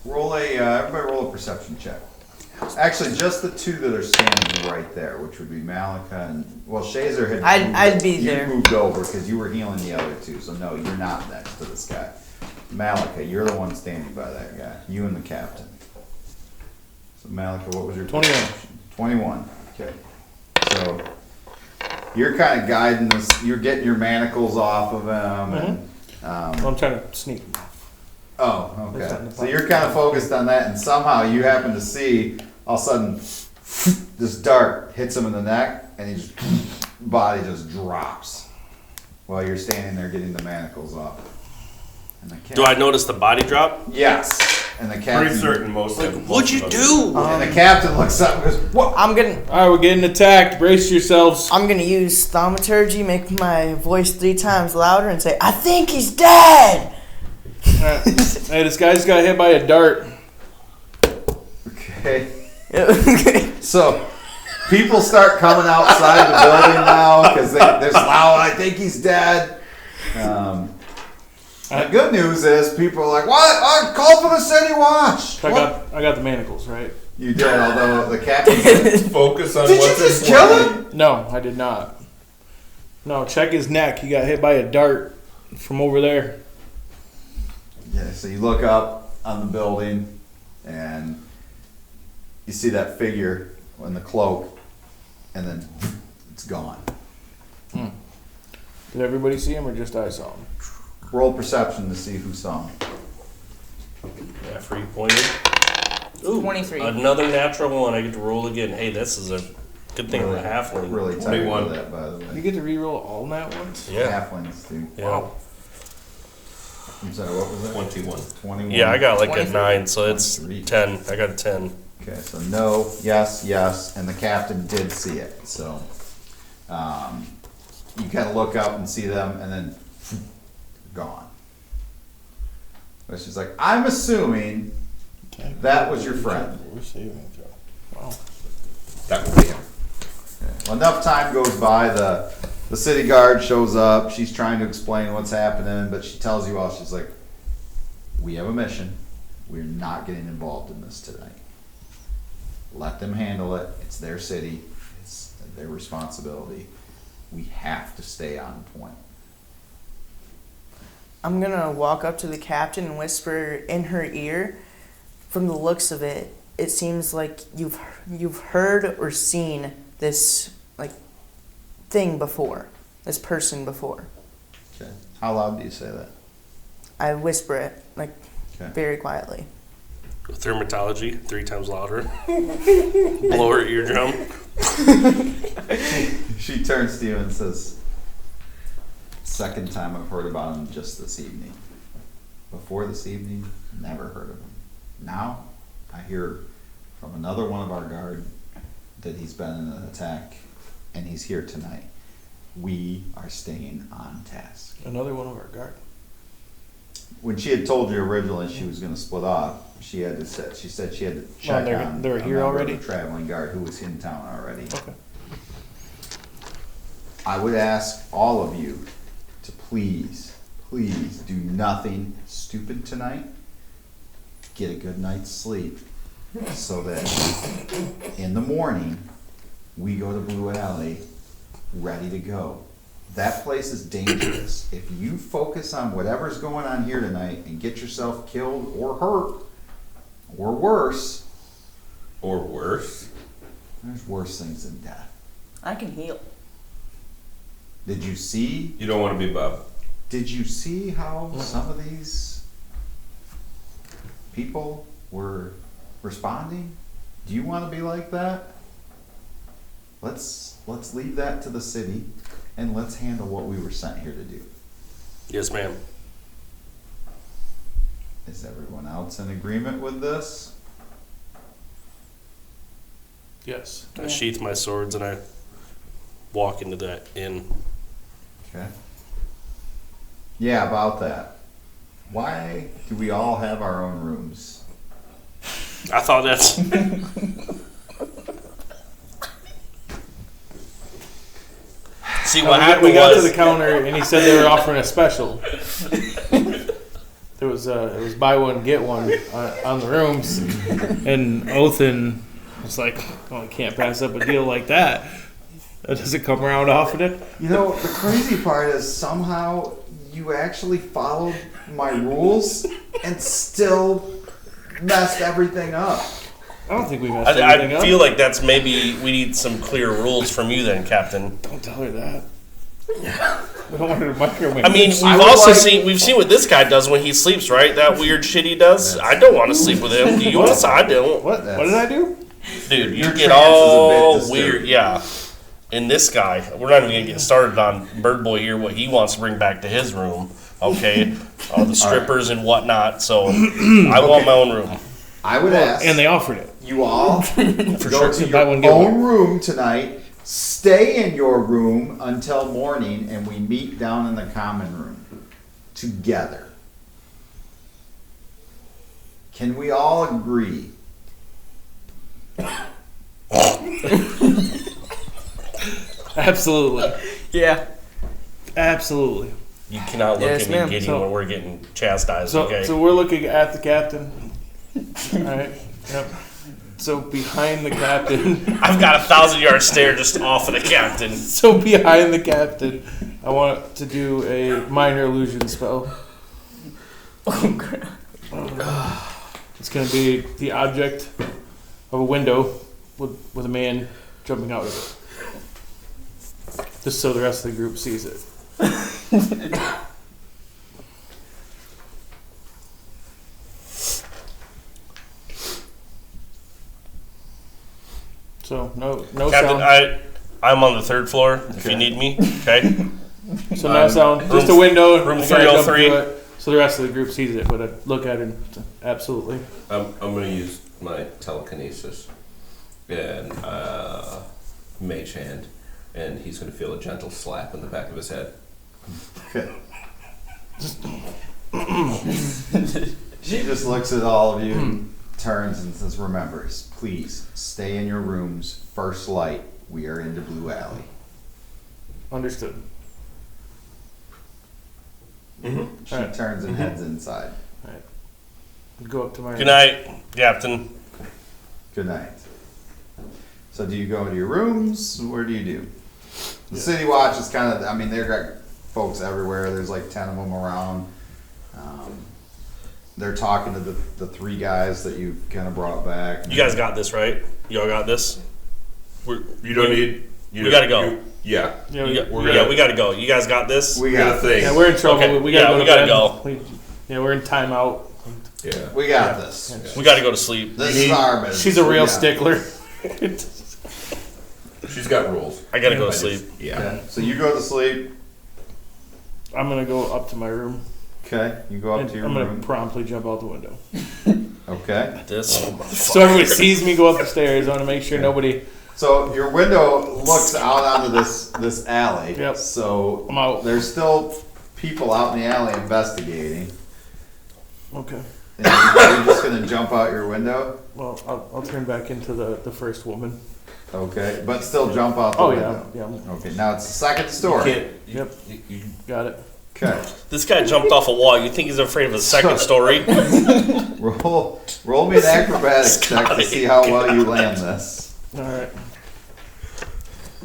everybody roll a perception check. Actually, just the two that are standing right there, which would be Malika and, well, Shazer had. I'd be you there. moved over because you were healing the other two, so no, you're not next to this guy. Malika, you're the one standing by that guy. You and the captain. So Malika, what was your 21. perception? 21. Okay. So you're kind of guiding this. You're getting your manacles off of him, and I'm trying to sneak. oh, That's okay. not the So you're kind of focused on that, and somehow you happen to see all of a sudden this dart hits him in the neck, and he just body just drops while you're standing there getting the manacles off. And the Do I notice the body drop? Yes. And the captain. Pretty certain most of What'd you do? And the captain looks up and goes, "What?" I'm gonna All right, we're getting attacked. Brace yourselves. use thaumaturgy, make my voice 3 times louder, and say, "I think he's dead." Hey, this guy's got hit by a dart. Okay. So people start coming outside the building now because there's loud. I think he's dead. The good news is people are like, "What? I called for the city watch." I What? got the manacles, right? You did, although the captain said, Focus on "Did you what's just kill important. him?" No, I did not. No, check his neck. He got hit by a dart from over there. Yeah. So you look up on the building, and you see that figure in the cloak, and then it's gone. Did everybody see him or just I saw him? Roll perception to see who saw him. Yeah, 3 pointed. Ooh, 23. Another natural one. I get to roll again. Hey, this is a good thing. I'm a halfling. Really tired 21. of that, by the You way. get to re-roll all nat ones? Yeah. Halflings do. Yeah. I'm sorry, what was that? 21. 21. Yeah, I got like a 23. 9, so it's 23. 10. I got a 10. Okay, so no, yes, yes, and the captain did see it. So you kind of look up and see them, and then gone. But she's like, I'm assuming that was your friend. We're saving throw. Wow. That would be him. Okay. Well, enough time goes by. The city guard shows up. She's trying to explain what's happening, but she tells you all, she's like, we have a mission. We're not getting involved in this tonight. let them handle it. It's their city. It's their responsibility. We have to stay on point. I'm gonna walk up to the captain and whisper in her ear. From the looks of it, it seems like you've heard or seen this like thing before, this person before. Okay. How loud do you say that? I whisper it like Okay. very quietly. Thermatology, 3 times louder. Blow her eardrum. She turns to you and says, second time I've heard about him just this evening. Before this evening, never heard of him. Now, I hear from another one of our guard that he's been in an attack and he's here tonight. We are staying on task. Another one of our guard. When she had told you originally she was going to split off, she said she had to check on they're a here member of already? the traveling guard who was in town already. Okay. I would ask all of you to please do nothing stupid tonight. Get a good night's sleep so that in the morning we go to Blue Alley ready to go. That place is dangerous. If you focus on whatever's going on here tonight and get yourself killed or hurt or worse, there's worse things than death. I can heal. Did you see? You don't want to be Bob. Did you see how some of these people were responding? Do you want to be like that? Let's leave that to the city and let's handle what we were sent here to do. Yes, ma'am. Is everyone else in agreement with this? Yes. I sheath my swords and I walk into that inn. Okay. Yeah, about that. Why do we all have our own rooms? I thought that's... See, what we happened got to was... the counter and he said they were offering a special. It was buy one get one on the rooms, and Othin was like, "Oh, I can't pass up a deal like that. That doesn't come around often." You know, the crazy part is somehow you actually followed my rules and still messed everything up. I don't think we messed anything I up. feel like that's maybe we need some clear rules from you then, Captain. Don't tell her that. We don't want her to micromanage. I mean, we've seen what this guy does when he sleeps, right? That weird shit he does. I don't want to sleep with him. Do you want to? I don't. What did I do? Dude, you Your get trance is a all bit disturbing. weird. Yeah. And this guy, we're not even going to get started on Bird Boy here, what he wants to bring back to his room. Okay? All the strippers and whatnot. So I want my own room. I would ask And they offered it. you all For go sure. to Buy your one, get one. own room tonight, stay in your room until morning, and we meet down in the common room together. Can we all agree? Absolutely. Yeah. Absolutely. You cannot look Yes, at me ma'am. giddy So- when we're getting chastised, So, okay? so we're looking at the captain. All right. Yep. So behind the captain. I've got a 1,000-yard stare just off of the captain. So behind the captain, I want to do a minor illusion spell. It's going to be the object of a window with a man jumping out of it. Just so the rest of the group sees it. So no Captain, sound. I'm on the 3rd floor if you need me, okay? So no sound. Just a window. room I gotta jump 303. through it, so the rest of the group sees it, but I look at it. Absolutely. I'm going to use my telekinesis and mage hand, and he's going to feel a gentle slap in the back of his head. Okay. She just looks at all of you, turns and says, remember, please stay in your rooms. First light, we are into Blue Alley. Understood. She Alright. turns and heads inside. Go up to my. Good night, Captain. Good night. So do you go into your rooms? Where do you do? The City Watch is kind of, I mean, they've got folks everywhere. There's like 10 of them around. They're talking to the 3 guys that you kind of brought back. You guys got this, right? You all got this? You don't need. We gotta go. Yeah. We gotta go. You guys got this? We got a thing. Yeah, we're in trouble. Okay. We gotta Yeah, go. we gotta go. We're in timeout. Yeah. We got this. We gotta go to sleep. This is our business. She's a real We got stickler. She's got rules. I gotta go to sleep. Yeah. Okay. So you go to sleep. I'm gonna go up to my room. Okay. You go up And to your I'm room. gonna promptly jump out the window. Okay. This. So everybody sees me go up the stairs. I want to make sure nobody. So your window looks out onto this alley. Yep. So I'm out. there's still people out in the alley investigating. Okay. And you're just gonna jump out your window. Well, I'll turn back into the first woman. Okay, but still jump out the Oh window. yeah. Okay, now it's the second story. Yep. Got it. Okay, This guy jumped off a wall. You think he's afraid of a second story? roll me an acrobatics check to see how well you land this. All right.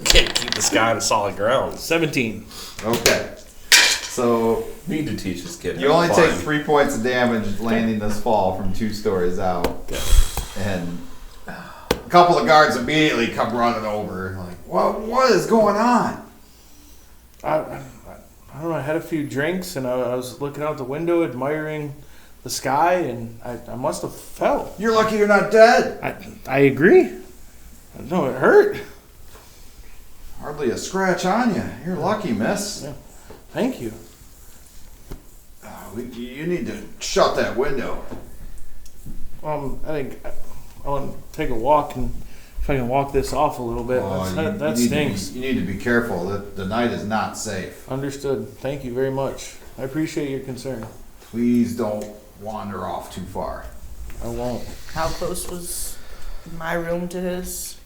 Can't keep this guy on solid ground. 17. Okay, so Need to teach this kid. you how only to take climb. 3 points of damage landing this fall from 2 stories out, and a couple of guards immediately come running over, like, what is going on? I don't know. I had a few drinks and I was looking out the window, admiring the sky, and I must have fell. You're lucky you're not dead. I agree. No, it hurt. Hardly a scratch on you. You're lucky, miss. Yeah. Thank you. You need to shut that window. I think I want to take a walk, and if I can walk this off a little bit. That stinks. You need to be careful. The night is not safe. Understood. Thank you very much. I appreciate your concern. Please don't wander off too far. I won't. How close was my room to his?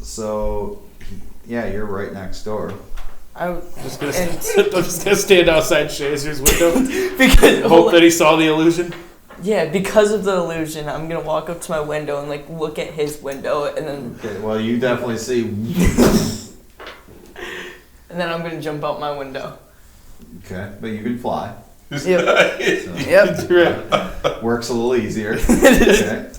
So, yeah, you're right next door. I'm just gonna stand outside Shazer's window. Because Hope that he saw the illusion. yeah, because of the illusion, I'm gonna walk up to my window and like look at his window, and then Okay, well, you definitely see. and then I'm gonna jump out my window. Okay, but you can fly. Yep. So, Yep. Right. works a little easier. Okay.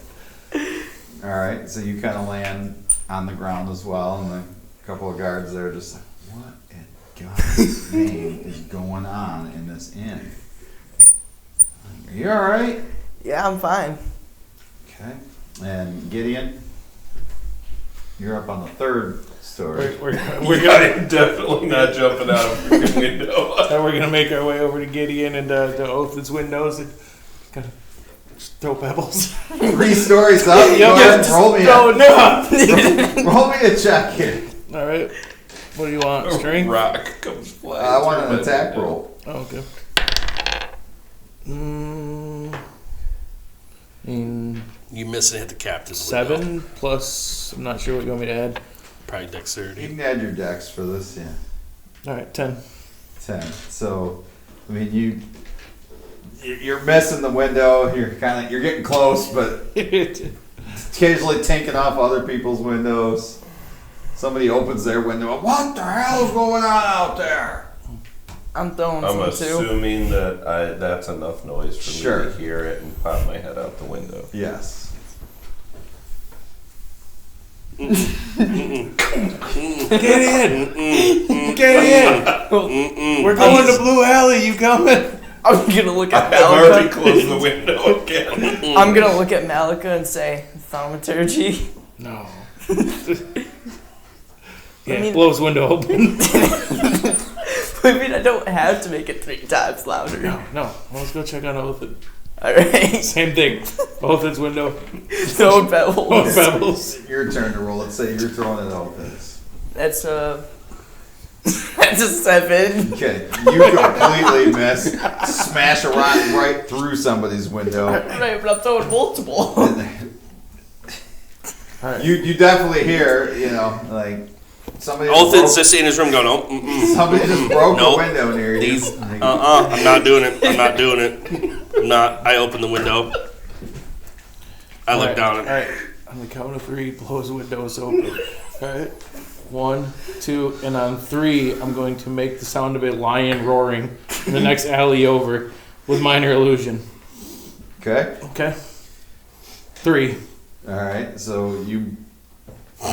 All right, so you kind of land on the ground as well, and a couple of guards there are just like, what in God's name is going on in this inn? Are you all right? Yeah, I'm fine. Okay. And Gideon, you're up on the 3rd story. We're I'm definitely not jumping out of a freaking window. we're gonna make our way over to Gideon and to Oth's windows and kind of throw pebbles. 3 stories up. Go ahead and roll me roll me a check here. All right. What do you want? Strength? Rock comes flying. I want through an my attack window. roll. Oh, okay. You miss and hit the captain's window. 7 plus. I'm not sure what you want me to add. Probably You dexterity. can add your dex for this, yeah. All right, 10. 10. So, I mean, you're missing the window. You're getting close, but occasionally tinking off other people's windows. Somebody opens their window. What the hell is going on out there? I'm throwing I'm some too. assuming that that's enough noise for Sure. me to hear it and pop my head out the window. Yes. Get in! Get in! We're going to Blue Alley. You coming? I'm gonna look at I've already Malika. closed the window again. I'm gonna look at Malika and say, thaumaturgy. No. I Yeah, mean- blows window open. I mean, I don't have to make it 3 times louder. No. Well, let's go check on Othin. Alright. Same thing. Othin's window. No No pebbles. pebbles. Your turn to roll. Let's say you're throwing it out this. That's a 7. Okay. You completely miss. Smash a rock right through somebody's window. Right, but I'm throwing multiple. All right. You definitely hear, like somebody. Othin's just in his room going, oh, Somebody just broke Nope. a window near you. these, I'm not doing it. I'm not doing it. I'm not. I open the window. I look down All and right. On the count of 3, blow his windows open. Alright? 1, 2, and on 3, I'm going to make the sound of a lion roaring in the next alley over with minor illusion. Okay. Okay? 3. All right. So you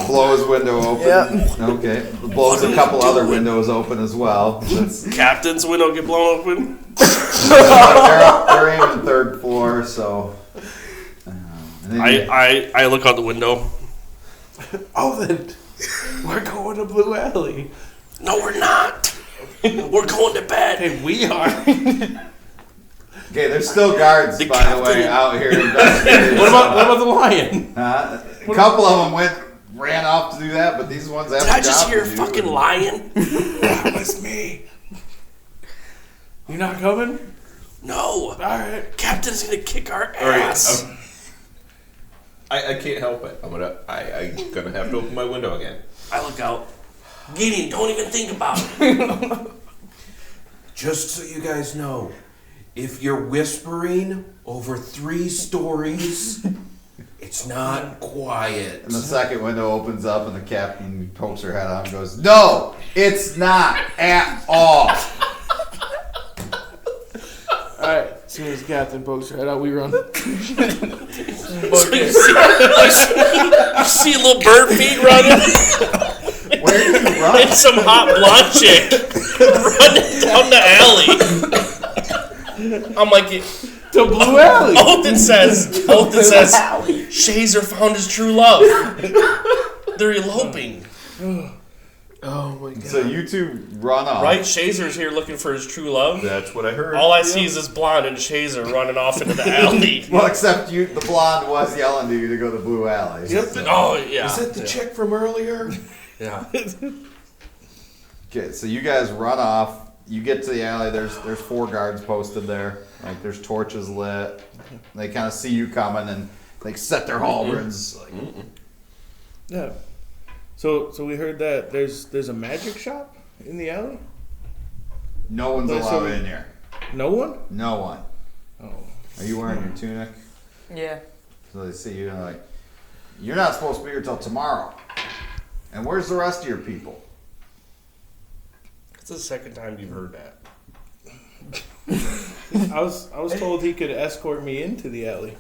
blow his window open. Yep. Okay. Blows a couple other windows open as well. That's, Captain's window get blown open. they're aiming 3rd floor, so. And then you- I look out the window. Oh, then we're going to Blue Alley. No, we're not. We're going to bed. Hey, we are. Okay, there's still guards, The by the way, captain- out here investigating. What about the lion? A couple of them ran off to do that, but these ones have Did a I just job hear to do. fucking lion? That was me. You not coming? No. Alright. Captain's gonna kick our All right, ass. I can't help it. I'm gonna have to open my window again. I look out. Gideon, don't even think about it. Just so you guys know, if you're whispering over 3 stories, it's not quiet. And the second window opens up, and the captain pokes her head out and goes, "No, it's not at all." Alright, as soon as the captain pokes her head out, we run. So you see a little bird feet running Where did you and run? some hot blonde chick running down the alley. I'm like, To Blue Alley. Othan says, Shazer found his true love. They're eloping. Oh my god. So you two run off. Right? Shazer's here looking for his true love. That's what I heard. All I see is this blonde and Shazer running off into the alley. Well, except the blonde was yelling to you to go to Blue Alley. Yep. So- Oh, yeah. Is that the chick from earlier? Yeah. Okay, so you guys run off. You get to the alley. There's 4 guards posted there. Like there's torches lit. They kind of see you coming and they set their halberds. Like, Yeah. So we heard that there's a magic shop in the alley? no one's So allowed we- in here. No one? No one. Oh. Are you wearing your tunic? Yeah. So they see you and they're like, "You're not supposed to be here till tomorrow." And where's the rest of your people? It's the second time you've heard that. I was told he could escort me into the alley.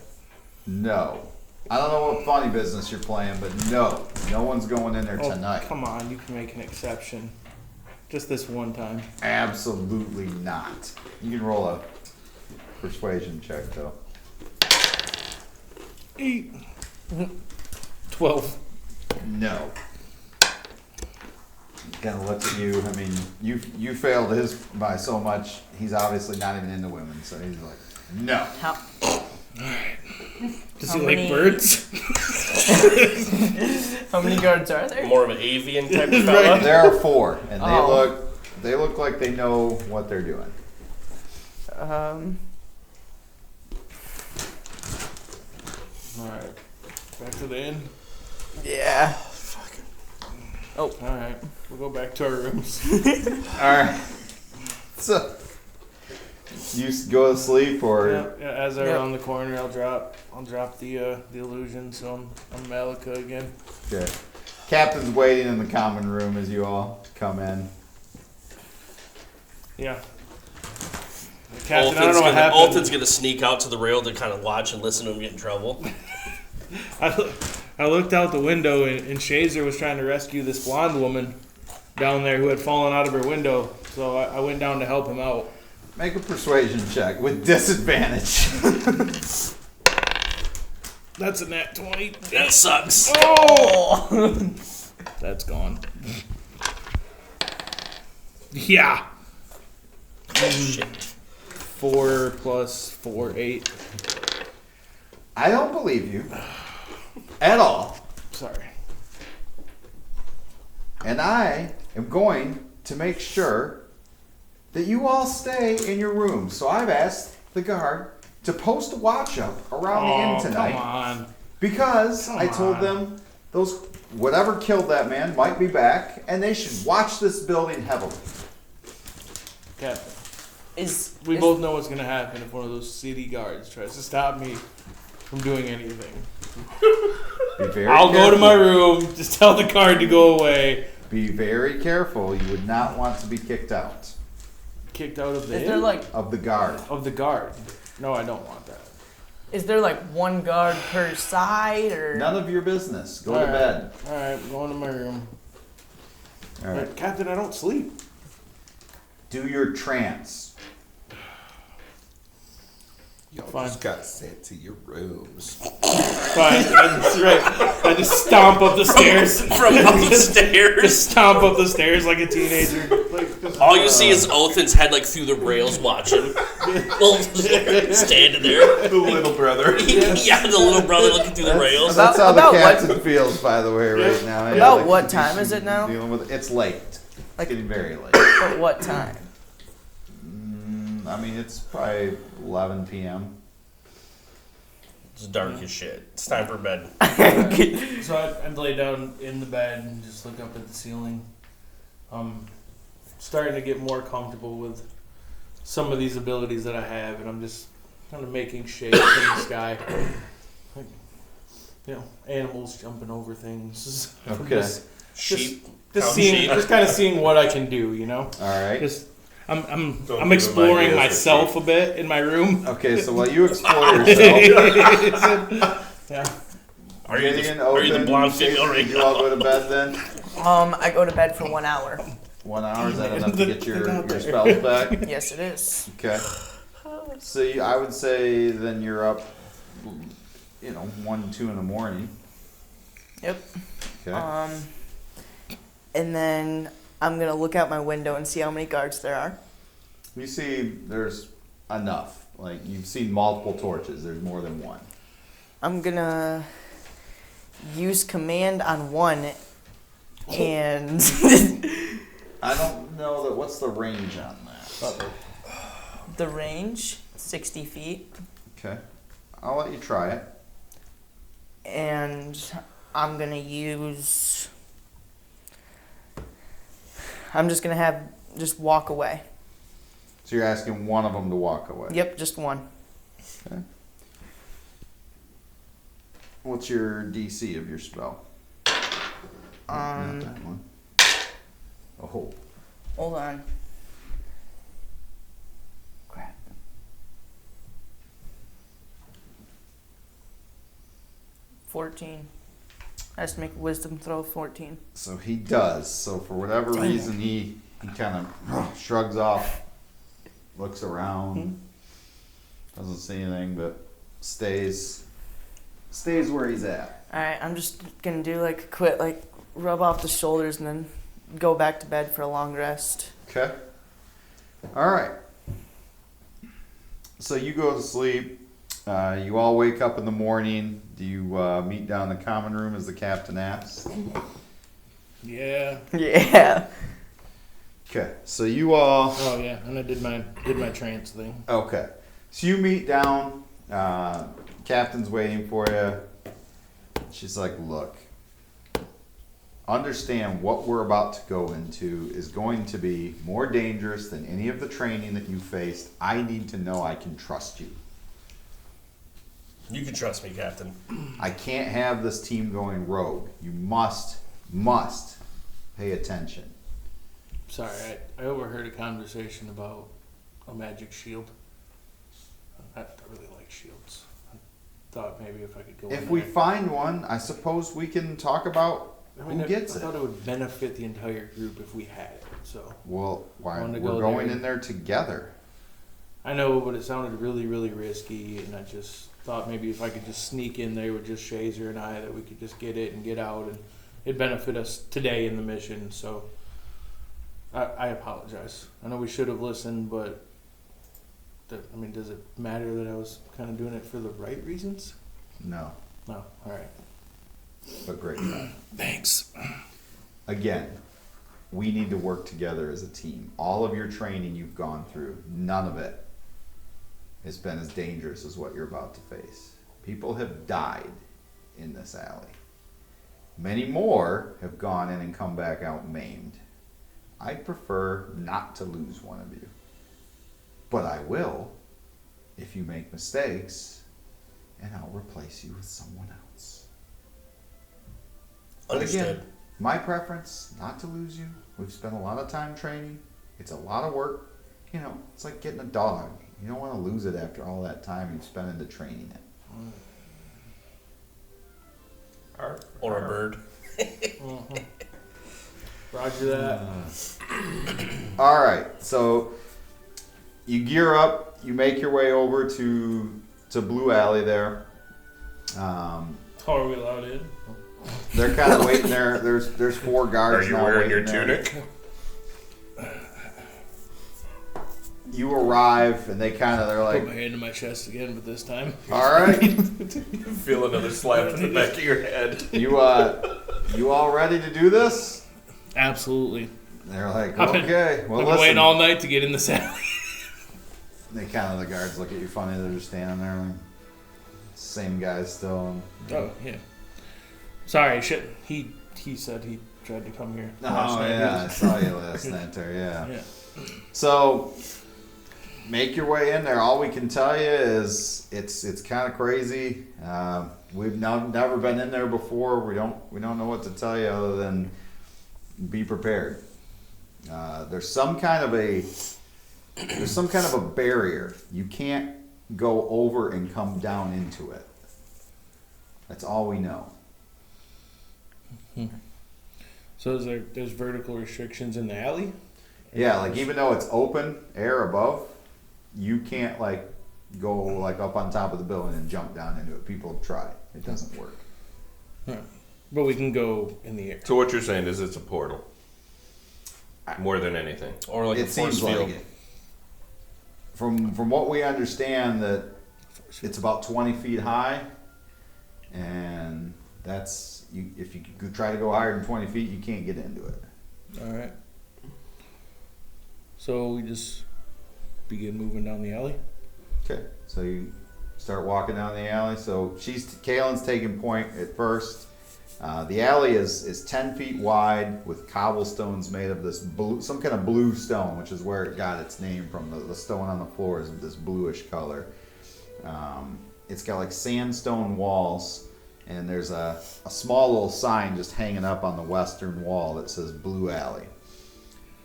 No. I don't know what funny business you're playing, but no one's going in there Oh, tonight. come on, you can make an exception. Just this one time. Absolutely not. You can roll a persuasion check though. 8. 12. No. Kind of looks at you. I mean, you failed his by so much. He's obviously not even into women, so he's like, no. How Does How he many- like birds? how many guards are there? More of an avian type of fella. There are 4, and Oh. they look like they know what they're doing. Alright. Back to the inn. Yeah. Alright. We'll go back to our rooms. All right. So you go to sleep, or Yeah, as I Yep. round the corner, I'll drop the illusion, so I'm Malika again. okay. Captain's waiting in the common room as you all come in. Yeah. Captain, I don't know what Alton's happened. gonna sneak out to the rail to kind of watch and listen to him get in trouble. I looked out the window and Shazer was trying to rescue this blonde woman down there who had fallen out of her window. So I went down to help him out. Make a persuasion check with disadvantage. That's a nat 20. That sucks. Oh! That's gone. Yeah. Shit. 4 plus 4, 8. I don't believe you at all, Sorry. and I am going to make sure that you all stay in your rooms. So I've asked the guard to post a watch up around the inn tonight. Come on. Because Come I told on. them those whatever killed that man might be back, and they should watch this building heavily. Captain, Is we both know what's going to happen if one of those city guards tries to stop me from doing anything. Be very I'll go to careful. my room. Just tell the guard to go away. Be very careful. You would not want to be kicked out Kicked out of the Is there inn? like of the guard. Of the guard. No, I don't want that. is there like one guard per side or None of your business. Go All to right. bed. All right, I'm going to my room. All right. But, Captain, I don't sleep. Do your trance. Y'all Fine. just got sent to your rooms. Fine, that's right. I just stomp up the stairs. From upstairs. Just stomp up the stairs like a teenager. Like, just, All you see is Othin's head like through the rails watching. Standing there. The little brother. Yeah, the little brother looking through the rails. That's how About the what- captain feels, by the way, right now. Yeah, About like, what he's time is it now? Dealing with it's late. Like- It's getting very late. at what time? I mean, it's probably 11 p.m. It's dark as shit. It's time for bed. So I'd lay down in the bed and just look up at the ceiling. Starting to get more comfortable with some of these abilities that I have, and I'm just kind of making shapes in the sky. Like, animals jumping over things. Okay. Just Sheep. just Counting seeing, sheep. just kind of seeing what I can do, All right. Just I'm Don't give I'm him exploring ideas for myself a bit in my room. Okay, so while you explore yourself, Yeah. Are you Gideon, the, are you the Odin, blonde Jason, female right did you all now? go to bed then? I go to bed for 1 hour. 1 hour, is that enough to get your spells back? Yes, it is. Okay. So I would say then you're up, 1, 2 in the morning. Yep. Okay. And then I'm gonna look out my window and see how many guards there are. You see there's enough. Like, you've seen multiple torches. There's more than one. I'm gonna use command on one, and I don't know that. What's the range on that? the range 60 feet, Okay. I'll let you try it. and I'm gonna use. I'm just gonna have just walk away. So you're asking one of them to walk away. Yep, just one. Okay. What's your DC of your spell? Not that one. Oh. Hold on. Crap. $14. Has to make a wisdom throw. 14. So he does. So for whatever Dang reason, he kind of shrugs off, looks around, doesn't see anything, but stays where he's at. All right, I'm just gonna do like a quick rub off the shoulders and then go back to bed for a long rest. Okay. All right. So you go to sleep. You all wake up in the morning. Do you meet down in the common room as the captain asks? Yeah. Yeah. Okay. So you all. Oh yeah, and I did my trance thing. Okay. So you meet down. Captain's waiting for you. She's like, look, understand what we're about to go into is going to be more dangerous than any of the training that you faced. I need to know I can trust you. You can trust me, Captain. I can't have this team going rogue. You must pay attention. Sorry, I overheard a conversation about a magic shield. I really like shields. I thought maybe if I could go. If in we there. find one, I suppose we can talk about I who gets I it. thought it would benefit the entire group if we had it. So Well, why Wanted to we're go going there. in there together. I know, but it sounded really, really risky, and I just thought maybe if I could just sneak in there with just Shazer and I, that we could just get it and get out, and it'd benefit us today in the mission. So I apologize. I know we should have listened, but does it matter that I was kind of doing it for the right reasons? No, No. All right. but great try. Thanks. Again, we need to work together as a team. All of your training you've gone through, none of it has been as dangerous as what you're about to face. People have died in this alley. Many more have gone in and come back out maimed. I'd prefer not to lose one of you. But I will if you make mistakes and I'll replace you with someone else. But Understood. again, my preference, not to lose you. We've spent a lot of time training. It's a lot of work. You know, it's like getting a dog. You don't want to lose it after all that time you've spent into training it. Or a bird. Roger that. All right, so you gear up. You make your way over to Blue Alley there. How are we allowed in? They're kind of waiting there. There's 4 guards. Are you now wearing your waiting there. tunic? You arrive, and they're Put my like, hand in my chest again, but this time. all right, Feel another slap to the back of your head. you all ready to do this? Absolutely. They're like, I've been- okay, well, I've been waiting listen. all night to get in this alley. They the guards look at you funny. They're just standing there, like, same guys still. Oh, yeah. Sorry, shit. He said he tried to come here. Oh last night. yeah, I saw you last night there. Yeah. Yeah. So make your way in there. All we can tell you is it's kind of crazy. We've never been in there before. We don't know what to tell you other than be prepared. There's some kind of a barrier. You can't go over and come down into it. That's all we know. So there's vertical restrictions in the alley? Yeah, like even though it's open air above, you can't like go like up on top of the building and jump down into it. People have tried. It doesn't work. Huh. But we can go in the air. So what you're saying is it's a portal. More than anything. Or like a It force seems like field. it. From what we understand, that it's about 20 feet high, and that's you. If you could try to go higher than 20 feet, you can't get into it. All right. So we just begin moving down the alley? Okay, so you start walking down the alley. So Kaylin's taking point at first. The alley is 10 feet wide with cobblestones made of this blue, some kind of blue stone, which is where it got its name from. The stone on the floor is this bluish color. It's got like sandstone walls, and there's a small little sign just hanging up on the western wall that says Blue Alley.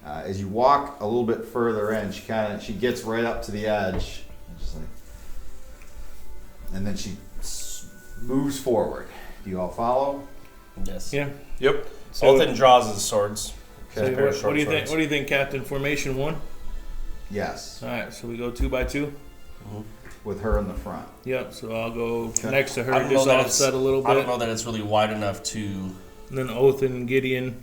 As you walk a little bit further in, she gets right up to the edge, and then she moves forward. Do you all follow? Yes. Yeah. Yep. So, Othan draws his swords. so Pair of what short do you think? swords. What do you think, Captain? Formation 1? Yes, All right. So we go 2 by 2. with her in the front. Yep. So I'll go Okay. next to her, I don't know just that offset a little I don't bit, know that it's really wide enough to. and then Oath and Gideon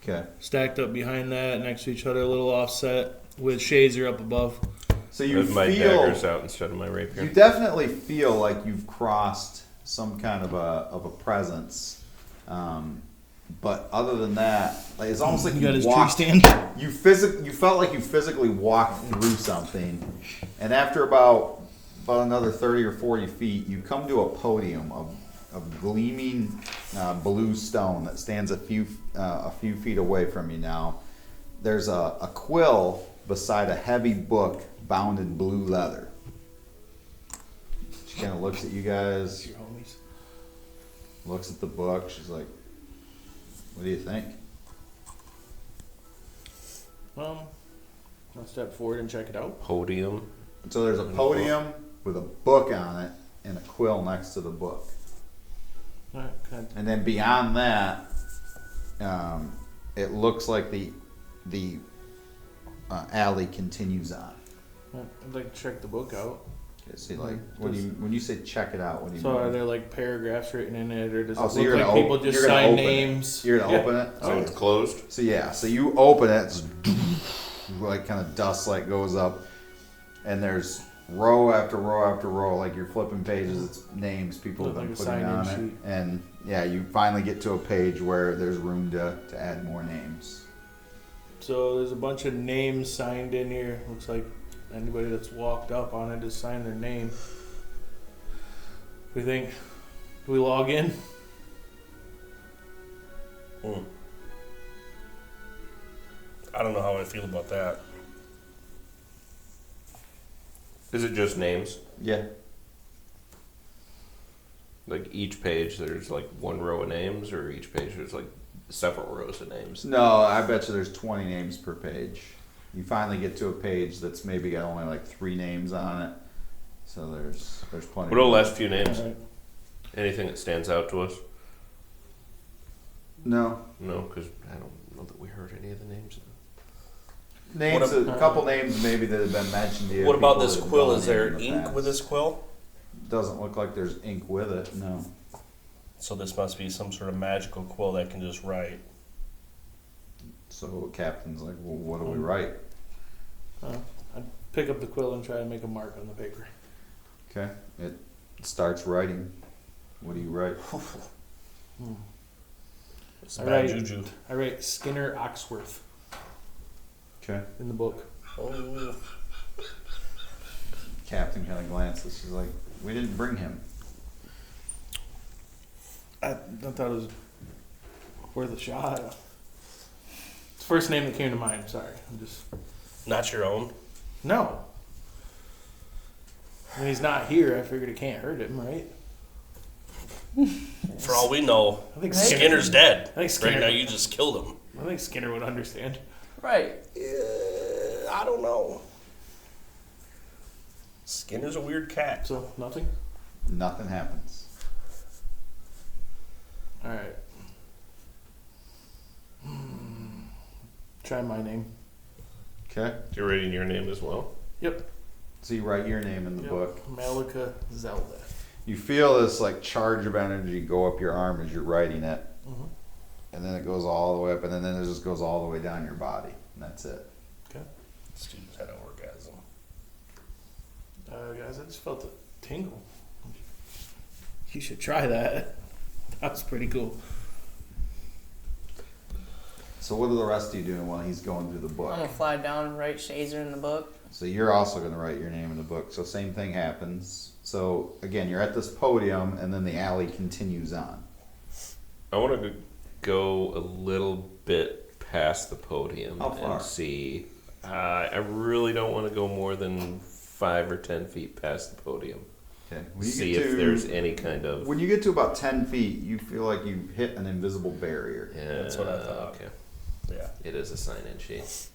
Okay. stacked up behind that, next to each other, a little offset with Shazer up above. So you With my feel, daggers out instead of my rapier. you definitely feel like you've crossed some kind of a presence. But other than that, like, it's almost like He you got his walked. tree stand. You felt like you physically walked through something, and after about another 30 or 40 feet, you come to a podium of gleaming blue stone that stands a few feet away from you now. There's a quill beside a heavy book bound in blue leather. She kind of looks at you guys, Your homies. looks at the book. She's like, "What do you think?" I'll step forward and check it out. Podium. So there's a podium with a book on it and a quill next to the book. All right. Can And then beyond that, it looks like the alley continues on. I'd like to check the book out. Okay, so like, when you say check it out, what do you So mean? are there like paragraphs written in it, or does Oh, it so you're look like gonna people just you're gonna sign open it. names? You're gonna open it. So it's closed. So yeah, so you open it, it's like kind of dust like goes up, and there's row after row after row, like you're flipping pages. It's names people have Look been like a putting on it, sign-in sheet. and yeah, you finally get to a page where there's room to add more names. So there's a bunch of names signed in here. Looks like anybody that's walked up on it has signed their name. We think, do we log in? I don't know how I feel about that. Is it just names? Yeah. Like each page, there's like one row of names, or each page there's like several rows of names. No, I bet you there's 20 names per page. You finally get to a page that's maybe got only like 3 names on it. So there's plenty. What are the last few names? All right. Anything that stands out to us? No. No, because I don't know that we heard any of the names. Names, a couple names maybe that have been mentioned here. What about people this that have quill? gone Is there in the ink past. with this quill? Doesn't look like there's ink with it, no. So this must be some sort of magical quill that can just write. So Captain's like, well, what do we write? I'd pick up the quill and try to make a mark on the paper. Okay, it starts writing. What do you write? It's All bad right. juju. I write Skinner Oxworth Okay. in the book. Oh. Captain kind of glances. She's like, we didn't bring him. I thought it was worth a shot. It's the first name that came to mind. Sorry, I'm just Not your own. no. When he's not here, I figured it can't hurt him, right? For all we know, I think Skinner's dead. I think Skinner. Right now, you just killed him. I think Skinner would understand. Right. I don't know. Skinner's a weird cat. So nothing. Nothing happens. All right. Try my name. Okay. You're writing your name as well? Yep. So you write your name in the Yep. book. Malika Zelda. You feel this like charge of energy go up your arm as you're writing it. Mm-hmm. And then it goes all the way up, and then it just goes all the way down your body. And that's it. This dude's had an orgasm. Guys, I just felt a tingle. You should try that. That was pretty cool. So what are the rest of you doing while he's going through the book? I'm gonna fly down and write Shazer in the book. So you're also going to write your name in the book. So same thing happens. So again, you're at this podium, and then the alley continues on. I want to go a little bit past the podium How far? and see. I really don't want to go more than 5 or 10 feet past the podium. Okay. See if there's any kind of. When you get to about 10 feet, you feel like you hit an invisible barrier. Yeah, That's what I thought. Okay, Yeah. it is a sign-in sheet.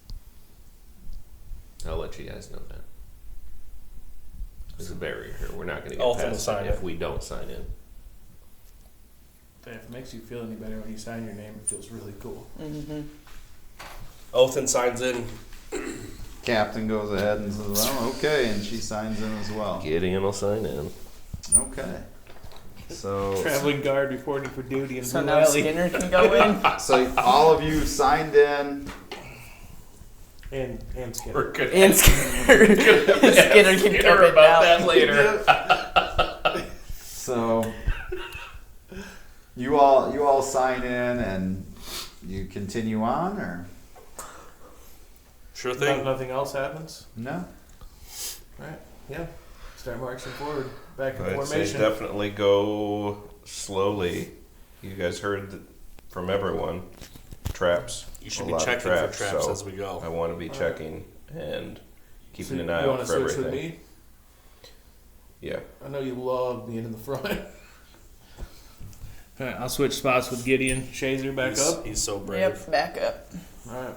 I'll let you guys know that. There's a barrier here. We're not going to get Ultimate past sign it if in. we don't sign in. If it makes you feel any better when you sign your name, it feels really cool. Mm-hmm. Othan signs in. Captain goes ahead and says, well, okay, and she signs in as well. Gideon will sign in. Okay. So, Traveling guard reporting for duty in So Blue now Alley. Skinner can go in. so all of you signed in. And Skinner. We're good. And Skinner. Skinner can come in now. that later. So you all sign in and you continue on, or Sure thing. Nothing else happens? no? Alright, yeah. Start marching forward. Back in I'd say formation. definitely go slowly. You guys heard from everyone. Traps. You should A be lot of checking traps, for traps so as we go. I want to be Alright. checking and keeping So an eye you out wanna for switch everything. with me? Yeah. I know you love being in the front. Alright, I'll switch spots with Gideon. Shazer back up. He's so brave. Yep, back up. Alright.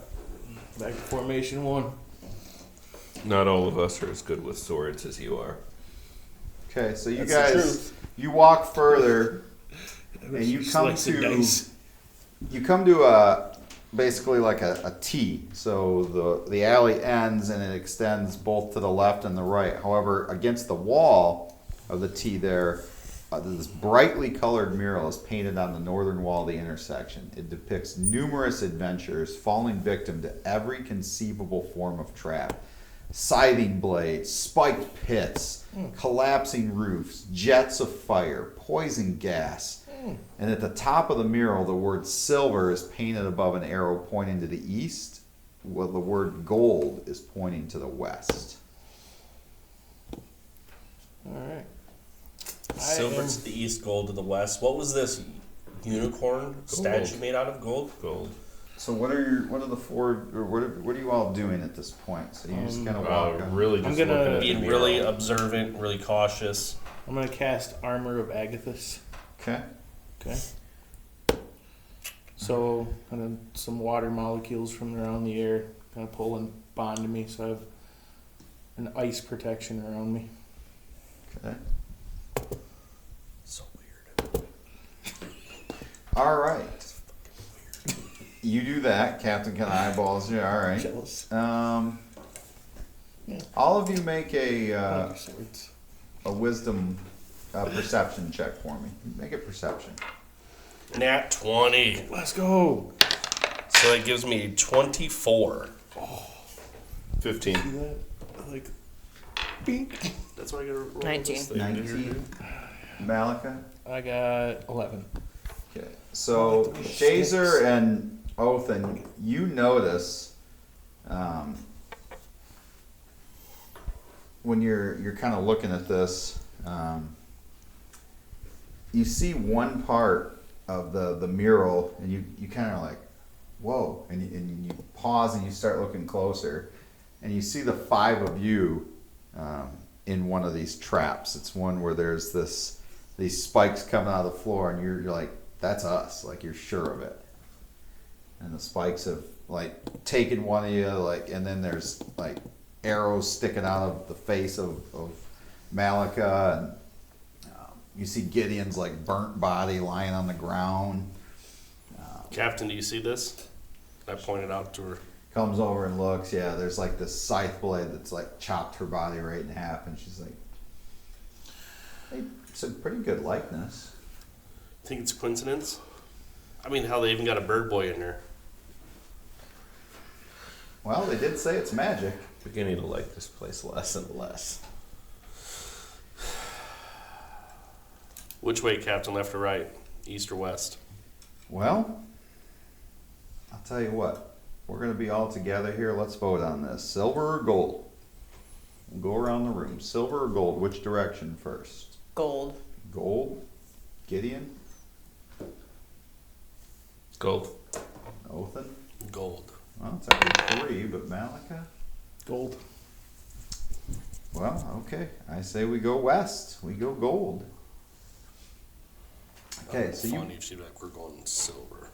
Back to formation 1. Not all of us are as good with swords as you are. Okay, so you That's the guys truth. you walk further and you come Slice and to dice. a basically like a T. So the alley ends and it extends both to the left and the right. However, against the wall of the T there, this brightly colored mural is painted on the northern wall of the intersection. It depicts numerous adventurers falling victim to every conceivable form of trap. Scything blades, spiked pits, collapsing roofs, jets of fire, poison gas. And at the top of the mural, the word silver is painted above an arrow pointing to the east, while the word gold is pointing to the west. Alright. Silver to the east, gold to the west. What was this unicorn statue made out of? Gold? Gold. So what are the four, or what are you all doing at this point? So you just kind of walk on. Really I'm just gonna looking at the Being mural. really observant, really cautious. I'm gonna cast Armor of Agathis. Okay. Okay. So, kind of some water molecules from around the air kind of pull and bond to me, so I have an ice protection around me. Okay. So weird. All right. You do that. Captain kind of eyeballs you. All right. Jealous. All of you make a Swords. wisdom perception check for me. Make a perception. Nat 20. Let's go. So that gives me 24. 15. See that? Like, bink. That's why I gotta roll 19. this thing. 19. Malika. I got 11. Okay. So Shazer and Othin, you notice when you're kind of looking at this, you see one part of the mural, and you kind of like, whoa, and you pause and you start looking closer, and you see the 5 of you in one of these traps. It's one where there's these spikes coming out of the floor, and you're like, that's us, like you're sure of it. And the spikes have like taken one of you, like, and then there's like arrows sticking out of the face of Malika, and you see Gideon's like burnt body lying on the ground. Captain, do you see this? I pointed out to her. Comes over and looks, yeah, there's like this scythe blade that's like chopped her body right in half, and she's like, hey, it's a pretty good likeness. Think it's a coincidence? I mean, how they even got a bird boy in there. Well, they did say it's magic. Beginning to like this place less and less. Which way, Captain? Left or right? East or west? Well, I'll tell you what, we're going to be all together here. Let's vote on this. Silver or gold? We'll go around the room. Silver or gold? Which direction first? Gold. Gold? Gideon? Gold. Othin? Gold. Well, it's actually 3, but Malika? Gold. Well, okay. I say we go west. We go gold. Okay, so you... Funny if she'd be like, we're going silver.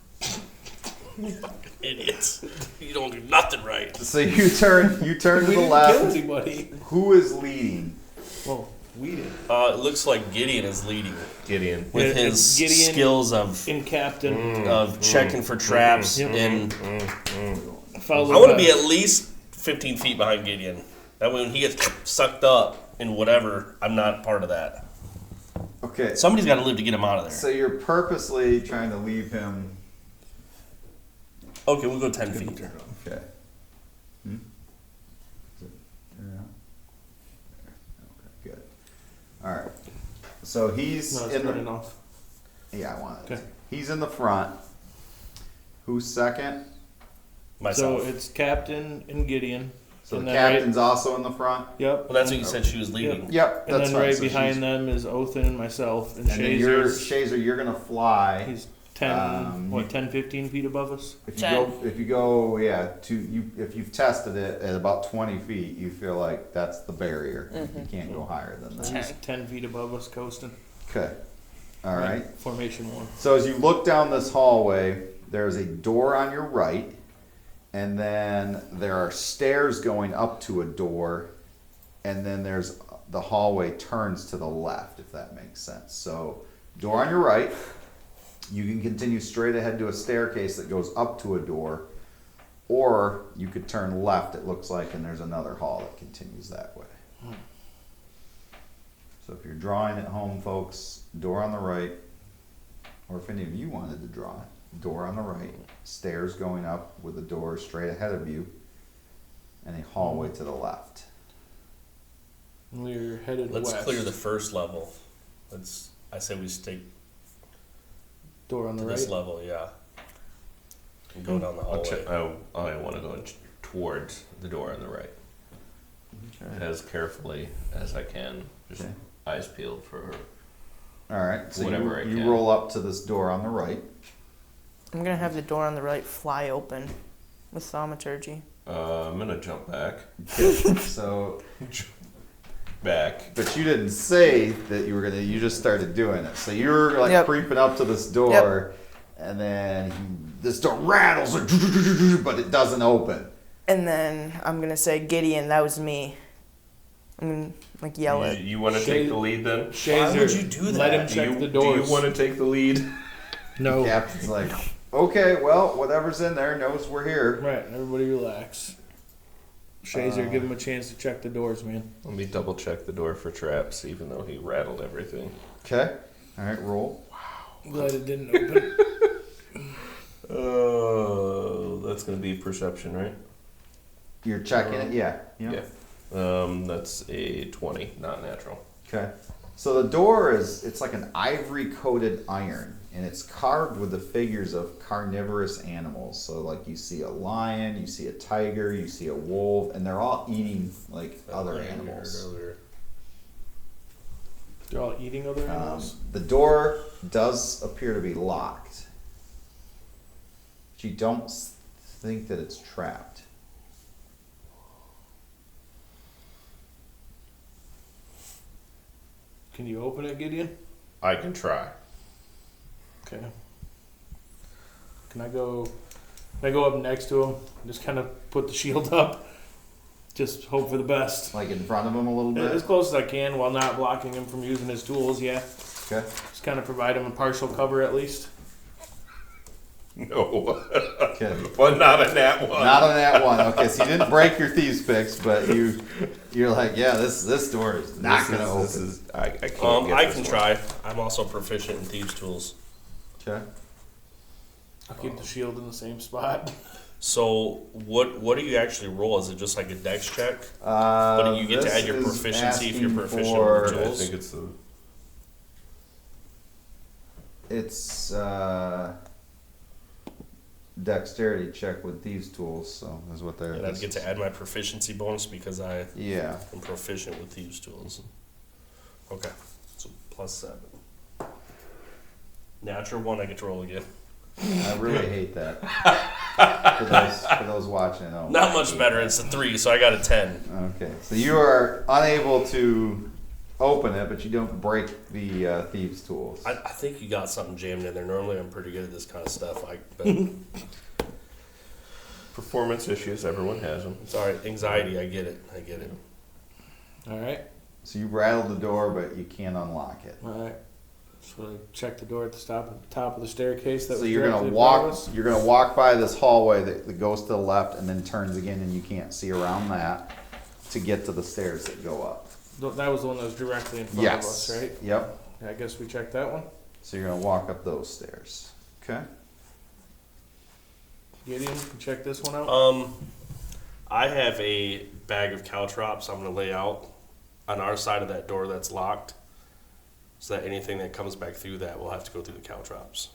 Idiots. You don't do nothing right. So you turn to We the didn't kill left. anybody. Who is leading? Well, we did. It looks like Gideon is leading Gideon. with Yeah, his Gideon skills of In Captain. checking for traps. And Followed I want to by- be at least 15 feet behind Gideon. That way when he gets sucked up in whatever, I'm not part of that. Okay, Somebody's got to live to get him out of there. so you're purposely trying to leave him... Okay, we'll go 10 feet. Okay. Hmm? Is it turn out? Okay, good. All right. So he's No, it's in good the... enough. Yeah, I want it. Okay. He's in the front. Who's second? Myself. So it's Captain and Gideon. So And the then captain's also in the front? Yep. Well, that's what you said she was leading. Yep, And that's then fine. right So behind she's- them is Othin and myself. And And then you're, Shazer's, Shazer, you're gonna fly. he's 10, you- 10, 15 feet above us? If you go, if you've tested it at about 20 feet, you feel like that's the barrier. You can't go higher than that. He's 10 feet above us coasting. Okay. All right. Formation 1. So as you look down this hallway, there's a door on your right, and then there are stairs going up to a door, and then there's the hallway turns to the left, if that makes sense. So door on your right, you can continue straight ahead to a staircase that goes up to a door, or you could turn left, it looks like, and there's another hall that continues that way. So if you're drawing at home, folks, door on the right, or if any of you wanted to draw it, door on the right, stairs going up with a door straight ahead of you, and a hallway to the left. We're headed Let's west. clear the first level. I say we stay door on to the this right. level, yeah. And go down the hallway. I want to go towards the door on the right. As carefully as I can. Just Okay. eyes peeled for her. All right, so Whatever I you can. roll up to this door on the right. I'm gonna have the door on the right fly open with thaumaturgy. I'm gonna jump back. Okay, so back. But you didn't say that you were gonna. You just started doing it. So you were like Yep. creeping up to this door, and then this door rattles, but it doesn't open. And then I'm gonna say, Gideon, that was me. I'm gonna like yell it. You want to take the lead then? Shazer, Why would you do that? let him check the Do doors. you want to take the lead? No. Captain's like, okay, well, whatever's in there knows we're here. Right, everybody relax. Shazer, give him a chance to check the doors, man. Let me double check the door for traps, even though he rattled everything. Okay. All right, roll. Glad it didn't open. Oh, that's gonna be perception, right? You're checking it. Yeah. Yeah. That's a 20, not natural. Okay. So the door it's like an ivory coated iron, and it's carved with the figures of carnivorous animals. So like you see a lion, you see a tiger, you see a wolf, and they're all eating like other animals. They're all eating other animals? The door does appear to be locked, but you don't think that it's trapped. Can you open it, Gideon? I can try. Okay. Can I go up next to him? Just kind of put the shield up. Just hope for the best. Like in front of him a little bit. As close as I can while not blocking him from using his tools, yeah. Okay. Just kind of provide him a partial cover at least. No. Okay. Well, not a nat one. Not on that one. Okay, so you didn't break your thieves picks, but you're like, yeah, this door is not gonna open. I can't get I this can one. try. I'm also proficient in thieves' tools. Okay. I'll keep the shield in the same spot. So what do you actually roll? Is it just like a dex check? But you get to this add your is proficiency if you're asking proficient for- with I tools. think it's the. It's dexterity check with these tools, so is what they're. And I get to add my proficiency bonus because I Yeah. am proficient with thieves' tools. Okay, so +7. Natural 1, I get to roll again. I really hate that. for those watching at home. Not much better. It's a 3, so I got a 10. Okay, so you are unable to open it, but you don't break the thieves' tools. I think you got something jammed in there. Normally, I'm pretty good at this kind of stuff. But Performance issues, everyone has them. it's all right. Anxiety, I get it. All right. So you rattled the door, but you can't unlock it. All right. So I check the door at the top of the staircase. That So was you're gonna directly in front of walk. us. You're gonna walk by this hallway that goes to the left and then turns again, and you can't see around that to get to the stairs that go up. That was the one that was directly in front Yes. of us, right? Yep. Yeah, I guess we checked that one. So you're gonna walk up those stairs. Okay. Gideon, you check this one out. I have a bag of caltrops I'm going to lay out on our side of that door that's locked, so that anything that comes back through that will have to go through the caltrops.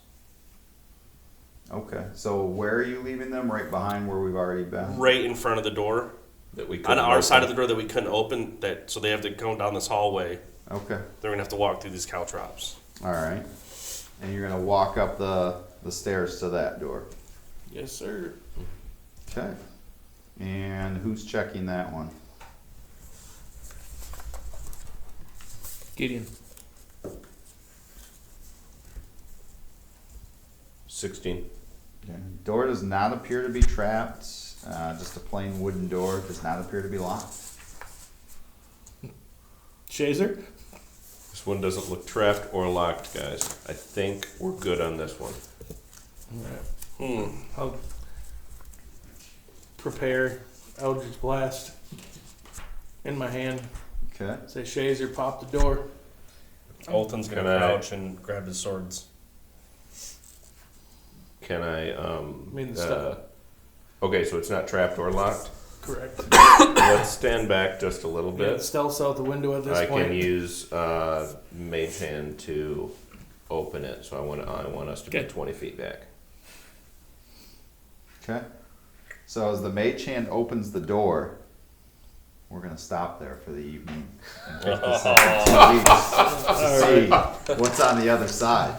Okay. So where are you leaving them? Right behind where we've already been. Right in front of the door, That we on couldn't our open. side of the door that we couldn't open. So they have to go down this hallway. Okay. They're going to have to walk through these caltrops. All right. And you're gonna walk up the stairs to that door. Yes, sir. Okay. And who's checking that one? Gideon. 16. Okay. Door does not appear to be trapped. Just a plain wooden door. Does not appear to be locked. Shazer. This one doesn't look trapped or locked, guys. I think we're good on this one. All right. I'll prepare Eldritch Blast in my hand. Okay. Say, Shazer, pop the door. Alton's going Can to I- crouch and grab his swords. Can I, mean, the stuff. okay, so it's not trapped or locked. Correct. Let's stand back just a little Yeah, bit. stealth out the window at this I point. can use Mage Hand to open it, so I want us to be Okay. 20 feet back. Okay. So as the mage hand opens the door, we're gonna stop there for the evening and pick this up in 2 weeks to see what's on the other side.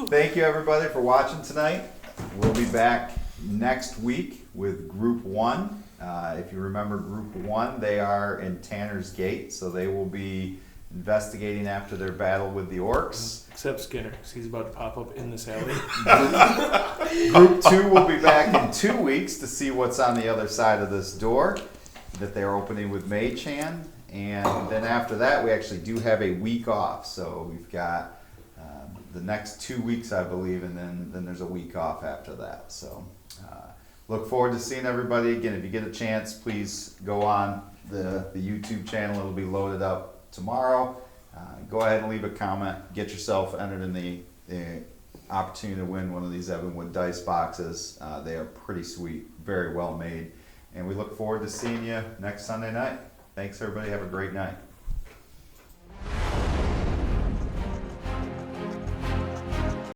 Thank you everybody for watching tonight. We'll be back next week with Group 1. If you remember Group 1, they are in Tanner's Gate, so they will be investigating after their battle with the orcs. Except Skinner, 'cause he's about to pop up in this alley. Group 2 will be back in 2 weeks to see what's on the other side of this door that they're opening with Mage Hand. And then after that, we actually do have a week off. So we've got the next 2 weeks, I believe, and then there's a week off after that. So look forward to seeing everybody. Again, if you get a chance, please go on the YouTube channel. It'll be loaded up tomorrow. Go ahead and leave a comment. Get yourself entered in the opportunity to win one of these Evanwood dice boxes. They are pretty sweet, very well made. And we look forward to seeing you next Sunday night. Thanks, everybody. Have a great night.